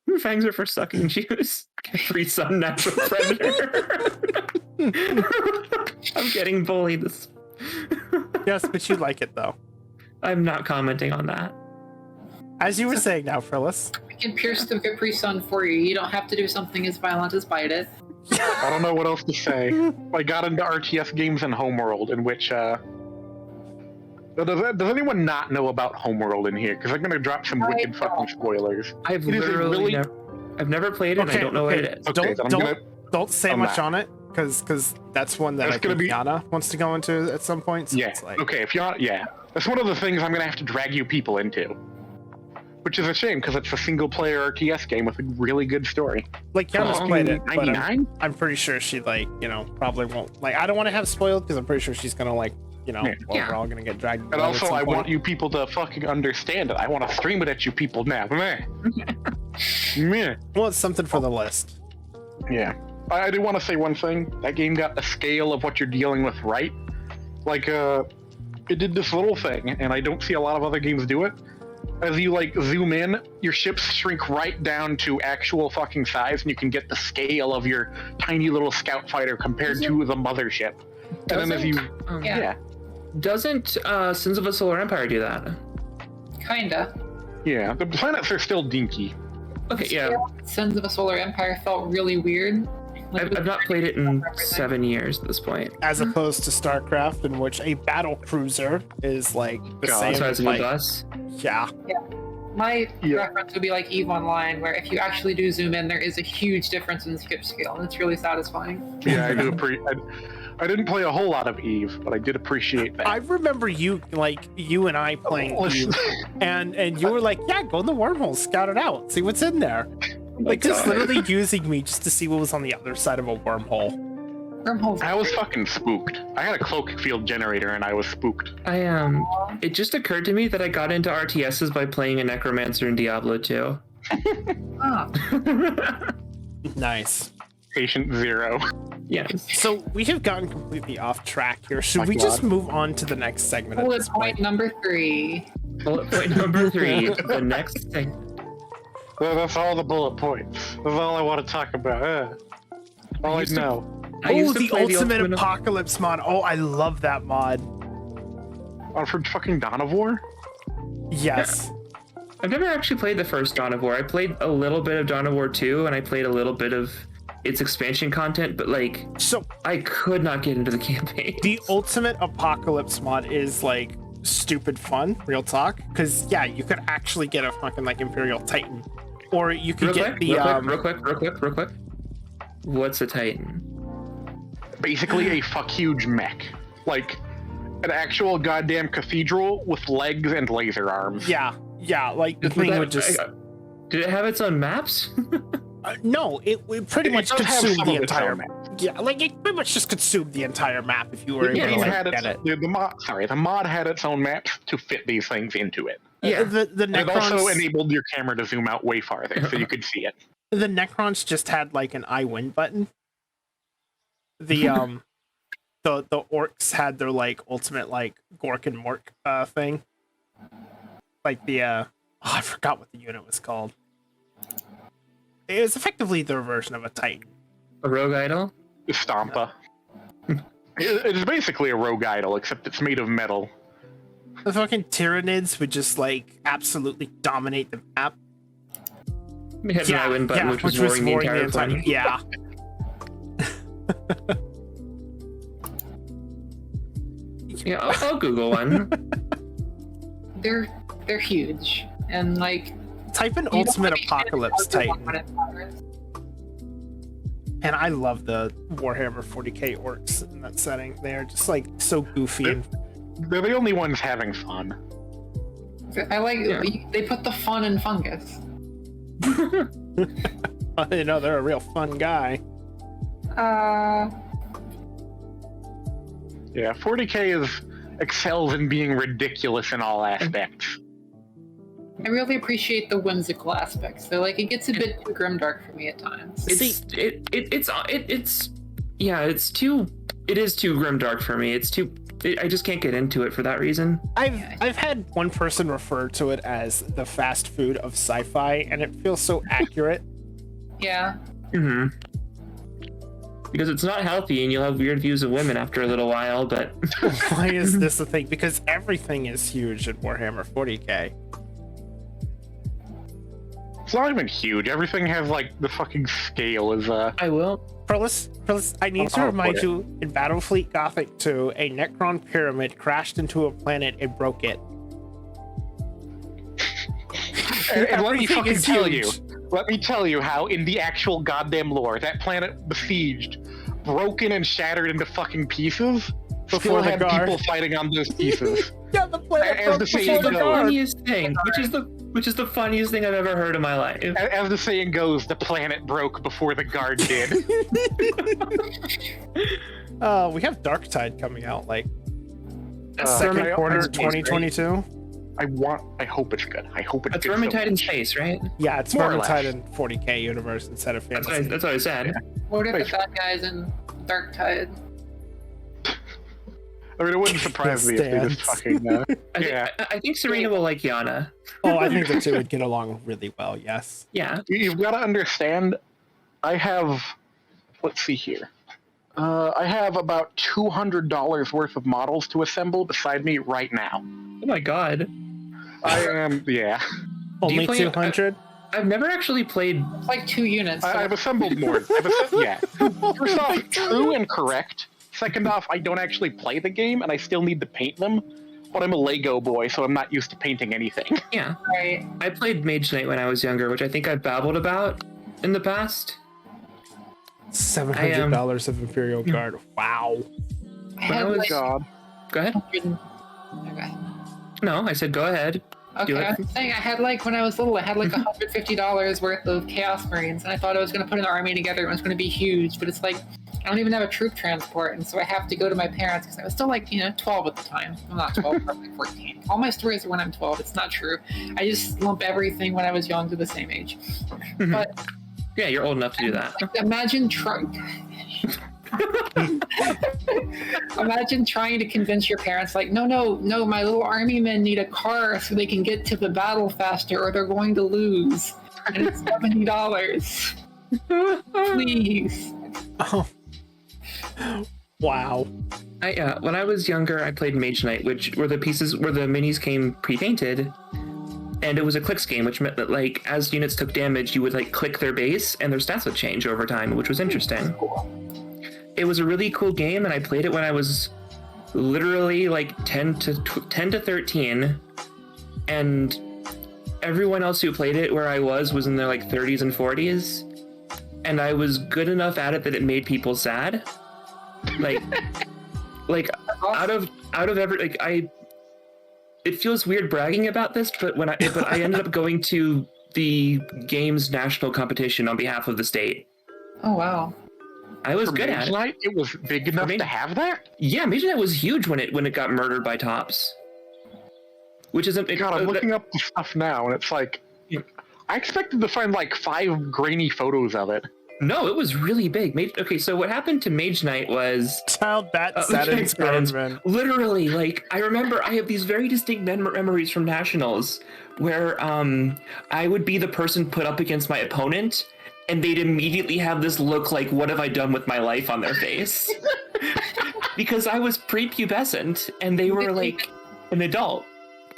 Speaker 1: The fangs are for sucking juice. Capri Sun Natural Predator. I'm getting bullied.
Speaker 2: Yes, but you like it though.
Speaker 1: I'm not commenting on that.
Speaker 2: As you were saying now, Phyllis.
Speaker 4: I can pierce the Capri Sun for you. You don't have to do something as violent as bite it.
Speaker 3: I don't know what else to say. I got into RTS games in Homeworld, in which does anyone not know about Homeworld in here? Because I'm gonna drop some wicked fucking spoilers.
Speaker 1: I've
Speaker 3: It is a
Speaker 1: literally
Speaker 3: really-
Speaker 1: I've never played it. And I don't know what it is.
Speaker 3: Okay, then I'm gonna-
Speaker 2: Don't say
Speaker 3: I'm
Speaker 2: much
Speaker 3: not.
Speaker 2: on it, because that's one that
Speaker 3: That's
Speaker 2: I
Speaker 3: gonna
Speaker 2: think
Speaker 3: be-
Speaker 2: Yana wants to go into at some point. So
Speaker 3: Yeah.
Speaker 2: it's like,
Speaker 3: Okay. If you're not, yeah, that's one of the things I'm gonna have to drag you people into, which is a shame because it's a single-player RTS game with a really good story.
Speaker 2: like Yana's played it, but
Speaker 3: 99.
Speaker 2: I'm pretty sure she probably won't. Like, I don't want to have spoiled because I'm pretty sure she's gonna
Speaker 3: Yeah.
Speaker 2: we're all gonna get dragged.
Speaker 3: And also, I want you people to fucking understand it. I want to stream it at you people now. Meh. Meh.
Speaker 2: Well, it's something for the list.
Speaker 3: Yeah. I do want to say one thing. That game got the scale of what you're dealing with right. Like, it did this little thing, and I don't see a lot of other games do it. As you, zoom in, your ships shrink right down to actual fucking size, and you can get the scale of your tiny little scout fighter compared to the mothership. And then as you...
Speaker 4: Yeah.
Speaker 1: Doesn't Sins of a Solar Empire do that?
Speaker 4: Kinda.
Speaker 3: Yeah. The planets are still dinky.
Speaker 1: Okay, yeah.
Speaker 4: Sons of a Solar Empire felt really weird.
Speaker 1: I've not played it in 7 years at this point.
Speaker 2: As opposed to StarCraft, in which a battle cruiser is like the
Speaker 3: God,
Speaker 2: same.
Speaker 1: So as a
Speaker 2: like,
Speaker 1: bus.
Speaker 2: yeah.
Speaker 4: My
Speaker 3: Yeah.
Speaker 4: reference would be like EVE Online, where if you actually do zoom in, there is a huge difference in skip scale, and it's really satisfying.
Speaker 3: Yeah, I do I didn't play a whole lot of EVE, but I did appreciate that.
Speaker 2: I remember you and I playing Eve, and you were like, yeah, go in the wormhole, scout it out, see what's in there. Like, just
Speaker 1: God.
Speaker 2: literally using me just to see what was on the other side of a wormhole.
Speaker 4: Wormholes.
Speaker 3: I was fucking spooked. I had a cloak field generator and I was spooked.
Speaker 1: It just occurred to me that I got into RTSs by playing a Necromancer in Diablo 2.
Speaker 4: Ah,
Speaker 2: Nice.
Speaker 3: Patient zero.
Speaker 1: Yes.
Speaker 2: So we have gotten completely off track here. Should
Speaker 3: My
Speaker 2: we just
Speaker 3: God.
Speaker 2: move on to the next segment at
Speaker 4: bullet
Speaker 2: this
Speaker 4: point
Speaker 2: point?
Speaker 4: number 3.
Speaker 1: Bullet point number 3. The next thing.
Speaker 3: Well, that's all the bullet points. That's all I want to talk about. All I
Speaker 1: used to-
Speaker 3: know.
Speaker 1: I
Speaker 2: Oh,
Speaker 1: used to
Speaker 2: the
Speaker 1: play
Speaker 2: ultimate apocalypse mod. Oh, I love that mod.
Speaker 3: For fucking Dawn of War?
Speaker 2: Yes.
Speaker 1: I've never actually played the first Dawn of War. I played a little bit of Dawn of War 2, and I played a little bit of its expansion content, but
Speaker 2: So
Speaker 1: I could not get into the campaign.
Speaker 2: the ultimate apocalypse mod is like stupid fun, real talk. Because yeah, you could actually get a fucking Imperial Titan, or you could get
Speaker 1: real quick. What's a Titan?
Speaker 3: Basically a fuck huge mech. Like, an actual goddamn cathedral with legs and laser arms.
Speaker 2: yeah, like the thing would just
Speaker 1: Did it have its own maps?
Speaker 2: no, it pretty much
Speaker 3: does have
Speaker 2: consumed
Speaker 3: some
Speaker 2: the
Speaker 3: of its
Speaker 2: entire
Speaker 3: own
Speaker 2: map. Yeah, like it pretty much just consumed the entire map if you were
Speaker 3: The
Speaker 2: able
Speaker 3: game
Speaker 2: to
Speaker 3: had
Speaker 2: get
Speaker 3: its,
Speaker 2: it.
Speaker 3: the mod had its own maps to fit these things into it.
Speaker 1: Yeah.
Speaker 2: The
Speaker 3: And it also
Speaker 2: Necrons,
Speaker 3: enabled your camera to zoom out way farther so you could see it.
Speaker 2: the Necrons just had like an I win button. The the orcs had their ultimate Gork and Mork thing. Like the I forgot what the unit was called. It was effectively their version of a Titan.
Speaker 1: A rogue idol?
Speaker 3: Stompa. It is basically a rogue idol, except it's made of metal.
Speaker 2: The fucking Tyranids would just absolutely dominate the map.
Speaker 1: We had an I win button, which was roaring the entire planet.
Speaker 2: Yeah.
Speaker 1: Yeah, I'll Google one.
Speaker 4: They're huge, and
Speaker 2: Type in
Speaker 4: you don't
Speaker 2: Ultimate
Speaker 4: really
Speaker 2: Apocalypse
Speaker 4: get it
Speaker 2: Titan.
Speaker 4: when it matters.
Speaker 2: And I love the Warhammer 40k orcs in that setting. They're just so goofy. And
Speaker 3: They're the only ones having fun.
Speaker 4: I like
Speaker 1: Yeah.
Speaker 4: they put the fun in fungus.
Speaker 2: they're a real fun guy.
Speaker 3: Yeah, 40k excels in being ridiculous in all aspects.
Speaker 4: I really appreciate the whimsical aspects. So it gets a bit too grimdark for me at times.
Speaker 1: It is too grimdark for me. I just can't get into it for that reason.
Speaker 2: I've had one person refer to it as the fast food of sci-fi, and it feels so accurate.
Speaker 4: Yeah,
Speaker 1: Mm-hmm. Because it's not healthy, and you'll have weird views of women after a little while. But
Speaker 2: Why is this a thing? Because everything is huge in Warhammer 40k.
Speaker 3: It's not even huge. Everything has like the fucking scale is
Speaker 1: I will.
Speaker 2: Perlis, I need to
Speaker 3: I'll
Speaker 2: remind
Speaker 3: put it.
Speaker 2: you, in Battlefleet Gothic 2, a Necron pyramid crashed into a planet and broke it.
Speaker 3: and let me
Speaker 2: Everything
Speaker 3: fucking
Speaker 2: is
Speaker 3: tell
Speaker 2: huge.
Speaker 3: you. Let me tell you how, in the actual goddamn lore, that planet besieged, broken and shattered into fucking pieces,
Speaker 2: Before
Speaker 3: still
Speaker 2: the
Speaker 3: had
Speaker 2: guard.
Speaker 3: people fighting on those pieces.
Speaker 2: Yeah, the planet
Speaker 3: As
Speaker 2: broke
Speaker 3: the
Speaker 2: before
Speaker 3: saying
Speaker 2: the
Speaker 3: goes.
Speaker 2: guard.
Speaker 1: Funniest thing, which is the funniest thing I've ever heard in my life.
Speaker 3: As the saying goes, the planet broke before the guard did.
Speaker 2: We have Darktide coming out like
Speaker 1: That's
Speaker 2: second
Speaker 3: I-
Speaker 2: quarter
Speaker 1: Vermintide in space,
Speaker 2: 2022.
Speaker 3: I hope it's good. I hope it's
Speaker 1: That's
Speaker 3: good. so
Speaker 1: Vermintide in
Speaker 3: much.
Speaker 1: space, right?
Speaker 2: Yeah, it's
Speaker 3: More or
Speaker 2: Vermintide
Speaker 3: less.
Speaker 2: in 40k universe instead of fantasy.
Speaker 1: That's what I said.
Speaker 4: What if the bad guys in Dark Tide?
Speaker 3: I mean, it wouldn't surprise me if they just
Speaker 2: Stance.
Speaker 3: fucking. Yeah.
Speaker 1: I think Serena will like Yana.
Speaker 2: Oh, I think the two would get along really well. Yes.
Speaker 1: Yeah.
Speaker 3: You've got to understand, I have, let's see here. I have about $200 worth of models to assemble beside me right now.
Speaker 1: Oh my god.
Speaker 3: I am, yeah.
Speaker 2: Only
Speaker 1: play-
Speaker 2: 200.
Speaker 1: I've never actually played.
Speaker 4: It's like 2 units. So
Speaker 3: I've assembled more. Yeah. First off, true and correct. Second off, I don't actually play the game, and I still need to paint them. But I'm a Lego boy, so I'm not used to painting anything.
Speaker 1: Yeah.
Speaker 4: right.
Speaker 1: I played Mage Knight when I was younger, which I think I've babbled about in the past.
Speaker 2: $700 of Imperial Guard. Wow.
Speaker 4: I
Speaker 1: When I
Speaker 4: had
Speaker 1: was-
Speaker 4: like
Speaker 1: Go ahead.
Speaker 4: 100 okay.
Speaker 1: No, I said go ahead. Do
Speaker 4: Okay,
Speaker 1: it.
Speaker 4: I was saying I had like when I was little, I had like $150 worth of Chaos Marines, and I thought I was going to put an army together and it was going to be huge, but it's like I don't even have a troop transport, and so I have to go to my parents because I was still like 12 at the time. I'm not 12, I'm like 14. All my stories are when I'm 12. It's not true. I just lump everything when I was young to the same age. But
Speaker 1: Yeah, you're old enough to do that.
Speaker 4: like, imagine trying to convince your parents, like, no, my little army men need a car so they can get to the battle faster or they're going to lose. And it's $70. Please.
Speaker 2: Oh. Wow.
Speaker 1: When I was younger, I played Mage Knight, which where the minis came pre-painted, and it was a clicks game, which meant that like as units took damage, you would like click their base, and their stats would change over time, which was interesting. It was a really cool game, and I played it when I was literally like 10 to 13, and everyone else who played it where I was in their like 30s and 40s, and I was good enough at it that it made people sad. Like out of every it feels weird bragging about this, but I ended up going to the game's national competition on behalf of the state.
Speaker 4: Oh, wow.
Speaker 1: I was
Speaker 3: For
Speaker 1: good
Speaker 3: Mage
Speaker 1: at it.
Speaker 3: Knight, it was big enough
Speaker 1: Mage-
Speaker 3: to have that?
Speaker 1: Yeah, Mage Knight was huge when it got murdered by Tops. Which isn't
Speaker 3: God, I'm looking up the stuff now, and it's like,
Speaker 1: Yeah.
Speaker 3: I expected to find like 5 grainy photos of it.
Speaker 1: No, it was really big. Okay, so what happened to Mage Knight was
Speaker 2: Child Bat
Speaker 1: Uh,
Speaker 2: Saturn's
Speaker 1: Saturn's-
Speaker 2: Guardman.
Speaker 1: literally, like, I remember I have these very distinct memories from nationals where I would be the person put up against my opponent, and they'd immediately have this look like, what have I done with my life on their face? Because I was prepubescent, and they were like an adult.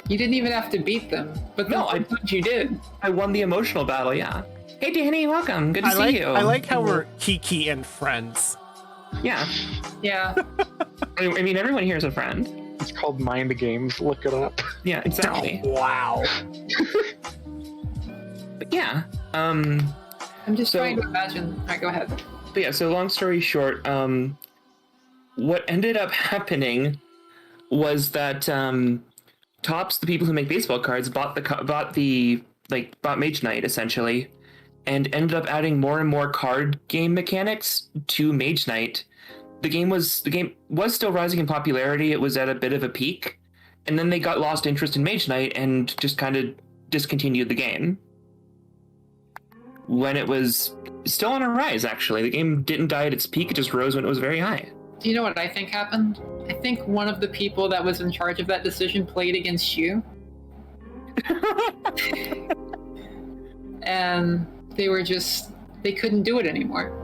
Speaker 4: You didn't even have to beat them, but
Speaker 1: No,
Speaker 4: sometimes you did.
Speaker 1: I won the emotional battle, yeah. Hey Danny, welcome. Good to see you.
Speaker 2: I like how we're Kiki and friends.
Speaker 1: Yeah.
Speaker 4: Yeah.
Speaker 1: I mean, everyone here is a friend.
Speaker 3: It's called Mind Games. Look it up.
Speaker 1: Yeah, exactly.
Speaker 2: Wow.
Speaker 1: But yeah.
Speaker 4: I'm just
Speaker 1: So-
Speaker 4: trying to imagine. All right, go ahead.
Speaker 1: But yeah, so long story short, what ended up happening was that Topps, the people who make baseball cards, bought Mage Knight essentially, and ended up adding more and more card game mechanics to Mage Knight. The game was still rising in popularity. It was at a bit of a peak, and then they got lost interest in Mage Knight and just kind of discontinued the game. When it was still on a rise, actually. The game didn't die at its peak, it just rose when it was very high.
Speaker 4: Do you know what I think happened? I think one of the people that was in charge of that decision played against you. And they were just they couldn't do it anymore.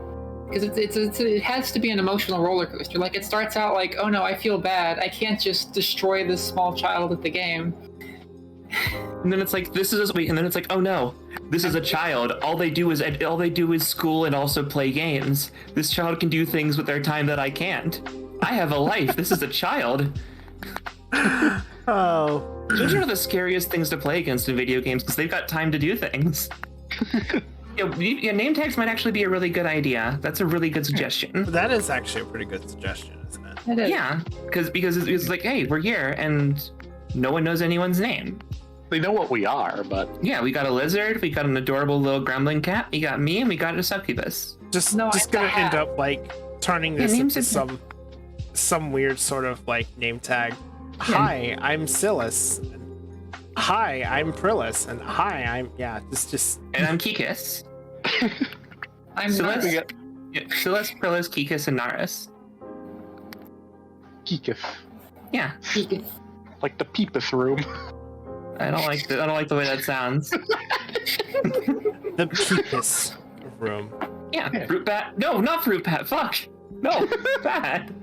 Speaker 4: Because it has to be an emotional roller coaster. Like, it starts out like, oh no, I feel bad. I can't just destroy this small child at the game.
Speaker 1: And then it's like, this is and then it's like, oh no, this is a child. All they do is school and also play games. This child can do things with their time that I can't. I have a life. This is a child.
Speaker 2: Oh.
Speaker 1: Those are the scariest things to play against in video games because they've got time to do things. Yeah, name tags might actually be a really good idea. That's a really good suggestion.
Speaker 2: That is actually a pretty good suggestion, isn't it?
Speaker 4: It is.
Speaker 1: Yeah, because it's like, hey, we're here and no one knows anyone's name.
Speaker 3: They know what we are, but
Speaker 1: Yeah, we got a lizard, we got an adorable little grumbling cat, we got me, and we got a succubus.
Speaker 2: Just
Speaker 4: No,
Speaker 2: gonna
Speaker 4: I
Speaker 2: end
Speaker 4: have-
Speaker 2: up like turning
Speaker 1: Yeah,
Speaker 2: this
Speaker 1: names
Speaker 2: into
Speaker 1: is-
Speaker 2: some weird sort of like name tag. Hi, I'm Silas. And hi, I'm Prillis. And hi, I'm just
Speaker 1: And I'm Kikis.
Speaker 4: I'm
Speaker 1: So
Speaker 4: not.
Speaker 1: let's Silas, Prillis, Kikis, and Naris.
Speaker 3: Geeketh.
Speaker 1: Yeah,
Speaker 3: Like the Peepus room.
Speaker 1: I don't like the way that sounds.
Speaker 2: the peepus room.
Speaker 1: Yeah, fruit bat. No, not fruit bat. Fuck. No, bad.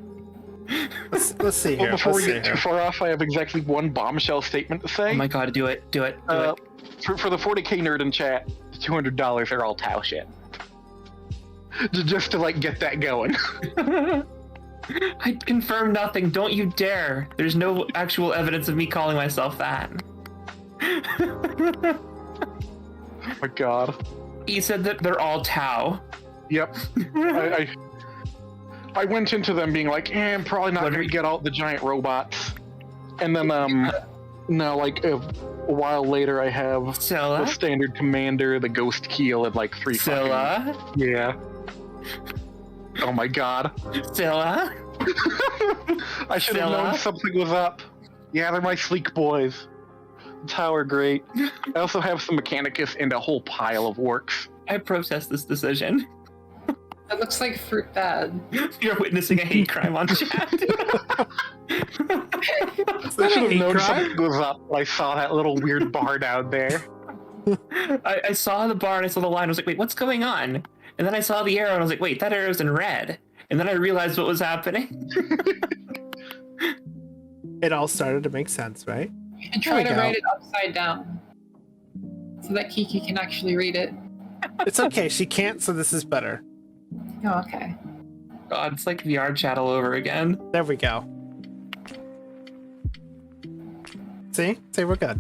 Speaker 2: Let's see
Speaker 3: Well,
Speaker 2: here.
Speaker 3: before
Speaker 2: let's
Speaker 3: we
Speaker 2: see
Speaker 3: get
Speaker 2: here.
Speaker 3: too far off, I have exactly one bombshell statement to say.
Speaker 1: Oh my god, do it.
Speaker 3: For the 40k nerd in chat, the $200 are all Tau shit. Just to like get that going.
Speaker 1: I confirm nothing. Don't you dare. There's no actual evidence of me calling myself that.
Speaker 3: Oh my god.
Speaker 1: He said that they're all Tau.
Speaker 3: Yep. I went into them being like, I'm probably not gonna get all the giant robots. And then no, like a while later I have the
Speaker 1: Scylla?
Speaker 3: standard commander, the ghost keel, and like 3
Speaker 1: Scylla?
Speaker 3: fucking... Yeah. Oh my god.
Speaker 1: Scylla?
Speaker 3: I should have
Speaker 1: Scylla?
Speaker 3: known something was up. Yeah, they're my sleek boys. Tau are great. I also have some Mechanicus and a whole pile of works.
Speaker 1: I protest this decision.
Speaker 4: That looks like fruit bad.
Speaker 1: You're witnessing a hate crime on chat.
Speaker 3: I should have known something was up when I saw that little weird bar down there.
Speaker 1: I saw the bar and I saw the line. I was like, wait, what's going on? And then I saw the arrow and I was like, wait, that arrow's in red. And then I realized what was happening.
Speaker 2: It all started to make sense, right?
Speaker 4: And try
Speaker 2: There
Speaker 4: to
Speaker 2: we
Speaker 4: write
Speaker 2: go.
Speaker 4: it upside down so that Kiki can actually read it.
Speaker 2: It's okay. She can't, so this is better.
Speaker 4: Oh, okay.
Speaker 1: God, it's like VR chat all over again.
Speaker 2: There we go. See, we're good.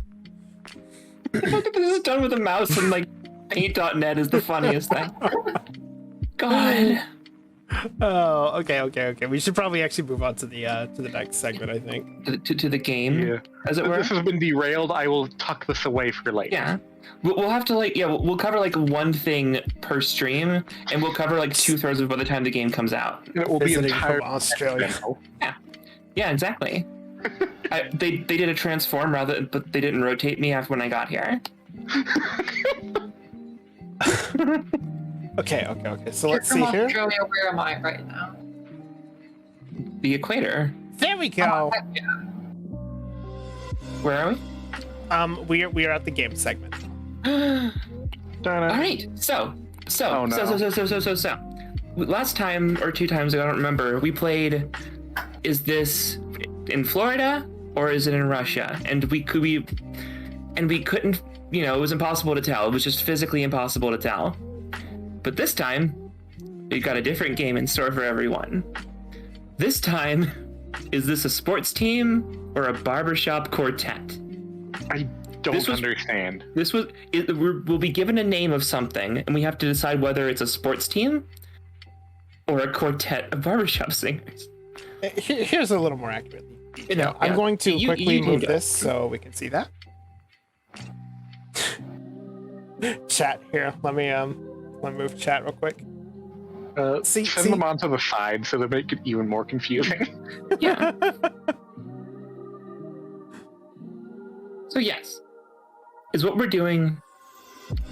Speaker 1: The fact that this is done with a mouse and like paint.net is the funniest thing. God.
Speaker 2: Oh, okay. We should probably actually move on to the next segment, I think.
Speaker 1: To the game,
Speaker 3: Yeah.
Speaker 1: as it were.
Speaker 3: This has been derailed. I will tuck this away for later.
Speaker 1: Yeah. We'll have to we'll cover like one thing per stream, and we'll cover like 2/3 of it by the time the game comes out.
Speaker 3: And it will be
Speaker 2: Visiting
Speaker 3: entire
Speaker 2: from Australia.
Speaker 1: Yeah, exactly. They did a transform but they didn't rotate me after when I got here.
Speaker 2: Okay. So
Speaker 4: You're
Speaker 2: let's
Speaker 4: from
Speaker 2: see here.
Speaker 4: Australia, where am I right now?
Speaker 1: The equator.
Speaker 2: There we go.
Speaker 4: Yeah.
Speaker 1: Where are we?
Speaker 2: We are at the game segment.
Speaker 1: All right. So.
Speaker 3: Oh, no.
Speaker 1: So. Last time or 2 times ago, I don't remember. We played. Is this in Florida or is it in Russia? And we couldn't. It was impossible to tell. It was just physically impossible to tell. But this time, we've got a different game in store for everyone. This time, is this a sports team or a barbershop quartet?
Speaker 3: I don't understand.
Speaker 1: We'll be given a name of something, and we have to decide whether it's a sports team or a quartet of barbershop singers.
Speaker 2: Here's a little more accurate.
Speaker 1: Yeah.
Speaker 2: I'm going to
Speaker 1: You
Speaker 2: quickly
Speaker 1: can
Speaker 2: move
Speaker 1: go.
Speaker 2: this so we can see that. Chat here. Let me move chat real quick. See,
Speaker 3: Send them onto the side so they make it even more confusing.
Speaker 1: Yeah. So yes, is what we're doing.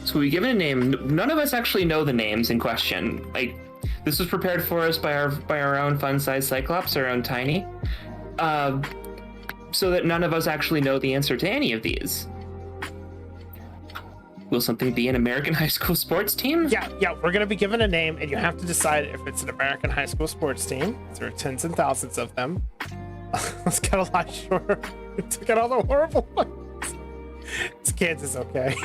Speaker 1: So we given a name. None of us actually know the names in question. Like, this was prepared for us by our own fun-sized Cyclops, our own Tiny, so that none of us actually know the answer to any of these. Will something be an American high school sports team?
Speaker 2: Yeah, we're gonna be given a name, and you have to decide if it's an American high school sports team. There are tens and thousands of them. Let's get a lot shorter. Took out all the horrible ones. It's Kansas, okay?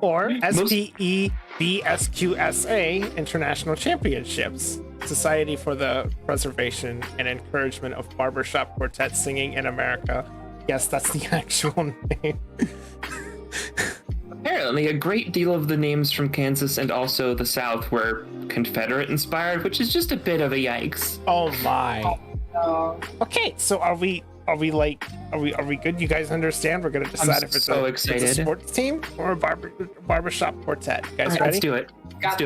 Speaker 2: Or SPEBSQSA International Championships, Society for the Preservation and Encouragement of Barbershop Quartet Singing in America. Yes, that's the actual name.
Speaker 1: Apparently, a great deal of the names from Kansas and also the South were Confederate inspired, which is just a bit of a yikes.
Speaker 2: Oh my.
Speaker 4: Oh,
Speaker 2: Okay, so are we good? You guys understand? We're gonna decide if it's
Speaker 1: so
Speaker 2: a sports team or a barbershop quartet. You guys
Speaker 1: All right,
Speaker 2: ready?
Speaker 1: let's do it. Let's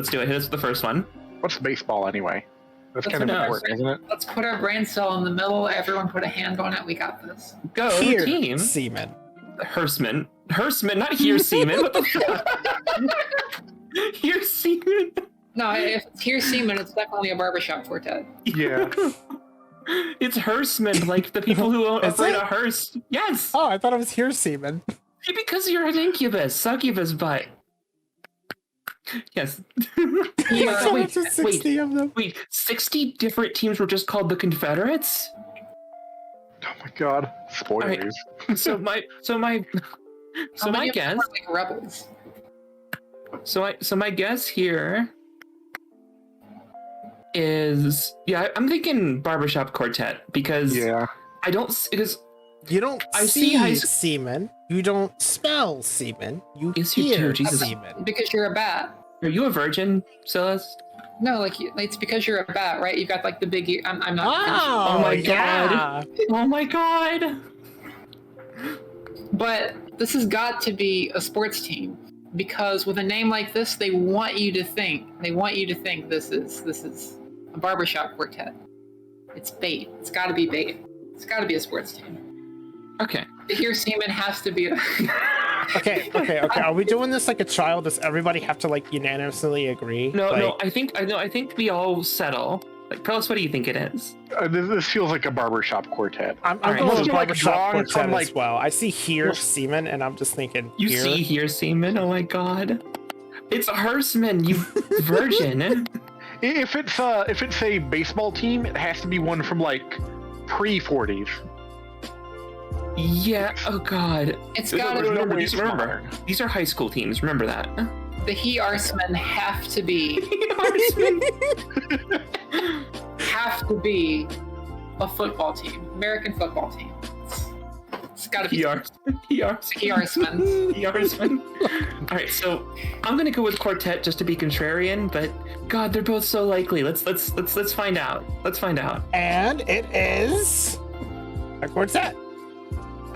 Speaker 1: do it. Hit us with the first one.
Speaker 3: What's baseball anyway? That's
Speaker 4: Let's
Speaker 3: kind of
Speaker 1: know.
Speaker 3: important, isn't it?
Speaker 4: let's put our brain cell in the middle. Everyone put a hand on it. We got this.
Speaker 1: Go
Speaker 2: Here,
Speaker 1: team.
Speaker 2: Seaman.
Speaker 1: Hersman, not here, Seaman. What the fuck? Here, Seaman.
Speaker 4: No, if it's here semen, it's definitely a barbershop quartet.
Speaker 3: Yeah.
Speaker 1: It's Hersman, like the people who
Speaker 2: Is
Speaker 1: operate
Speaker 2: it?
Speaker 1: a hearse. Yes,
Speaker 2: Oh, I thought it was here, Seaman.
Speaker 1: because you're an incubus, succubus butt. Yes.
Speaker 4: Yeah,
Speaker 2: So
Speaker 1: wait,
Speaker 2: there's 60 of them.
Speaker 1: wait, 60 different teams were just called the Confederates?
Speaker 3: Oh my god. Spoilers.
Speaker 1: So my
Speaker 4: How many of them
Speaker 1: guess,
Speaker 4: are like rebels?
Speaker 1: so my guess here is, yeah, I'm thinking Barbershop Quartet because
Speaker 3: Yeah.
Speaker 1: I don't, because
Speaker 2: You don't
Speaker 1: I
Speaker 2: see
Speaker 1: see high-
Speaker 2: semen. You don't smell semen. You
Speaker 1: Yes, you
Speaker 2: hear
Speaker 1: do, Jesus.
Speaker 2: semen.
Speaker 4: Because you're a bat.
Speaker 1: are you a virgin, Silas?
Speaker 4: No, like it's because you're a bat, right? You've got like the big ear. I'm not.
Speaker 2: Oh,
Speaker 1: my
Speaker 2: yeah.
Speaker 1: God. Oh my god!
Speaker 4: But this has got to be a sports team because with a name like this, they want you to think. They want you to think this is a barbershop quartet. It's bait. It's got to be bait. It's got to be a sports team.
Speaker 1: Okay.
Speaker 4: The here semen has to be.
Speaker 2: Okay. Are we doing this like a trial? Does everybody have to like unanimously agree?
Speaker 1: No,
Speaker 2: Like,
Speaker 1: I think we all settle. Like, Pearls, what do you think it is?
Speaker 3: This feels like a barbershop quartet.
Speaker 2: I'm
Speaker 1: All right,
Speaker 2: going
Speaker 1: let's
Speaker 2: with
Speaker 3: do, like,
Speaker 2: barbershop
Speaker 3: drawing
Speaker 2: quartet
Speaker 3: from,
Speaker 2: as
Speaker 3: like-
Speaker 2: well. I see here semen, and I'm just thinking
Speaker 1: You
Speaker 2: here.
Speaker 1: see here, Seaman? Oh my god. It's Hersman, you virgin.
Speaker 3: If it's a baseball team, it has to be one from like pre-40s.
Speaker 1: Yeah, oh god.
Speaker 4: It's got to
Speaker 1: Remember,
Speaker 3: way
Speaker 1: these,
Speaker 3: it's
Speaker 1: remember, these are high school teams, remember that.
Speaker 4: the he arsemen have to be a football team, American football team. It's got to be he arsemen.
Speaker 1: Alright, so I'm gonna go with quartet just to be contrarian, but god, they're both so likely. Let's find out. Let's find out.
Speaker 2: And it is a quartet.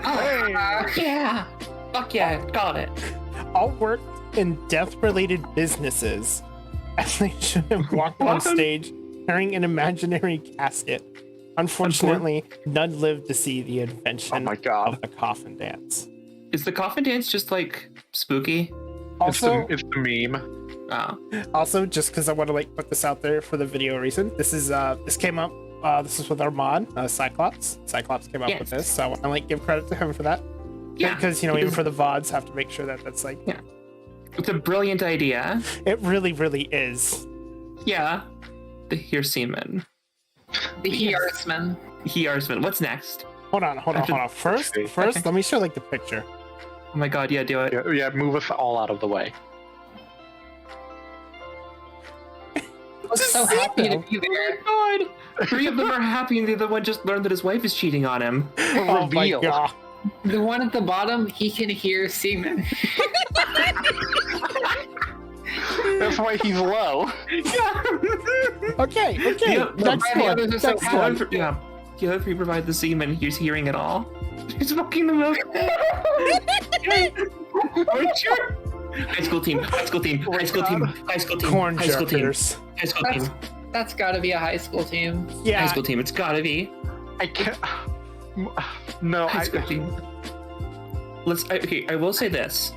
Speaker 1: Yeah. Fuck yeah, got it.
Speaker 2: All worked in death-related businesses, as they should have walked on
Speaker 1: What?
Speaker 2: stage carrying an imaginary casket. Unfortunately, none lived to see the invention
Speaker 3: Oh my god.
Speaker 2: of the coffin dance.
Speaker 1: Is the coffin dance just like spooky?
Speaker 2: Also,
Speaker 3: It's the meme.
Speaker 1: Oh.
Speaker 2: just because I want to like put this out there for the video reason, this came up. This is with Armand, Cyclops. Cyclops came up with this, so I want to like give credit to him for that.
Speaker 1: Yeah.
Speaker 2: Because even for the VODs, have to make sure that that's like,
Speaker 1: Yeah. It's a brilliant idea.
Speaker 2: it really, really is.
Speaker 1: Yeah. The here seaman.
Speaker 4: The he arsemen.
Speaker 1: He Arsman. What's next?
Speaker 2: Hold on. First,
Speaker 1: Okay.
Speaker 2: let me show like the picture.
Speaker 1: Oh my god, yeah, do it.
Speaker 3: Yeah, move us all out of the way.
Speaker 4: I was so happy to be there.
Speaker 1: Oh my god! 3 of them are happy and the other one just learned that his wife is cheating on him.
Speaker 2: Oh my
Speaker 3: Reveal.
Speaker 2: god.
Speaker 4: The one at the bottom, he can hear semen.
Speaker 3: That's why he's low.
Speaker 2: Okay.
Speaker 1: Yeah,
Speaker 2: Next
Speaker 4: the
Speaker 2: one.
Speaker 4: others are so
Speaker 2: Next
Speaker 4: happy.
Speaker 2: one.
Speaker 1: Yeah. The other 3 provide the semen, he's hearing it all. He's smoking the milk. Aren't you? High school team.
Speaker 2: Corn jerkers.
Speaker 1: High school team.
Speaker 4: That's got to be a high school team.
Speaker 1: High
Speaker 2: Yeah.
Speaker 1: school team. It's gotta be.
Speaker 3: I can't. No,
Speaker 1: High school team. I will say this.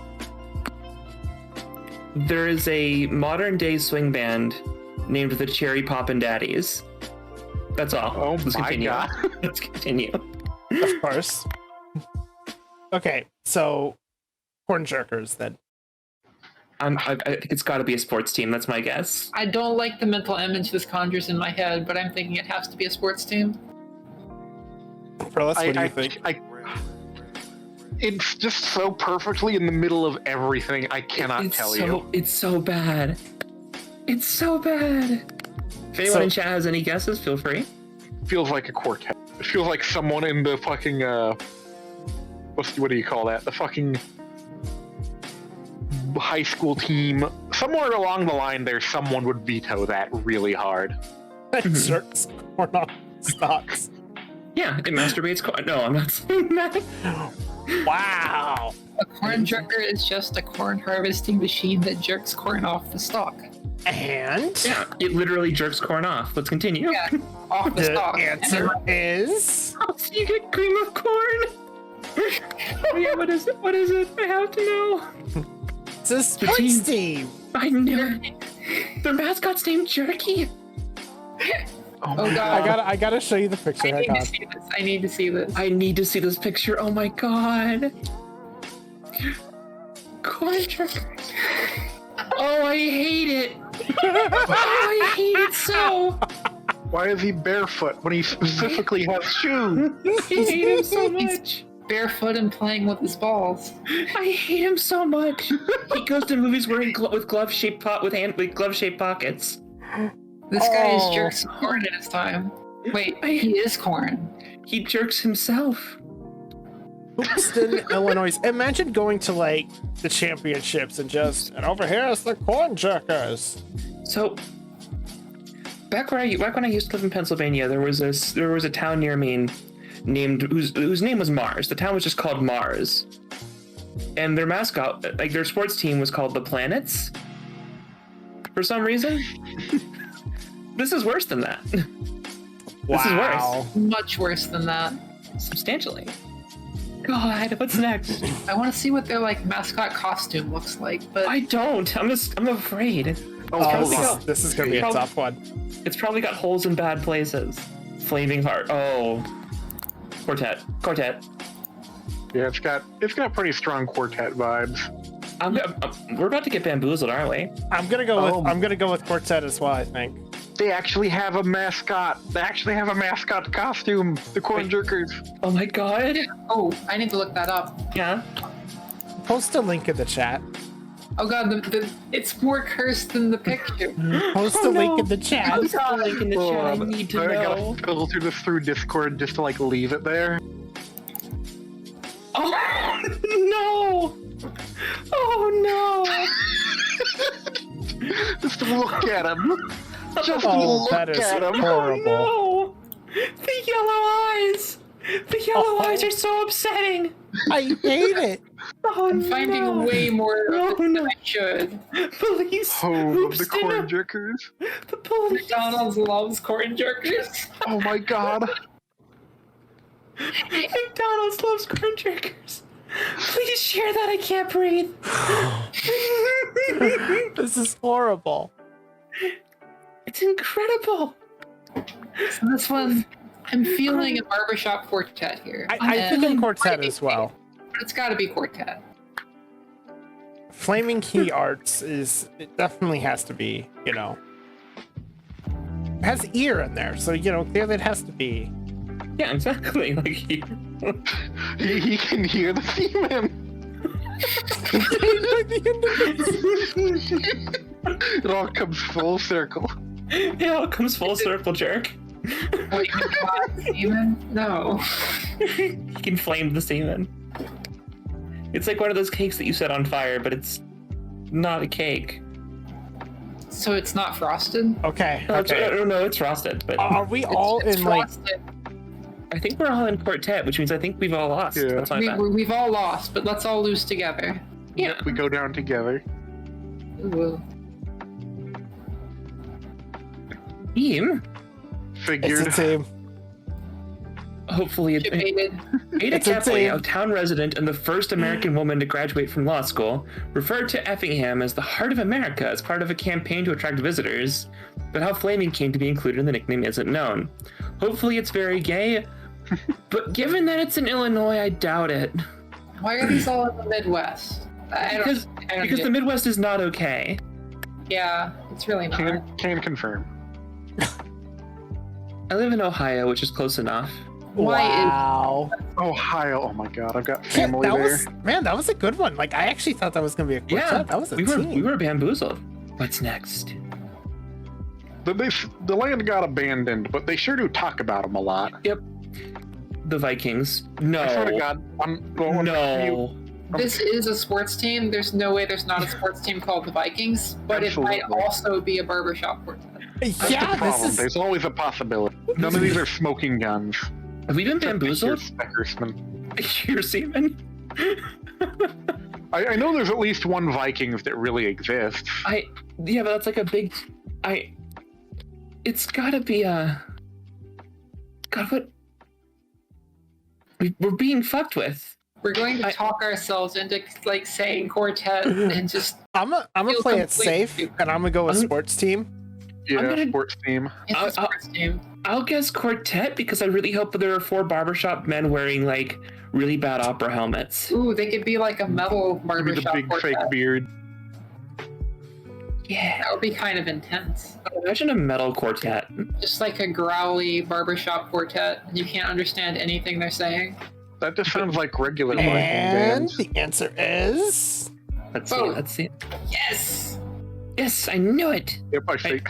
Speaker 1: There is a modern day swing band named the Cherry Poppin' Daddies. That's all.
Speaker 3: Oh
Speaker 1: Let's
Speaker 3: my
Speaker 1: continue.
Speaker 3: god.
Speaker 1: Let's continue.
Speaker 2: Of course. Okay, so corn jerkers then.
Speaker 1: I think it's got to be a sports team. That's my guess.
Speaker 4: I don't like the mental image this conjures in my head, but I'm thinking it has to be a sports team.
Speaker 2: Perlis, what do you think?
Speaker 3: It's just so perfectly in the middle of everything. I cannot tell you.
Speaker 1: It's so bad. It's so bad. If anyone in chat has any guesses, feel free.
Speaker 3: Feels like a quartet. It feels like someone in the fucking what do you call that? The fucking high school team. Somewhere along the line there, someone would veto that really hard.
Speaker 2: Jerks corn off stalks.
Speaker 1: Yeah, it masturbates corn. No, I'm not saying that.
Speaker 2: Wow.
Speaker 4: A corn jerker is just a corn harvesting machine that jerks corn off the stalk.
Speaker 2: And?
Speaker 1: Yeah, it literally jerks corn off. Let's continue.
Speaker 4: Yeah, off the
Speaker 2: The
Speaker 4: stalk.
Speaker 2: answer is...
Speaker 1: Oh, so you get cream of corn? Oh yeah, what is it? What is it? I have to know.
Speaker 2: It's a sports team.
Speaker 1: I knew it. Their mascot's named Jerky.
Speaker 4: Oh god.
Speaker 2: I gotta show you the picture.
Speaker 4: I
Speaker 2: Hang on.
Speaker 4: I need to see this.
Speaker 1: I need to see this picture. Oh my god. Corn jerky. Oh, I hate it. Oh, I hate it so.
Speaker 3: Why is he barefoot when he specifically has shoes?
Speaker 1: I hate him so much.
Speaker 4: Barefoot and playing with his balls.
Speaker 1: I hate him so much. He goes to movies wearing with glove-shaped pockets.
Speaker 4: This guy is jerks corn in his time. Wait, he is corn.
Speaker 1: He jerks himself.
Speaker 2: Houston, Illinois. Imagine going to like the championships and over here is the corn jerkers.
Speaker 1: So back when I used to live in Pennsylvania, there was a town near me named whose name was Mars. The town was just called Mars, and their mascot, like their sports team, was called the Planets. For some reason, this is worse than that.
Speaker 2: Wow.
Speaker 1: This is worse.
Speaker 4: Much worse than that.
Speaker 1: Substantially. God, what's next?
Speaker 4: I want to see what their like mascot costume looks like, but
Speaker 1: I don't. I'm afraid.
Speaker 2: This is gonna be a tough one.
Speaker 1: It's probably got holes in bad places. Flaming heart. Oh. Quartet.
Speaker 3: Yeah, it's got pretty strong quartet vibes.
Speaker 1: We're about to get bamboozled, aren't we?
Speaker 2: I'm gonna go with quartet as well. I think
Speaker 3: They actually have a mascot. They actually have a mascot costume. The corn jerkers.
Speaker 1: Oh my god.
Speaker 4: oh, I need to look that up.
Speaker 1: Yeah.
Speaker 2: post a link in the chat.
Speaker 4: Oh god, it's more cursed than the picture.
Speaker 2: Post a link in the chat.
Speaker 1: Post a link in the chat. I need to
Speaker 3: I
Speaker 1: know.
Speaker 3: gotta filter this through Discord just to like leave it there.
Speaker 1: Oh no! Oh no!
Speaker 3: Just look at him. Just
Speaker 2: Oh,
Speaker 3: look
Speaker 2: that is
Speaker 3: at him.
Speaker 2: horrible.
Speaker 1: Oh no! The yellow eyes! The yellow eyes are so upsetting!
Speaker 2: I hate it.
Speaker 1: Oh,
Speaker 4: I'm finding way more of it than I should.
Speaker 1: Police!
Speaker 3: Oh,
Speaker 1: Oops,
Speaker 3: the corn jerkers.
Speaker 1: The police!
Speaker 4: McDonald's loves corn jerkers.
Speaker 3: Oh my god.
Speaker 1: McDonald's loves corn jerkers. Please share that. I can't breathe.
Speaker 2: This is horrible.
Speaker 1: It's incredible.
Speaker 4: So this one, I'm feeling a Barbershop Quartet here.
Speaker 2: I think in quartet as well.
Speaker 4: But it's gotta be Quartet.
Speaker 2: Flaming Key Arts it definitely has to be, it has ear in there, so clearly it has to be.
Speaker 1: Yeah, exactly. Like he
Speaker 3: He can hear the semen. It all comes full circle.
Speaker 1: it all comes full circle, jerk.
Speaker 4: Wait, semen? No.
Speaker 1: He can flame the semen. It's like one of those cakes that you set on fire, but it's not a cake.
Speaker 4: So it's not frosted?
Speaker 2: Okay.
Speaker 1: No,
Speaker 2: Okay.
Speaker 1: no, it's frosted, but
Speaker 2: Are we all
Speaker 4: It's
Speaker 2: in like?
Speaker 4: frosted.
Speaker 1: I think we're all in quartet, which means I think we've all lost.
Speaker 3: Yeah.
Speaker 1: That's my bad.
Speaker 4: We've all lost, but let's all lose together.
Speaker 1: Yeah.
Speaker 3: We go down together.
Speaker 4: Ooh.
Speaker 1: Team.
Speaker 3: Figured.
Speaker 2: It's a team.
Speaker 1: Hopefully,
Speaker 4: Debated.
Speaker 1: Ada
Speaker 2: It's a
Speaker 1: Kepley,
Speaker 2: team.
Speaker 1: a town resident and the first American woman to graduate from law school, referred to Effingham as the heart of America as part of a campaign to attract visitors, but how Flaming came to be included in the nickname isn't known. Hopefully it's very gay, but given that it's in Illinois, I doubt it.
Speaker 4: Why are these all in the Midwest?
Speaker 1: because
Speaker 4: get-
Speaker 1: the Midwest is not okay.
Speaker 4: Yeah, it's really not.
Speaker 3: Can confirm.
Speaker 1: I live in Ohio, which is close enough.
Speaker 4: Why
Speaker 2: Wow.
Speaker 3: Ohio. Oh my god, I've got
Speaker 2: Yeah,
Speaker 3: family
Speaker 2: that
Speaker 3: there.
Speaker 2: was that was a good one. Like I actually thought that was gonna be a quartet.
Speaker 1: Yeah,
Speaker 2: That was a
Speaker 1: we
Speaker 2: team.
Speaker 1: were bamboozled. What's next?
Speaker 3: The land got abandoned, but they sure do talk about them a lot.
Speaker 1: Yep. The Vikings. No.
Speaker 3: I swear to God,
Speaker 1: No.
Speaker 4: This is a sports team. There's no way there's not a sports team called the Vikings, but
Speaker 3: Absolutely.
Speaker 4: it might also be a barbershop quartet.
Speaker 3: That's
Speaker 2: Yeah,
Speaker 3: the problem.
Speaker 2: this is.
Speaker 3: There's always a possibility. None of these are smoking guns.
Speaker 1: Have we been bamboozled?
Speaker 3: Speckersman.
Speaker 1: You're seaman?
Speaker 3: I know there's at least one Vikings that really exists.
Speaker 1: Yeah, but that's like a big. It's gotta be a. God, what? We're being fucked with.
Speaker 4: We're going to talk ourselves into like saying quartet and just
Speaker 2: I'm gonna
Speaker 4: feel
Speaker 2: play it
Speaker 4: completely
Speaker 2: safe,
Speaker 4: stupid.
Speaker 2: and I'm gonna go with sports team.
Speaker 3: Yeah,
Speaker 1: gonna-
Speaker 3: sports team.
Speaker 4: it's a sports team.
Speaker 1: I'll guess quartet because I really hope that there are 4 barbershop men wearing like really bad opera helmets.
Speaker 4: Ooh, they could be like a metal
Speaker 3: Maybe the
Speaker 4: barbershop
Speaker 3: big
Speaker 4: quartet.
Speaker 3: fake beard.
Speaker 1: Yeah.
Speaker 4: That would be kind of intense.
Speaker 1: Imagine a metal quartet.
Speaker 4: Just like a growly barbershop quartet. You can't understand anything they're saying.
Speaker 3: That just sounds like regular Viking
Speaker 2: And
Speaker 3: bands.
Speaker 2: the answer is
Speaker 1: Let's see.
Speaker 4: Both.
Speaker 1: Let's see.
Speaker 4: Yes!
Speaker 1: Yes, I knew it.
Speaker 3: Yep, I see.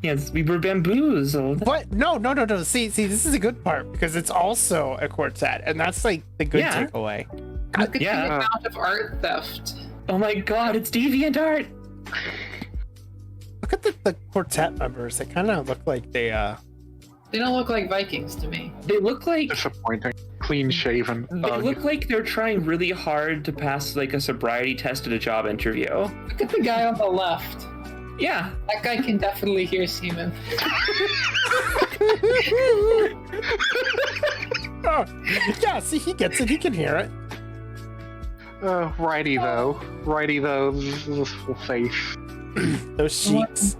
Speaker 1: Yes, we were bamboozled.
Speaker 2: what? No. See, this is a good part because it's also a quartet, and that's like the good
Speaker 1: Yeah.
Speaker 2: takeaway.
Speaker 4: Look at
Speaker 1: Yeah.
Speaker 4: the amount of art theft.
Speaker 1: Oh my God, it's deviant art.
Speaker 2: Look at the quartet members. They kind of look like they
Speaker 4: They don't look like Vikings to me.
Speaker 1: They look like
Speaker 3: Disappointing. Clean shaven.
Speaker 1: they look like they're trying really hard to pass like a sobriety test at a job interview.
Speaker 4: Look at the guy on the left.
Speaker 1: Yeah.
Speaker 4: That guy can definitely hear semen.
Speaker 2: Oh, yeah, see, he gets it. He can hear it.
Speaker 3: Righty though. This face.
Speaker 2: Those cheeks.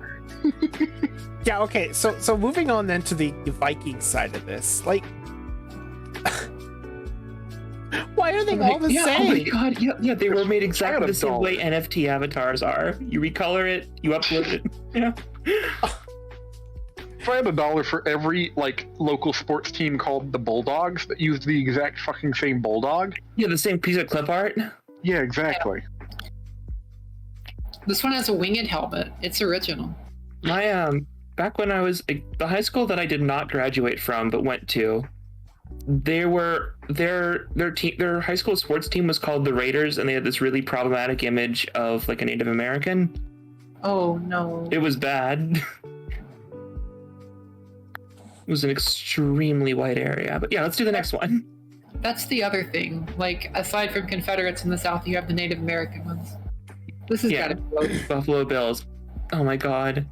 Speaker 2: Yeah, okay. So moving on then to the Viking side of this. Like, why are they all the
Speaker 1: yeah,
Speaker 2: same?
Speaker 1: oh my God, yeah, they were made exactly
Speaker 3: Kind
Speaker 1: the
Speaker 3: of
Speaker 1: same
Speaker 3: dull.
Speaker 1: way NFT avatars are. You recolor it, you upload it. Yeah.
Speaker 3: If I had $1 for every like local sports team called the Bulldogs that used the exact fucking same bulldog.
Speaker 1: Yeah, the same piece of clip art.
Speaker 3: Yeah, exactly.
Speaker 4: This one has a winged helmet. It's original.
Speaker 1: My back when I was the high school that I did not graduate from but went to, they were their high school sports team was called the Raiders, and they had this really problematic image of like a Native American.
Speaker 4: Oh no.
Speaker 1: It was bad. It was an extremely white area. But yeah, let's do the next one.
Speaker 4: That's the other thing. Like, aside from Confederates in the South, you have the Native American ones. This has
Speaker 1: Yeah.
Speaker 4: gotta be both.
Speaker 1: Buffalo Bills. Oh my God.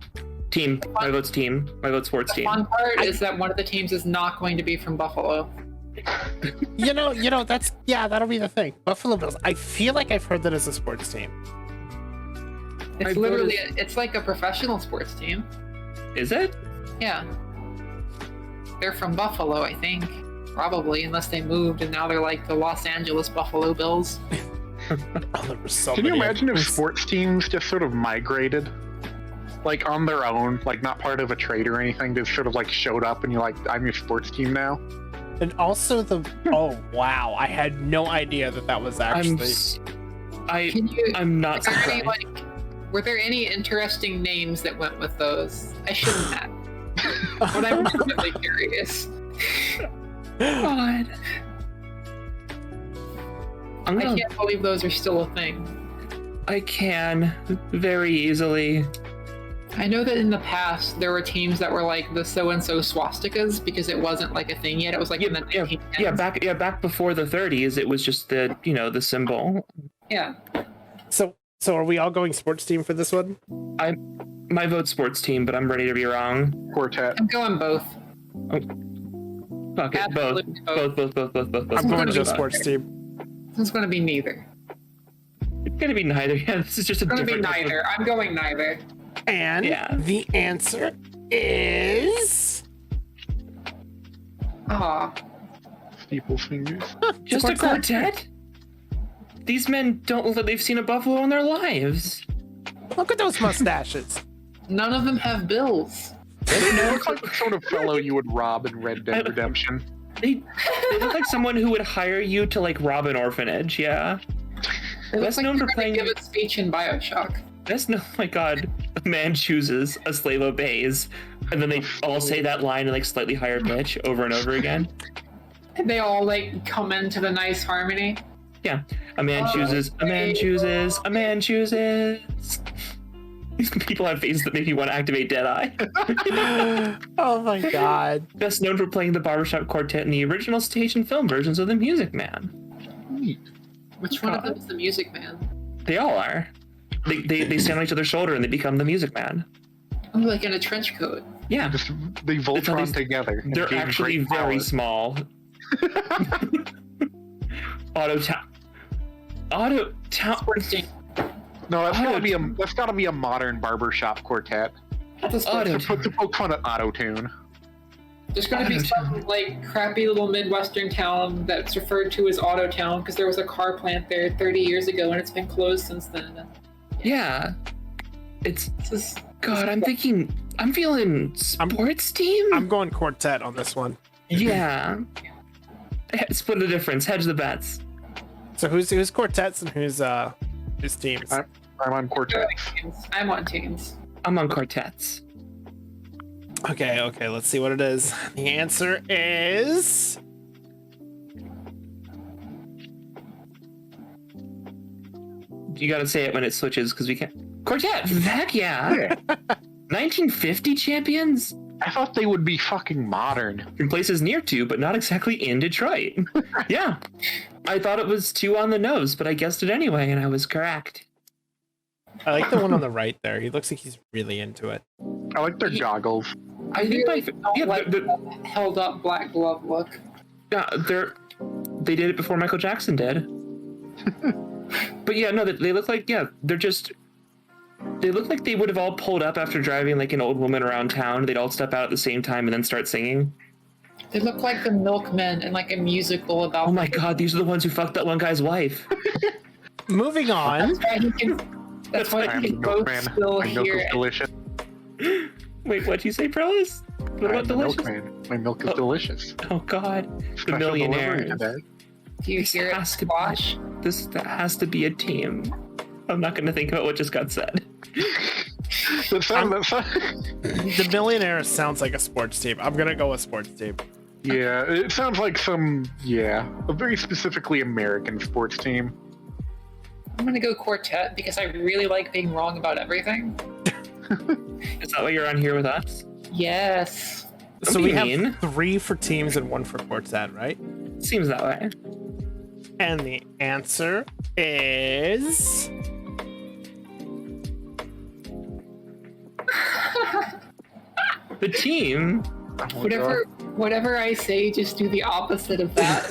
Speaker 1: Team. My vote's team. My vote's sports
Speaker 4: The
Speaker 1: team.
Speaker 4: fun part is that one of the teams is not going to be from Buffalo.
Speaker 2: You know, that's that'll be the thing. Buffalo Bills. I feel like I've heard that as a sports team.
Speaker 4: It's
Speaker 1: My
Speaker 4: literally,
Speaker 1: vote
Speaker 4: it's like a professional sports team.
Speaker 1: Is it?
Speaker 4: Yeah. They're from Buffalo, I think. Probably, unless they moved and now they're like the Los Angeles Buffalo Bills.
Speaker 2: Oh, there were so
Speaker 3: Can you
Speaker 2: many
Speaker 3: imagine if
Speaker 2: others.
Speaker 3: sports teams just sort of migrated? Like on their own, like not part of a trade or anything, just sort of like showed up and you're like, I'm your sports team now?
Speaker 2: And also oh wow, I had no idea that was actually.
Speaker 4: Can you?
Speaker 1: I'm not
Speaker 4: Are there any,
Speaker 1: surprised.
Speaker 4: were there any interesting names that went with those? I shouldn't have. But I'm really curious.
Speaker 1: God.
Speaker 4: I can't believe those are still a thing.
Speaker 1: I can very easily.
Speaker 4: I know that in the past there were teams that were like the so-and-so swastikas because it wasn't like a thing yet. It was like in the 1910s.
Speaker 1: Back before the 30s, it was just the the symbol.
Speaker 4: Yeah.
Speaker 2: So are we all going sports team for this one?
Speaker 1: My vote's sports team, but I'm ready to be wrong.
Speaker 3: Quartet.
Speaker 4: I'm going both.
Speaker 1: Fuck it, both.
Speaker 4: Absolutely
Speaker 1: Both.
Speaker 2: I'm going to
Speaker 4: gonna
Speaker 2: go
Speaker 4: be
Speaker 2: sports team.
Speaker 4: This is going to be neither.
Speaker 1: It's gonna be neither. Yeah, this is just a
Speaker 4: It's going to be
Speaker 1: different.
Speaker 4: neither. I'm going neither.
Speaker 2: And
Speaker 1: Yeah.
Speaker 2: the answer is
Speaker 4: Aw.
Speaker 3: Steeple fingers.
Speaker 1: Just a
Speaker 2: Quartet.
Speaker 1: quartet. These men don't look like they've seen a buffalo in their lives.
Speaker 2: Look at those mustaches.
Speaker 4: None of them have bills.
Speaker 3: They look like the sort of fellow you would rob in Red Dead Redemption.
Speaker 1: They look like someone who would hire you to like rob an orphanage. Yeah.
Speaker 4: They look
Speaker 1: Best
Speaker 4: like
Speaker 1: known
Speaker 4: they're
Speaker 1: for
Speaker 4: gonna
Speaker 1: playing.
Speaker 4: give a speech in Bioshock.
Speaker 1: Best known. Oh my God. A man chooses, a slave obeys, and then they all say that line in like slightly higher pitch over and over again.
Speaker 4: And they all like come into the nice harmony.
Speaker 1: Yeah. A man chooses. A man chooses. A man chooses. These people have faces that make me want to activate Deadeye.
Speaker 2: Oh my God.
Speaker 1: Best known for playing the Barbershop Quartet in the original stage and film versions of The Music Man.
Speaker 4: Which one of them is the Music Man?
Speaker 1: They all are. They stand on each other's shoulder and they become The Music Man.
Speaker 4: Oh, like in a trench coat.
Speaker 1: Yeah.
Speaker 3: Just they Voltron together. and
Speaker 1: They're
Speaker 3: gain
Speaker 1: actually
Speaker 3: great
Speaker 1: very
Speaker 3: power.
Speaker 1: small. Auto Town.
Speaker 4: Sports team.
Speaker 3: No, that's
Speaker 1: Auto-tune.
Speaker 3: gotta be a modern barbershop quartet.
Speaker 4: That's a sports
Speaker 1: Auto-
Speaker 4: team.
Speaker 3: To poke fun at auto-tune.
Speaker 4: There's going to be some like crappy little Midwestern town that's referred to as Auto Town because there was a car plant there 30 years ago and it's been closed since then.
Speaker 1: Yeah. It's
Speaker 4: This is
Speaker 1: God. I'm feeling sports team.
Speaker 2: I'm going quartet on this one.
Speaker 1: Yeah. Split the difference. Hedge the bets.
Speaker 2: So who's quartets and who's teams?
Speaker 3: I'm on quartet.
Speaker 4: I'm on teams.
Speaker 1: I'm on quartets.
Speaker 2: Okay, let's see what it is. The answer is
Speaker 1: You gotta say it when it switches because we can't. Quartet. Heck yeah. 1950 champions
Speaker 3: I thought they would be fucking modern.
Speaker 1: in places near to, but not exactly in Detroit. Yeah. I thought it was 2 on the nose, but I guessed it anyway, and I was correct.
Speaker 2: I like the one on the right there. He looks like he's really into it.
Speaker 3: I like their goggles.
Speaker 1: I think
Speaker 4: really
Speaker 1: by
Speaker 4: don't
Speaker 1: yeah,
Speaker 4: like the held up black glove look.
Speaker 1: they did it before Michael Jackson did. But yeah, no, they look like they look like they would have all pulled up after driving like an old woman around town. They'd all step out at the same time and then start singing.
Speaker 4: They look like the Milkmen in like a musical about.
Speaker 1: Oh my God, these are the ones who fucked that one guy's wife.
Speaker 2: Moving on.
Speaker 4: That's why
Speaker 3: I'm
Speaker 4: he
Speaker 3: a
Speaker 4: can both
Speaker 3: milkman.
Speaker 4: still
Speaker 3: My milk
Speaker 4: hear
Speaker 3: is
Speaker 4: it.
Speaker 3: delicious.
Speaker 1: Wait, what'd you say, Prellis? What about
Speaker 3: I'm a
Speaker 1: delicious?
Speaker 3: milkman. My milk is
Speaker 1: Oh.
Speaker 3: delicious.
Speaker 1: Oh God, the
Speaker 3: Special delivery
Speaker 1: millionaires.
Speaker 3: today.
Speaker 4: Do you
Speaker 1: This
Speaker 4: hear it
Speaker 1: has to
Speaker 4: squash?
Speaker 1: that has to be a team. I'm not going to think about what just got said.
Speaker 3: That sounds-
Speaker 2: The millionaire sounds like a sports team. I'm gonna go with sports team.
Speaker 3: yeah, it sounds like a very specifically American sports team.
Speaker 4: I'm gonna go quartet because I really like being wrong about everything.
Speaker 1: Is that why you're on here with us?
Speaker 4: Yes.
Speaker 2: So
Speaker 1: Don't
Speaker 2: we
Speaker 1: be
Speaker 2: have
Speaker 1: mean.
Speaker 2: 3 for teams and 1 for quartet, right?
Speaker 1: Seems that way.
Speaker 2: And the answer is
Speaker 1: The team.
Speaker 3: Oh,
Speaker 4: Whatever I say, just do the opposite of that.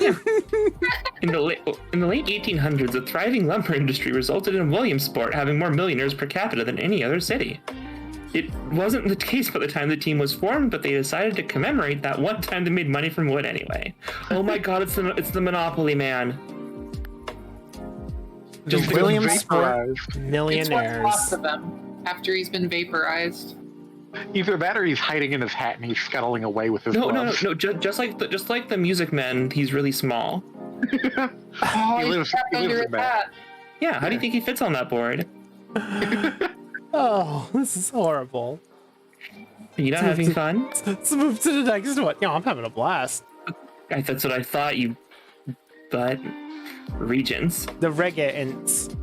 Speaker 1: In the late 1800s, a thriving lumber industry resulted in Williamsport having more millionaires per capita than any other city. It wasn't the case by the time the team was formed, but they decided to commemorate that one time they made money from wood anyway. Oh my God, it's the Monopoly Man. Just
Speaker 2: the
Speaker 1: the
Speaker 2: Williamsport
Speaker 3: vaporized.
Speaker 4: It's what
Speaker 2: millionaires.
Speaker 4: lots of them after he's been vaporized.
Speaker 3: Either that or he's hiding in his hat and he's scuttling away with his gloves.
Speaker 1: No. Just like the Music Man, he's really small.
Speaker 4: Oh,
Speaker 3: He
Speaker 4: he's
Speaker 3: lives-
Speaker 4: trapped
Speaker 3: he lives
Speaker 4: under
Speaker 3: in
Speaker 4: a
Speaker 3: that.
Speaker 4: hat.
Speaker 1: Yeah, how do you think he fits on that board?
Speaker 2: Oh, this is horrible.
Speaker 1: Are you not having fun?
Speaker 2: Let's move to the next one. Yeah, I'm having a blast.
Speaker 1: That's what I thought, but Regents.
Speaker 2: The reggae.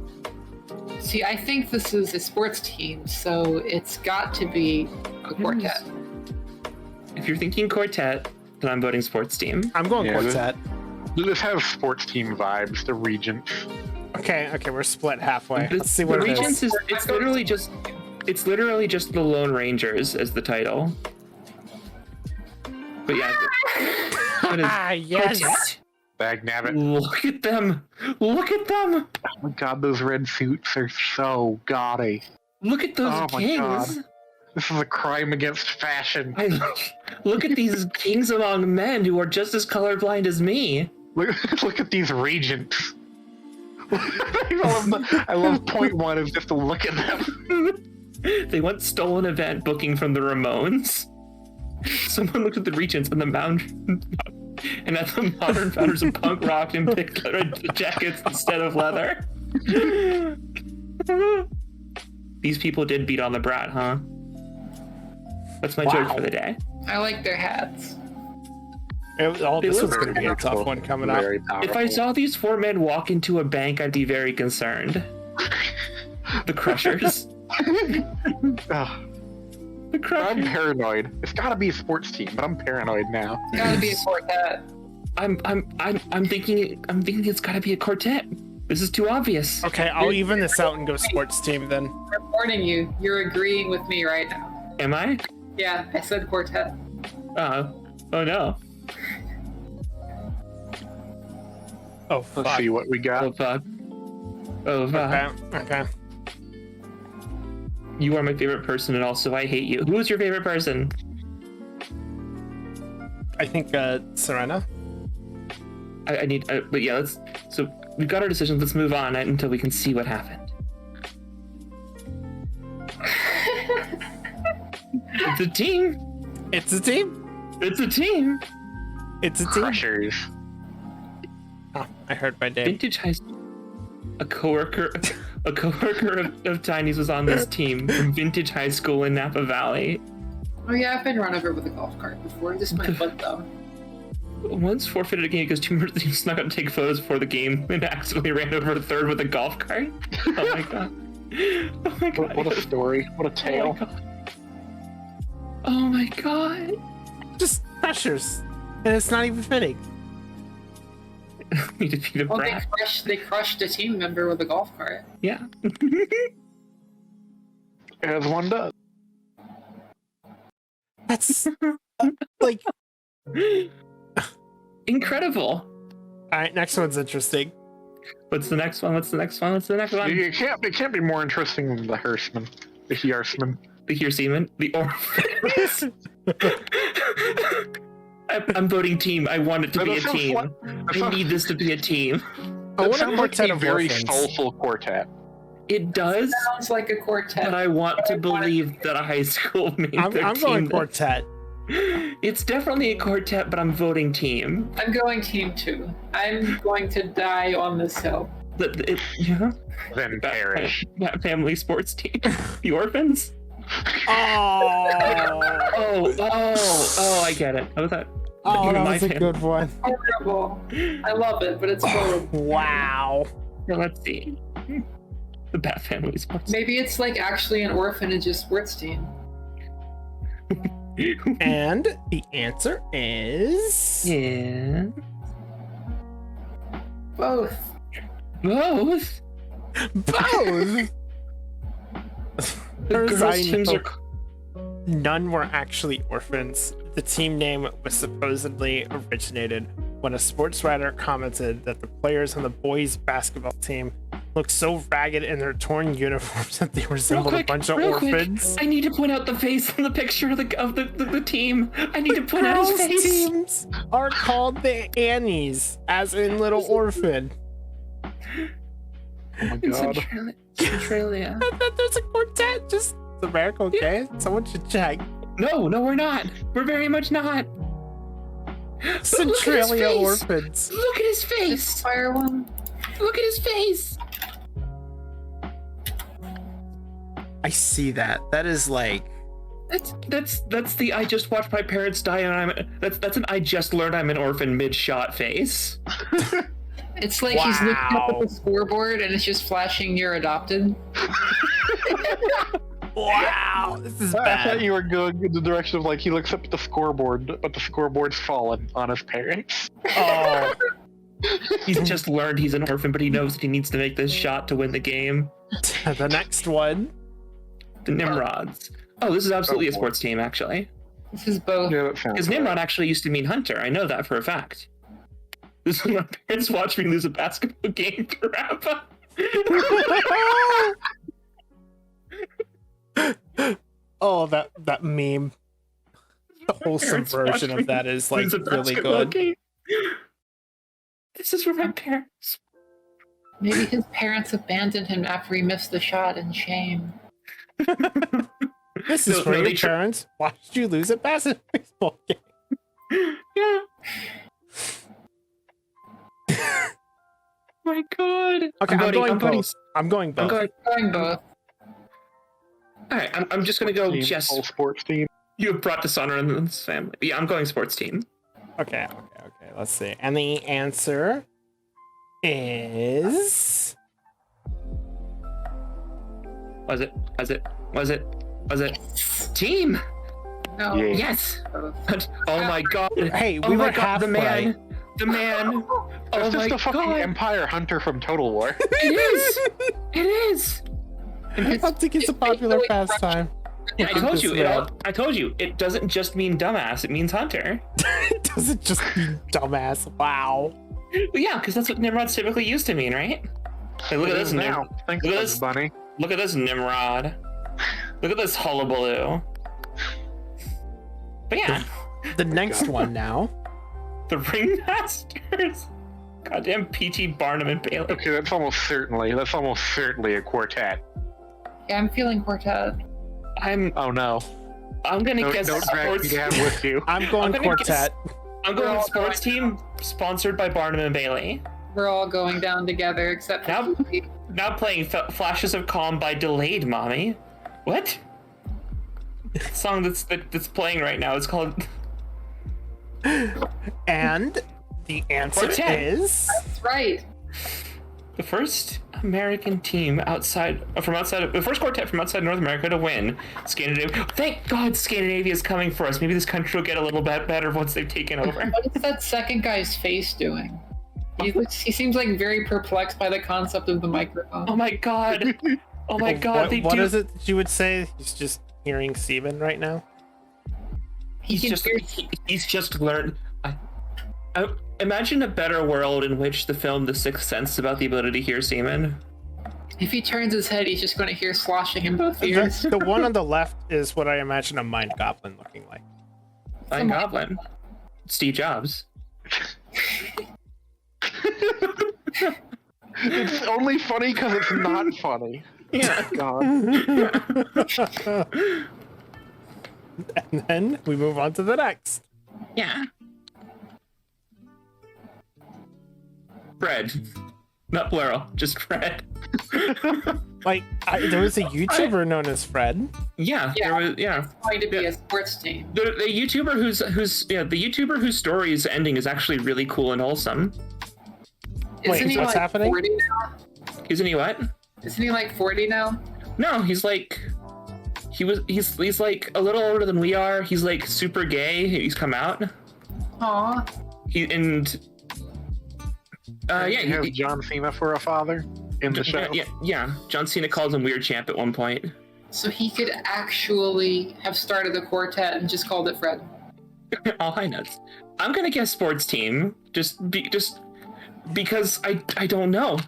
Speaker 4: See, I think this is a sports team, so it's got to be a quartet.
Speaker 1: If you're thinking quartet, then I'm voting sports team.
Speaker 2: I'm going
Speaker 3: Yeah,
Speaker 2: quartet.
Speaker 3: This has sports team vibes, the Regents.
Speaker 2: Okay, we're split halfway.
Speaker 1: The-
Speaker 2: Let's see
Speaker 1: the
Speaker 2: what it
Speaker 1: Regents
Speaker 2: is.
Speaker 1: it's literally just the Lone Rangers as the title. But yeah, it is
Speaker 2: Ah, yes.
Speaker 1: quartet.
Speaker 3: Bagnabbit.
Speaker 1: Look at them! Look at them!
Speaker 3: Oh my god, those red suits are so gaudy.
Speaker 1: Look at those
Speaker 3: Oh my
Speaker 1: kings!
Speaker 3: God. This is a crime against fashion.
Speaker 1: Look at these kings among men who are just as colorblind as me.
Speaker 3: Look at these regents. I love point one is just to look at them.
Speaker 1: They want stolen event booking from the Ramones. Someone looked at the Regents and the and at the modern founders of punk rock and picked jackets instead of leather. These people did beat on the brat, huh? That's my joke for the day.
Speaker 4: I like their hats.
Speaker 2: This was going to be a tough one coming up.
Speaker 1: If I saw these four men walk into a bank, I'd be very concerned. The Crushers. The Crushers.
Speaker 3: I'm paranoid. It's got to be a sports team, but I'm paranoid now.
Speaker 4: It's gotta be a quartet.
Speaker 1: I'm thinking it's got to be a quartet. This is too obvious.
Speaker 2: Okay, I'll even this out and go sports team then.
Speaker 4: I'm warning you. You're agreeing with me right now.
Speaker 1: Am I?
Speaker 4: Yeah, I said quartet.
Speaker 1: Oh no.
Speaker 2: Oh, fuck.
Speaker 3: Let's see what we got.
Speaker 1: Oh fuck. Oh fuck.
Speaker 2: Okay.
Speaker 1: You are my favorite person, and also I hate you. Who is your favorite person?
Speaker 2: I think Serena.
Speaker 1: I need, but yeah, let's. So we've got our decisions. Let's move on until we can see what happened. It's a team.
Speaker 2: It's a team.
Speaker 1: It's a team.
Speaker 2: It's a team.
Speaker 3: Crushers.
Speaker 2: Oh, I heard my name.
Speaker 1: Vintage High School. A coworker of Tiny's was on this team from Vintage High School in Napa Valley.
Speaker 4: Oh yeah, I've been run over with a golf cart before. Just my foot though.
Speaker 1: Once forfeited a game because two members of the team snuck out to take photos before the game and accidentally ran over a third with a golf cart. Oh my god. Oh my god.
Speaker 3: What a story. What a tale.
Speaker 1: Oh my god.
Speaker 2: Just Crushers. And it's not even fitting.
Speaker 1: Need to beat a
Speaker 4: Well,
Speaker 1: brat.
Speaker 4: they crushed a team member with a golf cart.
Speaker 1: Yeah.
Speaker 3: As one does.
Speaker 2: That's like
Speaker 1: Incredible.
Speaker 2: all right. Next one's interesting.
Speaker 1: What's the next one? What's the next one?
Speaker 3: It can't be more interesting than the Hersman. The Hersman.
Speaker 1: The Seaman? The Orphans? I'm voting team. I want it to be a team. I need this to be a team.
Speaker 2: I
Speaker 3: It
Speaker 2: want a
Speaker 3: sounds like
Speaker 2: quartet
Speaker 3: a
Speaker 2: of
Speaker 3: very
Speaker 2: orphans.
Speaker 3: soulful quartet.
Speaker 1: It does,
Speaker 4: Sounds like a quartet.
Speaker 1: but I want to believe that a high school made
Speaker 2: I'm
Speaker 1: their
Speaker 2: going
Speaker 1: team.
Speaker 2: quartet.
Speaker 1: It's definitely a quartet, but I'm voting team.
Speaker 4: I'm going team 2. I'm going to die on this hill.
Speaker 1: Yeah.
Speaker 3: Then perish.
Speaker 1: That family sports team. The Orphans?
Speaker 2: Oh,
Speaker 1: Oh, I get it. What was that?
Speaker 2: oh,
Speaker 1: Even
Speaker 2: that
Speaker 1: my
Speaker 2: was a
Speaker 1: family.
Speaker 2: good one.
Speaker 4: Horrible. I love it, but it's horrible.
Speaker 2: Wow.
Speaker 1: Here, let's see. The Bat Family Sports
Speaker 4: Maybe it's like actually an orphanage's sports team.
Speaker 1: Team.
Speaker 2: And the answer is
Speaker 1: Yeah.
Speaker 4: Both.
Speaker 1: Both.
Speaker 2: both.
Speaker 1: The
Speaker 2: As I
Speaker 1: girls' teams
Speaker 2: know,
Speaker 1: are.
Speaker 2: none were actually orphans. The team name was supposedly originated when a sports writer commented that the players on the boys' basketball team looked so ragged in their torn uniforms that they resembled a bunch of orphans.
Speaker 1: I need to point out the face in the picture of the team. I need to point out his
Speaker 2: Girls'
Speaker 1: face.
Speaker 2: teams are called the Annies, as in Little Orphan.
Speaker 3: Oh my
Speaker 1: In
Speaker 3: god.
Speaker 1: Centralia.
Speaker 2: I thought there's a quartet. Just America, okay? Someone should check.
Speaker 1: No, we're not. We're very much not.
Speaker 2: Centralia
Speaker 1: face.
Speaker 2: Orphans.
Speaker 1: Look at his
Speaker 4: This
Speaker 1: face.
Speaker 4: fire one.
Speaker 1: Look at his face.
Speaker 2: I see that. That is like
Speaker 1: That's the I just watched my parents die and that's an I just learned I'm an orphan mid-shot face.
Speaker 4: It's like he's looking up
Speaker 2: Wow.
Speaker 4: at the scoreboard and it's just flashing you're adopted.
Speaker 2: wow. This is
Speaker 3: I thought
Speaker 2: bad.
Speaker 3: you were going in the direction of like he looks up at the scoreboard, but the scoreboard's fallen on his parents.
Speaker 2: Oh,
Speaker 1: He's just learned he's an orphan, but he knows that he needs to make this shot to win the game.
Speaker 2: the next one.
Speaker 1: The Nimrods. Oh, this is absolutely a
Speaker 3: boy.
Speaker 1: sports team, actually.
Speaker 4: This is both.
Speaker 3: Yeah, that sounds
Speaker 1: Because
Speaker 3: right.
Speaker 1: Nimrod actually used to mean hunter. I know that for a fact. This is when my parents watched me lose a basketball game to Rappa.
Speaker 2: Oh, that meme. The wholesome
Speaker 1: Parents
Speaker 2: version
Speaker 1: watched
Speaker 2: of
Speaker 1: me
Speaker 2: that is like
Speaker 1: lose a
Speaker 2: really
Speaker 1: basketball
Speaker 2: good.
Speaker 1: game. This is where my parents.
Speaker 4: Maybe his parents abandoned him after he missed the shot in shame.
Speaker 2: This is
Speaker 1: No,
Speaker 2: for
Speaker 1: no,
Speaker 2: your
Speaker 1: they tr-
Speaker 2: parents. Watched you lose a basketball game.
Speaker 1: Yeah. My God.
Speaker 2: Okay, I'm going both. I'm going both.
Speaker 1: I'm going.
Speaker 4: Going both.
Speaker 1: All right, I'm just gonna go.
Speaker 3: Team,
Speaker 1: Yes,
Speaker 3: full sports team.
Speaker 1: you have brought dishonor in this family. Yeah, I'm going sports team.
Speaker 2: Okay. Let's see. And the answer is
Speaker 1: Was it team?
Speaker 4: No.
Speaker 3: Yeah.
Speaker 1: Yes. Oh my God.
Speaker 2: Hey,
Speaker 1: Oh
Speaker 2: we
Speaker 1: my
Speaker 2: were
Speaker 1: God,
Speaker 2: half
Speaker 1: the man.
Speaker 2: right.
Speaker 1: The man. Oh
Speaker 3: That's
Speaker 1: my
Speaker 3: just a fucking
Speaker 1: God.
Speaker 3: Empire Hunter from Total War.
Speaker 1: It is. It is.
Speaker 2: I think it's a popular pastime.
Speaker 1: Yeah, I told
Speaker 2: This
Speaker 1: you.
Speaker 2: man.
Speaker 1: I told you. It doesn't just mean dumbass. It means hunter.
Speaker 2: It doesn't just mean dumbass. Wow.
Speaker 1: Well, yeah, because that's what Nimrod's typically used to mean, right? Hey, look at this,
Speaker 3: now. Thanks,
Speaker 1: look at
Speaker 3: Bugs
Speaker 1: this.
Speaker 3: Bunny.
Speaker 1: Look at this Nimrod. Look at this hullabaloo. But yeah,
Speaker 2: The next one now.
Speaker 1: the ringmasters. Goddamn P.T. Barnum and Bailey.
Speaker 3: Okay, that's almost certainly a quartet.
Speaker 4: Yeah, I'm feeling quartet.
Speaker 1: I'm
Speaker 3: Oh no!
Speaker 1: gonna guess
Speaker 3: Don't drag me
Speaker 1: sports.
Speaker 3: down with you.
Speaker 2: I'm going
Speaker 1: gonna
Speaker 2: quartet.
Speaker 1: I'm going with sports team sponsored by Barnum and Bailey.
Speaker 4: We're all going down together except for
Speaker 1: Now-
Speaker 4: Pete.
Speaker 1: Now playing Flashes of Calm by Delayed Mommy. What? The song that's playing right now is called
Speaker 2: And the answer
Speaker 1: Quartet.
Speaker 2: is
Speaker 4: That's right.
Speaker 1: the first American team the first quartet from outside North America to win Scandinavia. Thank God Scandinavia is coming for us. Maybe this country will get a little bit better once they've taken over.
Speaker 4: What is that second guy's face doing? He seems like very perplexed by the concept of the microphone.
Speaker 1: Oh my God. Oh my God.
Speaker 2: what is it that you would say? He's just hearing semen right now.
Speaker 4: He can hear-
Speaker 1: He's just learned. I imagine a better world in which the film The Sixth Sense is about the ability to hear semen.
Speaker 4: If he turns his head, he's just going to hear sloshing in both
Speaker 2: The,
Speaker 4: ears.
Speaker 2: the one on the left is what I imagine a mind goblin looking like.
Speaker 1: Fine Goblin. Steve Jobs.
Speaker 3: It's only funny because it's not funny.
Speaker 1: Yeah.
Speaker 3: God.
Speaker 2: And then we move on to the next.
Speaker 1: Yeah. Fred. Not plural, just Fred.
Speaker 2: Like, there was a YouTuber known as Fred.
Speaker 1: Yeah,
Speaker 4: Yeah.
Speaker 1: there was, yeah.
Speaker 4: It's going to be a sports team.
Speaker 1: The YouTuber the YouTuber whose story's ending is actually really cool and wholesome.
Speaker 2: Wait,
Speaker 4: Isn't he
Speaker 2: what's
Speaker 4: like
Speaker 2: happening?
Speaker 4: 40 now?
Speaker 1: Isn't he what?
Speaker 4: Isn't he like 40 now?
Speaker 1: No, he's like he's like a little older than we are. He's like super gay. He's come out.
Speaker 4: Aw.
Speaker 1: He
Speaker 3: has John Cena for a father in the show.
Speaker 1: Yeah. John Cena calls him Weird Champ at one point.
Speaker 4: So he could actually have started the quartet and just called it Fred.
Speaker 1: All high notes. I'm gonna guess sports team. Just because I don't know.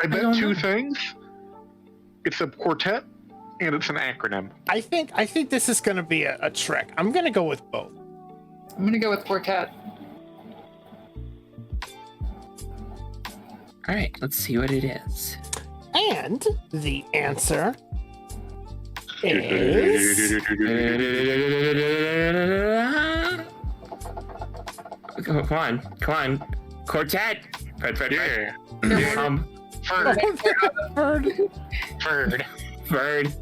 Speaker 3: I bet
Speaker 1: don't
Speaker 3: two
Speaker 1: know.
Speaker 3: things. It's a quartet and it's an acronym.
Speaker 2: I think this is going to be a trick. I'm going to go with both.
Speaker 4: I'm going to go with quartet.
Speaker 1: All right, let's see what it is.
Speaker 2: And the answer is
Speaker 1: Come on, quartet. Fred.
Speaker 3: Yeah.
Speaker 2: Bird.
Speaker 3: Bird.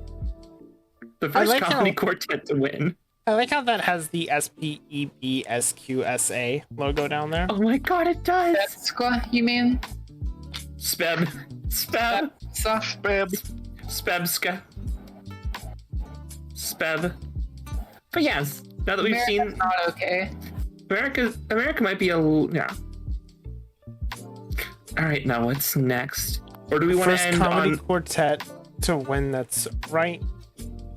Speaker 1: The first
Speaker 2: like
Speaker 1: comedy
Speaker 2: how-
Speaker 1: quartet to win.
Speaker 2: I like how that has the SPEBSQSA logo down there.
Speaker 1: Oh my God, it does.
Speaker 4: Squa, you mean?
Speaker 1: Speb.
Speaker 4: So,
Speaker 3: Speb.
Speaker 1: Spebska. Speb. But yes, now that we've
Speaker 4: America's
Speaker 1: seen
Speaker 4: not okay.
Speaker 1: America might be a little, yeah. All right, now what's next? Or do we want to
Speaker 2: First
Speaker 1: end
Speaker 2: comedy
Speaker 1: on?
Speaker 2: quartet to win. That's right.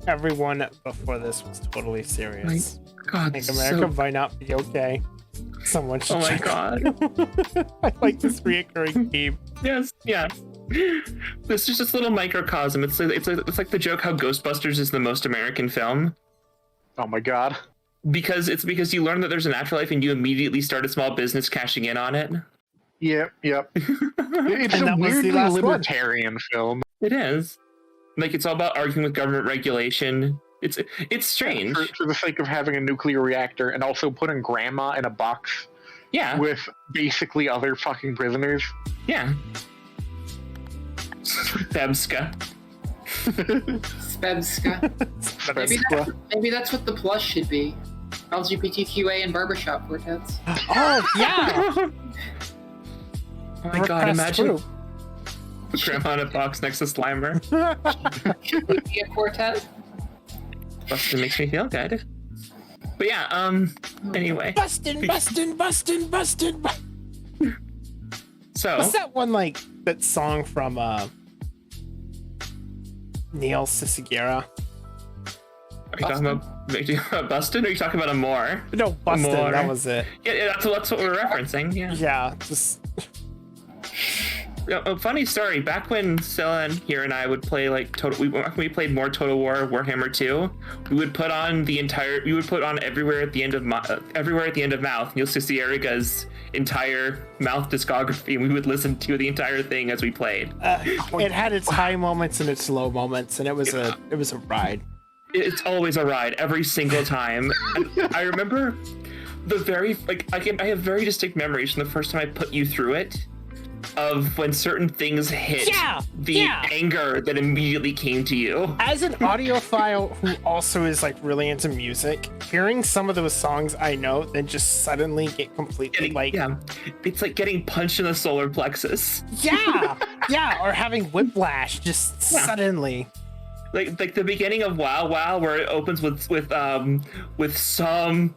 Speaker 2: Everyone before this was totally serious.
Speaker 1: God,
Speaker 2: I think America might not be okay. Someone should
Speaker 1: Oh my
Speaker 2: check.
Speaker 1: God.
Speaker 2: I like this reoccurring theme.
Speaker 1: Yes, yeah. It's just this little microcosm. It's like the joke how Ghostbusters is the most American film
Speaker 3: Oh my God.
Speaker 1: because you learn that there's an afterlife and you immediately start a small business cashing in on it.
Speaker 3: Yep. It's
Speaker 2: And
Speaker 3: a
Speaker 2: that was the
Speaker 3: weirdly
Speaker 2: last one.
Speaker 3: libertarian film.
Speaker 1: It is. Like, it's all about arguing with government regulation. It's strange.
Speaker 3: For the sake of having a nuclear reactor and also putting grandma in a box
Speaker 1: Yeah.
Speaker 3: with basically other fucking prisoners.
Speaker 1: Yeah. Bebska.
Speaker 4: Spebska. Maybe that's what the plus should be. LGBTQA and barbershop quartets.
Speaker 2: Oh yeah.
Speaker 1: Oh my god,
Speaker 2: Repressed
Speaker 1: imagine
Speaker 2: group.
Speaker 1: grandma in a box next to Slimer.
Speaker 4: Should we be a quartet?
Speaker 1: Bustin' makes me feel good. But yeah, anyway.
Speaker 2: Bustin'.
Speaker 1: So
Speaker 2: What's that one like that song from Neil Cicigera?
Speaker 1: are you talking about Bustin', or are you talking about Amore?
Speaker 2: No, Bustin',
Speaker 1: More.
Speaker 2: that was it.
Speaker 1: Yeah, that's what we're referencing, yeah.
Speaker 2: Yeah, just
Speaker 1: A funny story. Back when Scylla here and I would play like we played more Total War, Warhammer 2, we would put on Everywhere at the End of Mouth, Neil Cicierega's entire Mouth discography, and we would listen to the entire thing as we played.
Speaker 2: it had its high moments and its low moments, and it was a ride.
Speaker 1: It's always a ride every single time. And I remember I have very distinct memories from the first time I put you through it, of when certain things hit anger that immediately came to you.
Speaker 2: As an audiophile who also is like really into music, hearing some of those songs I know then just suddenly get completely
Speaker 1: It's like getting punched in the solar plexus.
Speaker 2: or having whiplash just suddenly.
Speaker 1: Like the beginning of Wow Wow, where it opens with some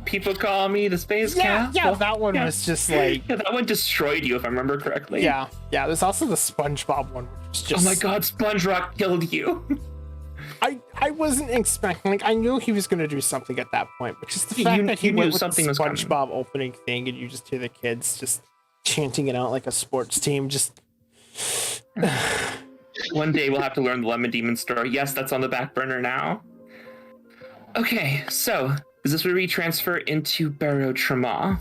Speaker 1: people call me the space cat.
Speaker 2: Yeah, that one was just like
Speaker 1: that one destroyed you, if I remember correctly.
Speaker 2: Yeah. There's also the SpongeBob one, which is just.
Speaker 1: Oh my God, SpongeBob killed you.
Speaker 2: I wasn't expecting. Like, I knew he was going to do something at that point, but just the fact that he went with
Speaker 1: something
Speaker 2: the
Speaker 1: was coming.
Speaker 2: SpongeBob opening thing, and you just hear the kids just chanting it out like a sports team. Just.
Speaker 1: One day we'll have to learn the Lemon Demon story. Yes, that's on the back burner now. Okay, so is this where we transfer into Barrow-Tremont?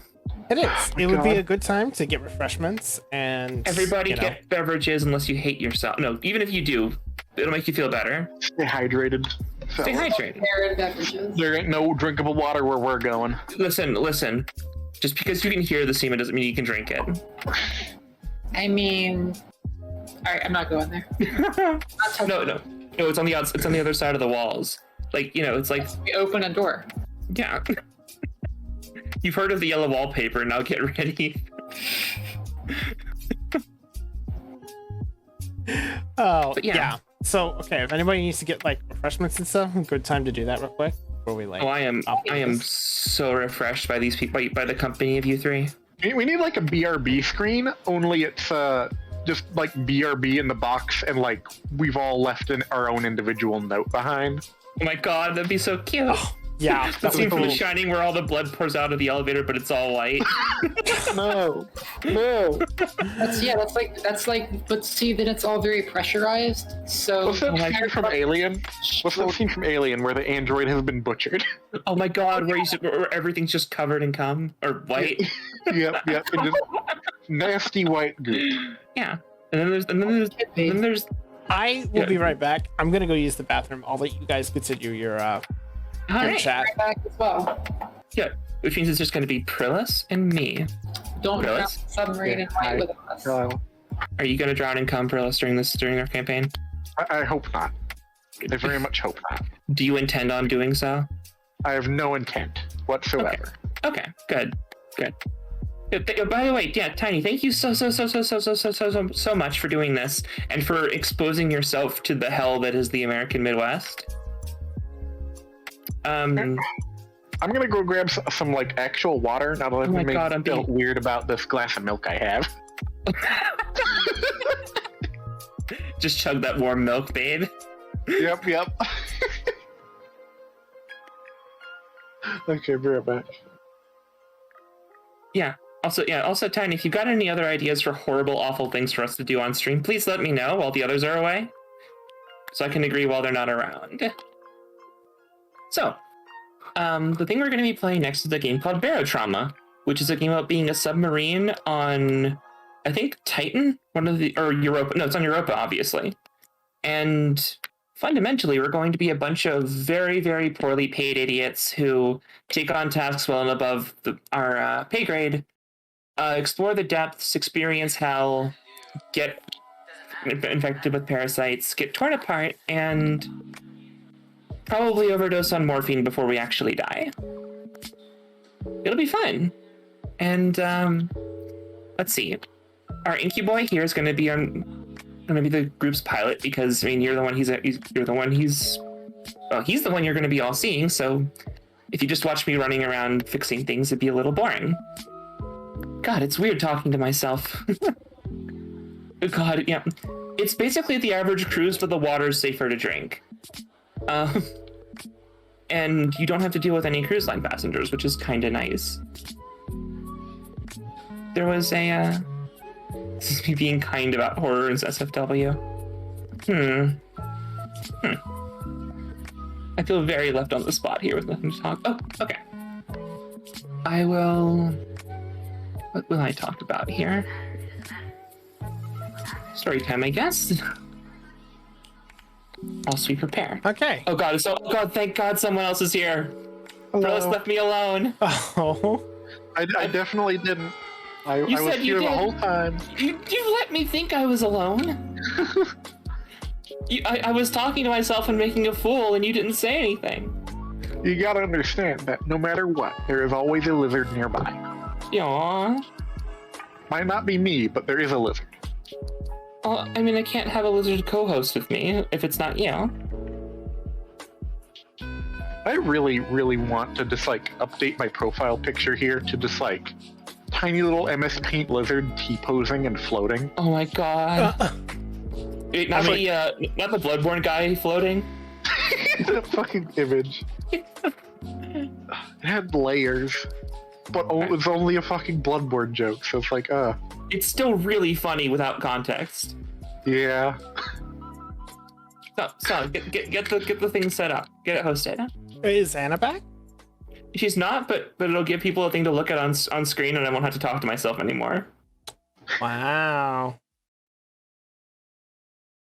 Speaker 2: It is. It would be a good time to get refreshments and
Speaker 1: everybody get beverages unless you hate yourself. No, even if you do, it'll make you feel better.
Speaker 3: Stay hydrated.
Speaker 1: Stay hydrated.
Speaker 4: Beverages.
Speaker 3: There ain't no drinkable water where we're going.
Speaker 1: Listen. Just because you can hear the semen doesn't mean you can drink it.
Speaker 4: I mean, all right, I'm not going there.
Speaker 1: No, it's on the it's on the other side of the walls. Like, it's like
Speaker 4: we open a door.
Speaker 1: Yeah. You've heard of the yellow wallpaper, now get ready.
Speaker 2: Oh,
Speaker 1: But
Speaker 2: yeah. So, okay, if anybody needs to get like refreshments and stuff, good time to do that real quick before we like.
Speaker 1: Oh, I am so refreshed by these people, by the company of you three.
Speaker 3: We need like a BRB screen, only it's just like BRB in the box, and like we've all left our own individual note behind.
Speaker 1: Oh my God, that'd be so cute.
Speaker 2: Oh, yeah,
Speaker 1: The scene from The Shining where all the blood pours out of the elevator, but it's all white.
Speaker 3: No.
Speaker 4: That's like, but see, then it's all very pressurized. So
Speaker 3: What's that scene from Alien? What's that scene from Alien where the android has been butchered?
Speaker 1: Oh my God, where everything's just covered in cum or white.
Speaker 3: Yep, and just nasty white goo.
Speaker 1: Yeah, and then there's.
Speaker 2: I will be right back. I'm gonna go use the bathroom. I'll let you guys continue your chat.
Speaker 4: right back as well.
Speaker 1: Yeah, which means it's just going to be Prillis and me.
Speaker 4: Don't drown
Speaker 1: Prillis?
Speaker 4: the submarine and fight with us.
Speaker 1: Are you going to drown and come, Prillis, during our campaign?
Speaker 3: I hope not. I very much hope not.
Speaker 1: Do you intend on doing so?
Speaker 3: I have no intent whatsoever.
Speaker 1: Okay, good. By the way, yeah, Tiny, thank you so much for doing this and for exposing yourself to the hell that is the American Midwest.
Speaker 3: I'm gonna go grab some like actual water now that I've made me feel weird about this glass of milk I have.
Speaker 1: Just chug that warm milk, babe.
Speaker 3: Yep. Okay, be right back.
Speaker 1: Yeah. Also, Tiny, if you've got any other ideas for horrible, awful things for us to do on stream, please let me know while the others are away, so I can agree while they're not around. So, the thing we're going to be playing next is a game called Barrow-Tremont. which is a game about being a submarine on, I think, Titan, or Europa. No, it's on Europa, obviously. And fundamentally, we're going to be a bunch of very, very poorly paid idiots who take on tasks well and above our pay grade, explore the depths, experience hell, get infected with parasites, get torn apart, and probably overdose on morphine before we actually die. It'll be fun. And let's see. Our Incuboy here is going to be the group's pilot because, I mean, you're the one he's the one you're going to be all seeing. So if you just watch me running around fixing things, it'd be a little boring. God, it's weird talking to myself. God, yeah. It's basically the average cruise, but the water's safer to drink. And you don't have to deal with any cruise line passengers, which is kind of nice. There was a, this is me being kind about horror in SFW. I feel very left on the spot here with nothing to talk. Oh, okay. I will, what will I talk about here? Story time, I guess. Also be prepared.
Speaker 2: Okay.
Speaker 1: Oh god, thank God someone else is here.
Speaker 3: Hello.
Speaker 1: Bros left me alone.
Speaker 2: Oh.
Speaker 3: I definitely didn't. I was here the whole time.
Speaker 1: You let me think I was alone. I was talking to myself and making a fool, and you didn't say anything.
Speaker 3: You gotta understand that no matter what, there is always a lizard nearby.
Speaker 1: Aww.
Speaker 3: Might not be me, but there is a lizard.
Speaker 1: Well, I mean, I can't have a lizard co-host with me if it's not you.
Speaker 3: I really, really want to just like update my profile picture here to just like tiny little MS Paint lizard T-posing and floating.
Speaker 1: Oh my god. Wait, not the Bloodborne guy floating?
Speaker 3: That fucking image. It had layers, but it was only a fucking Bloodborne joke, so it's like,
Speaker 1: It's still really funny without context.
Speaker 3: yeah.
Speaker 1: So get the thing set up. Get it hosted.
Speaker 2: Is Anna back?
Speaker 1: She's not, but it'll give people a thing to look at on screen, and I won't have to talk to myself anymore.
Speaker 2: Wow.